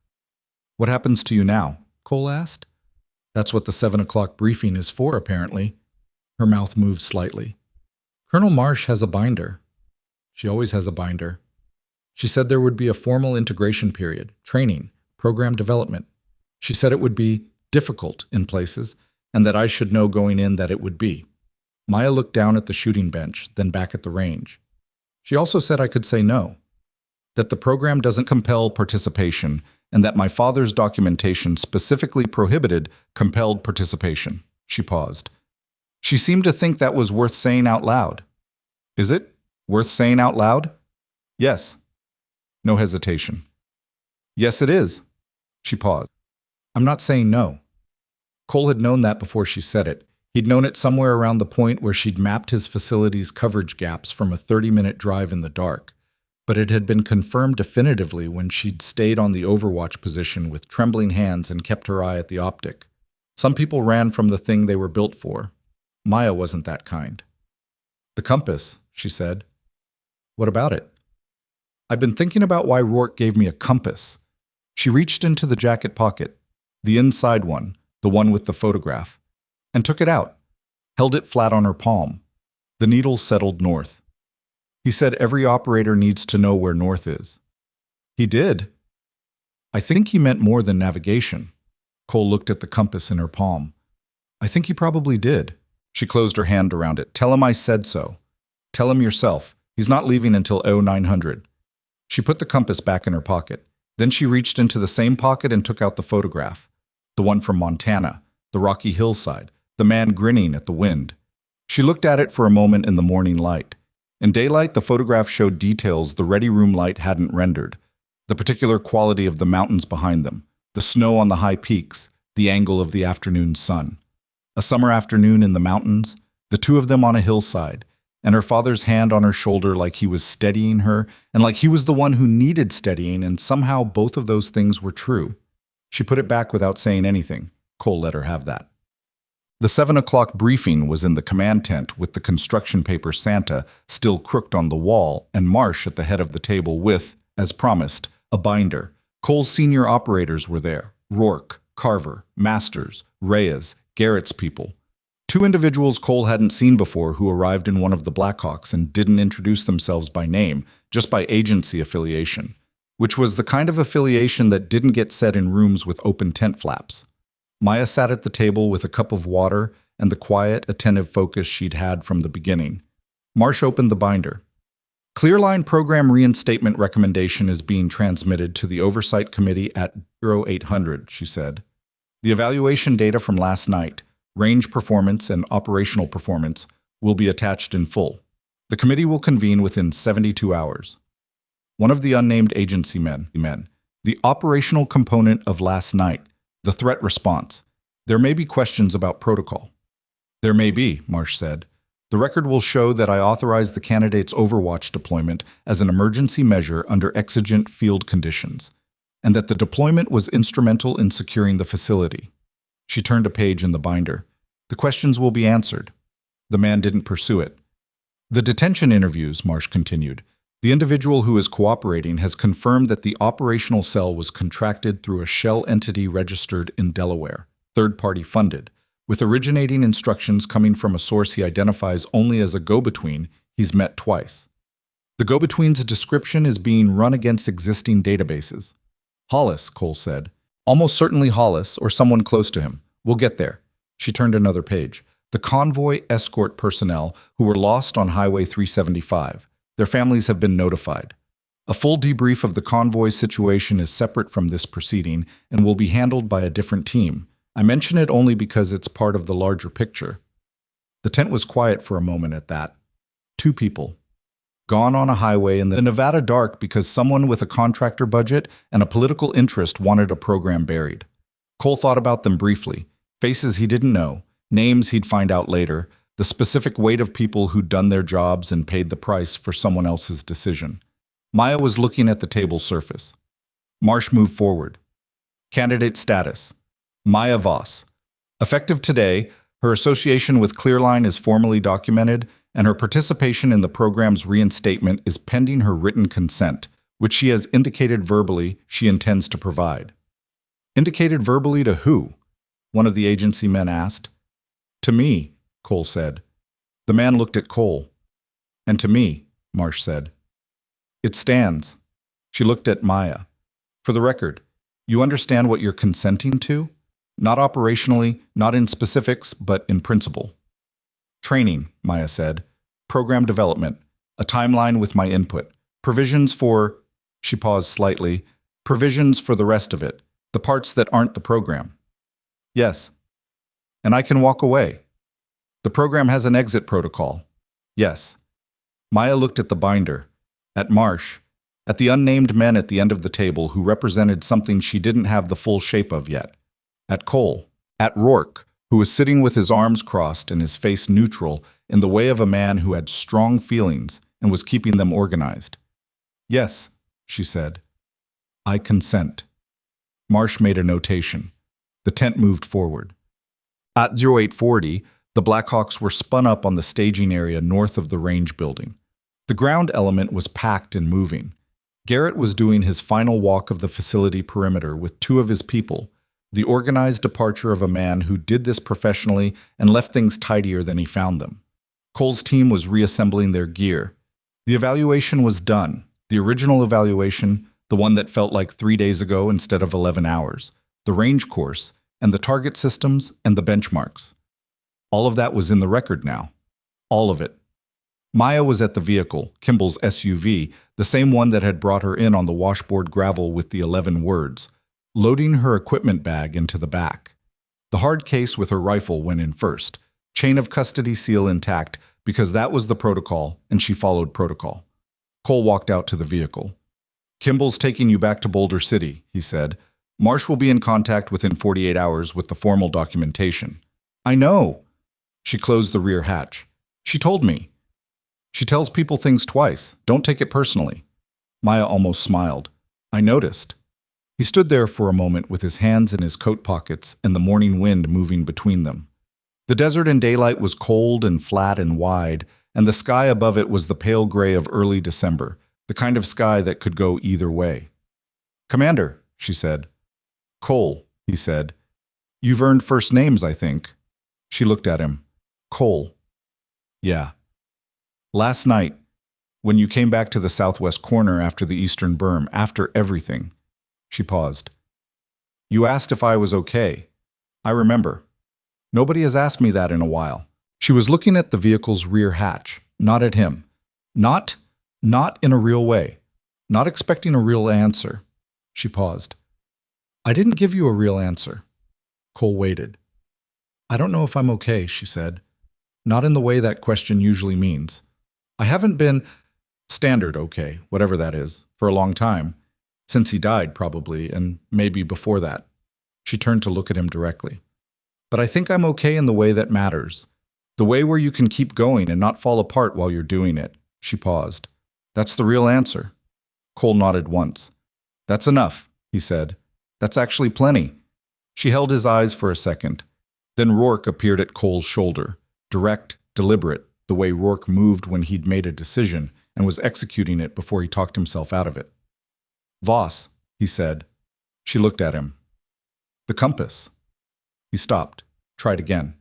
What happens to you now? Cole asked. That's what the 7 o'clock briefing is for, apparently. Her mouth moved slightly. Colonel Marsh has a binder. She always has a binder. She said there would be a formal integration period, training, program development. She said it would be difficult in places, and that I should know going in that it would be. Maya looked down at the shooting bench, then back at the range. She also said I could say no, that the program doesn't compel participation, and that my father's documentation specifically prohibited compelled participation. She paused. She seemed to think that was worth saying out loud. Is it? Worth saying out loud? Yes. No hesitation. Yes, it is. She paused. I'm not saying no. Cole had known that before she said it. He'd known it somewhere around the point where she'd mapped his facility's coverage gaps from a 30-minute drive in the dark. But it had been confirmed definitively when she'd stayed on the overwatch position with trembling hands and kept her eye at the optic. Some people ran from the thing they were built for. Maya wasn't that kind. The compass, she said. What about it? I've been thinking about why Rourke gave me a compass. She reached into the jacket pocket, the inside one, the one with the photograph, and took it out, held it flat on her palm. The needle settled north. He said every operator needs to know where north is. He did. I think he meant more than navigation. Cole looked at the compass in her palm. I think he probably did. She closed her hand around it. Tell him I said so. Tell him yourself. He's not leaving until 0900. She put the compass back in her pocket. Then she reached into the same pocket and took out the photograph. The one from Montana, the rocky hillside, the man grinning at the wind. She looked at it for a moment in the morning light. In daylight, the photograph showed details the ready room light hadn't rendered. The particular quality of the mountains behind them, the snow on the high peaks, the angle of the afternoon sun. A summer afternoon in the mountains, the two of them on a hillside, and her father's hand on her shoulder like he was steadying her, and like he was the one who needed steadying, and somehow both of those things were true. She put it back without saying anything. Cole let her have that. The 7 o'clock briefing was in the command tent with the construction paper Santa still crooked on the wall and Marsh at the head of the table with, as promised, a binder. Cole's senior operators were there. Rourke, Carver, Masters, Reyes, Garrett's people. Two individuals Cole hadn't seen before who arrived in one of the Blackhawks and didn't introduce themselves by name, just by agency affiliation, which was the kind of affiliation that didn't get said in rooms with open tent flaps. Maya sat at the table with a cup of water and the quiet, attentive focus she'd had from the beginning. Marsh opened the binder. Clearline Program Reinstatement Recommendation is being transmitted to the Oversight Committee at 0800, she said. The evaluation data from last night, range performance and operational performance, will be attached in full. The committee will convene within 72 hours. One of the unnamed agency men, the operational component of last night, the threat response. There may be questions about protocol. There may be, Marsh said. The record will show that I authorized the candidate's Overwatch deployment as an emergency measure under exigent field conditions, and that the deployment was instrumental in securing the facility. She turned a page in the binder. The questions will be answered. The man didn't pursue it. The detention interviews, Marsh continued. The individual who is cooperating has confirmed that the operational cell was contracted through a shell entity registered in Delaware, third-party funded, with originating instructions coming from a source he identifies only as a go-between he's met twice. The go-between's description is being run against existing databases. Hollis, Cole said. Almost certainly Hollis, or someone close to him. We'll get there. She turned another page. The convoy escort personnel who were lost on Highway 375. Their families have been notified. A full debrief of the convoy situation is separate from this proceeding and will be handled by a different team. I mention it only because it's part of the larger picture. The tent was quiet for a moment at that. Two people. Gone on a highway in the Nevada dark because someone with a contractor budget and a political interest wanted a program buried. Cole thought about them briefly. Faces he didn't know, names he'd find out later, the specific weight of people who'd done their jobs and paid the price for someone else's decision. Maya was looking at the table's surface. Marsh moved forward. Candidate status. Maya Voss. Effective today, her association with Clearline is formally documented, and her participation in the program's reinstatement is pending her written consent, which she has indicated verbally she intends to provide. Indicated verbally to who? One of the agency men asked. To me, Cole said. The man looked at Cole. And to me, Marsh said. It stands. She looked at Maya. For the record, you understand what you're consenting to? Not operationally, not in specifics, but in principle. Training, Maya said. Program development. A timeline with my input. Provisions for, she paused slightly, provisions for the rest of it, the parts that aren't the program. Yes. And I can walk away. The program has an exit protocol. Yes. Maya looked at the binder, at Marsh, at the unnamed men at the end of the table who represented something she didn't have the full shape of yet, at Cole, at Rourke, who was sitting with his arms crossed and his face neutral in the way of a man who had strong feelings and was keeping them organized. Yes, she said. I consent. Marsh made a notation. The tent moved forward. At 0840, the Blackhawks were spun up on the staging area north of the range building. The ground element was packed and moving. Garrett was doing his final walk of the facility perimeter with two of his people, the organized departure of a man who did this professionally and left things tidier than he found them. Cole's team was reassembling their gear. The evaluation was done, the original evaluation, the one that felt like 3 days ago instead of 11 hours, the range course, and the target systems and the benchmarks. All of that was in the record now. All of it. Maya was at the vehicle, Kimball's SUV, the same one that had brought her in on the washboard gravel with the 11 words, loading her equipment bag into the back. The hard case with her rifle went in first, chain of custody seal intact, because that was the protocol, and she followed protocol. Cole walked out to the vehicle. "Kimball's taking you back to Boulder City," he said. "Marsh will be in contact within 48 hours with the formal documentation." "I know." She closed the rear hatch. "She told me." "She tells people things twice. Don't take it personally." Maya almost smiled. "I noticed." He stood there for a moment with his hands in his coat pockets and the morning wind moving between them. The desert in daylight was cold and flat and wide, and the sky above it was the pale gray of early December, the kind of sky that could go either way. "Commander," she said. "Cole," he said. "You've earned first names, I think." She looked at him. "Cole." "Yeah." "Last night, when you came back to the southwest corner after the eastern berm, after everything." She paused. "You asked if I was okay. I remember. Nobody has asked me that in a while." She was looking at the vehicle's rear hatch, not at him. Not in a real way. Not expecting a real answer. She paused. "I didn't give you a real answer." Cole waited. "I don't know if I'm okay," she said. "Not in the way that question usually means. I haven't been standard okay, whatever that is, for a long time. Since he died, probably, and maybe before that." She turned to look at him directly. "But I think I'm okay in the way that matters. The way where you can keep going and not fall apart while you're doing it." She paused. "That's the real answer." Cole nodded once. "That's enough," he said. "That's actually plenty." She held his eyes for a second. Then Rourke appeared at Cole's shoulder, direct, deliberate, the way Rourke moved when he'd made a decision and was executing it before he talked himself out of it. "Voss," he said. She looked at him. "The compass." He stopped, tried again.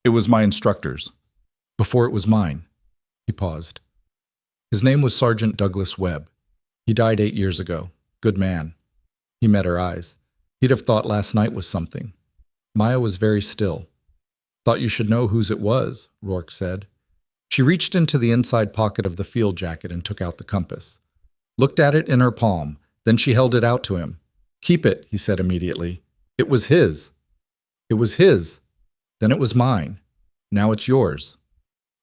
"It was my instructor's. Before it was mine." He paused. "His name was Sergeant Douglas Webb. He died 8 years ago. Good man." He met her eyes. He'd have thought last night was something. Maya was very still. "Thought you should know whose it was," Rourke said. She reached into the inside pocket of the field jacket and took out the compass. Looked at it in her palm, then she held it out to him. "Keep it," he said immediately. "It was his." "It was his. Then it was mine. Now it's yours."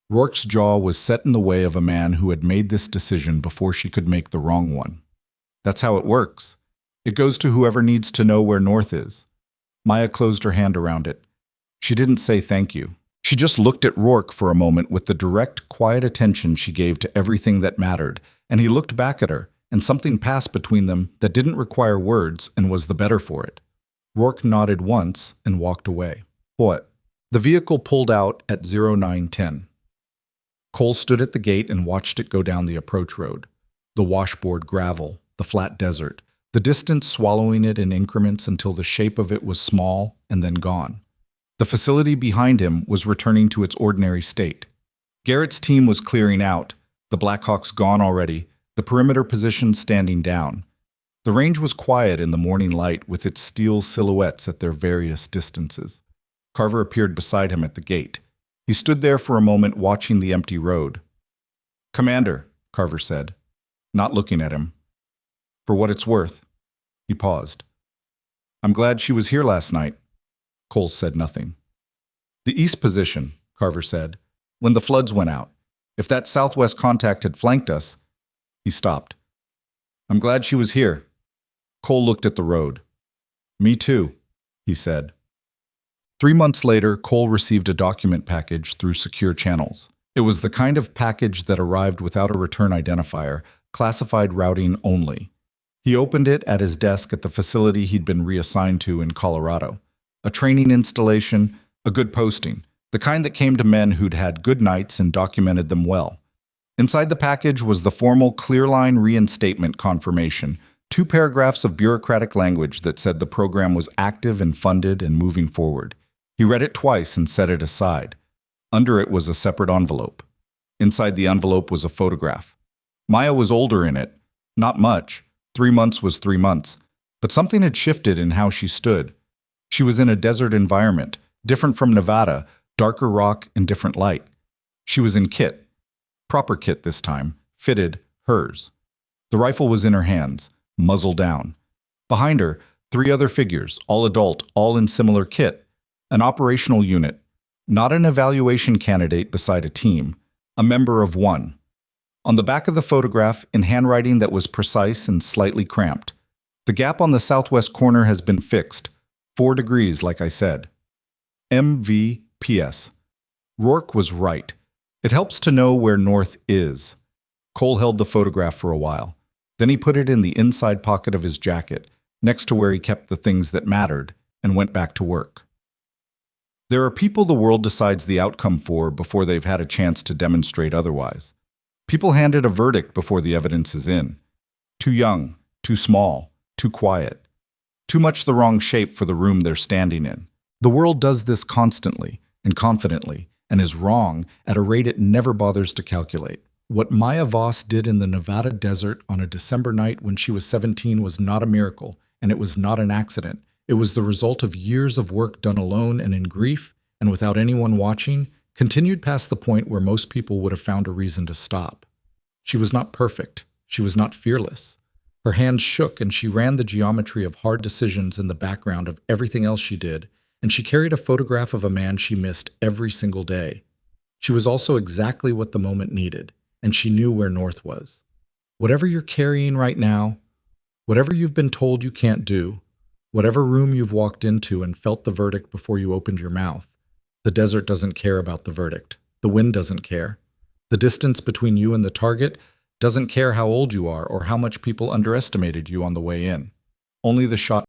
Rourke's jaw was set in the way of a man who had made this decision before she could make the wrong one. "That's how it works. It goes to whoever needs to know where north is." Maya closed her hand around it. She didn't say thank you. She just looked at Rourke for a moment with the direct, quiet attention she gave to everything that mattered, and he looked back at her, and something passed between them that didn't require words and was the better for it. Rourke nodded once and walked away. "What?" The vehicle pulled out at 0910. Cole stood at the gate and watched it go down the approach road. The washboard gravel, the flat desert, the distance swallowing it in increments until the shape of it was small and then gone. The facility behind him was returning to its ordinary state. Garrett's team was clearing out, the Blackhawks gone already, the perimeter position standing down. The range was quiet in the morning light with its steel silhouettes at their various distances. Carver appeared beside him at the gate. He stood there for a moment watching the empty road. "Commander," Carver said, not looking at him. "For what it's worth." He paused. "I'm glad she was here last night." Cole said nothing. "The east position," Carver said, "when the floods went out. If that southwest contact had flanked us—" He stopped. "I'm glad she was here." Cole looked at the road. "Me too," he said. 3 months later, Cole received a document package through secure channels. It was the kind of package that arrived without a return identifier, classified routing only. He opened it at his desk at the facility he'd been reassigned to in Colorado. A training installation, A good posting, the kind that came to men who'd had good nights and documented them well. Inside the package was the formal clear-line reinstatement confirmation, 2 paragraphs of bureaucratic language that said the program was active and funded and moving forward. He read it twice and set it aside. Under it was a separate envelope. Inside the envelope was a photograph. Maya was older in it. Not much. 3 months was 3 months. But something had shifted in how she stood. She was in a desert environment, different from Nevada, darker rock and different light. She was in kit. Proper kit this time, fitted, hers. The rifle was in her hands, muzzle down. Behind her, 3 other figures, all adult, all in similar kit. An operational unit, not an evaluation candidate beside a team, a member of one. On the back of the photograph, in handwriting that was precise and slightly cramped, the gap on the southwest corner has been fixed, 4 degrees like I said. MVPS. Rourke was right. It helps to know where north is. Cole held the photograph for a while. Then he put it in the inside pocket of his jacket, next to where he kept the things that mattered, and went back to work. There are people the world decides the outcome for before they've had a chance to demonstrate otherwise. People handed a verdict before the evidence is in. Too young, too small, too quiet. Too much the wrong shape for the room they're standing in. The world does this constantly and confidently, and is wrong at a rate it never bothers to calculate. What Maya Voss did in the Nevada desert on a December night when she was 17 was not a miracle, and it was not an accident. It was the result of years of work done alone and in grief, and without anyone watching, continued past the point where most people would have found a reason to stop. She was not perfect. She was not fearless. Her hands shook, and she ran the geometry of hard decisions in the background of everything else she did, and she carried a photograph of a man she missed every single day. She was also exactly what the moment needed, and she knew where north was. Whatever you're carrying right now, whatever you've been told you can't do, whatever room you've walked into and felt the verdict before you opened your mouth, the desert doesn't care about the verdict. The wind doesn't care. The distance between you and the target doesn't care how old you are or how much people underestimated you on the way in. Only the shot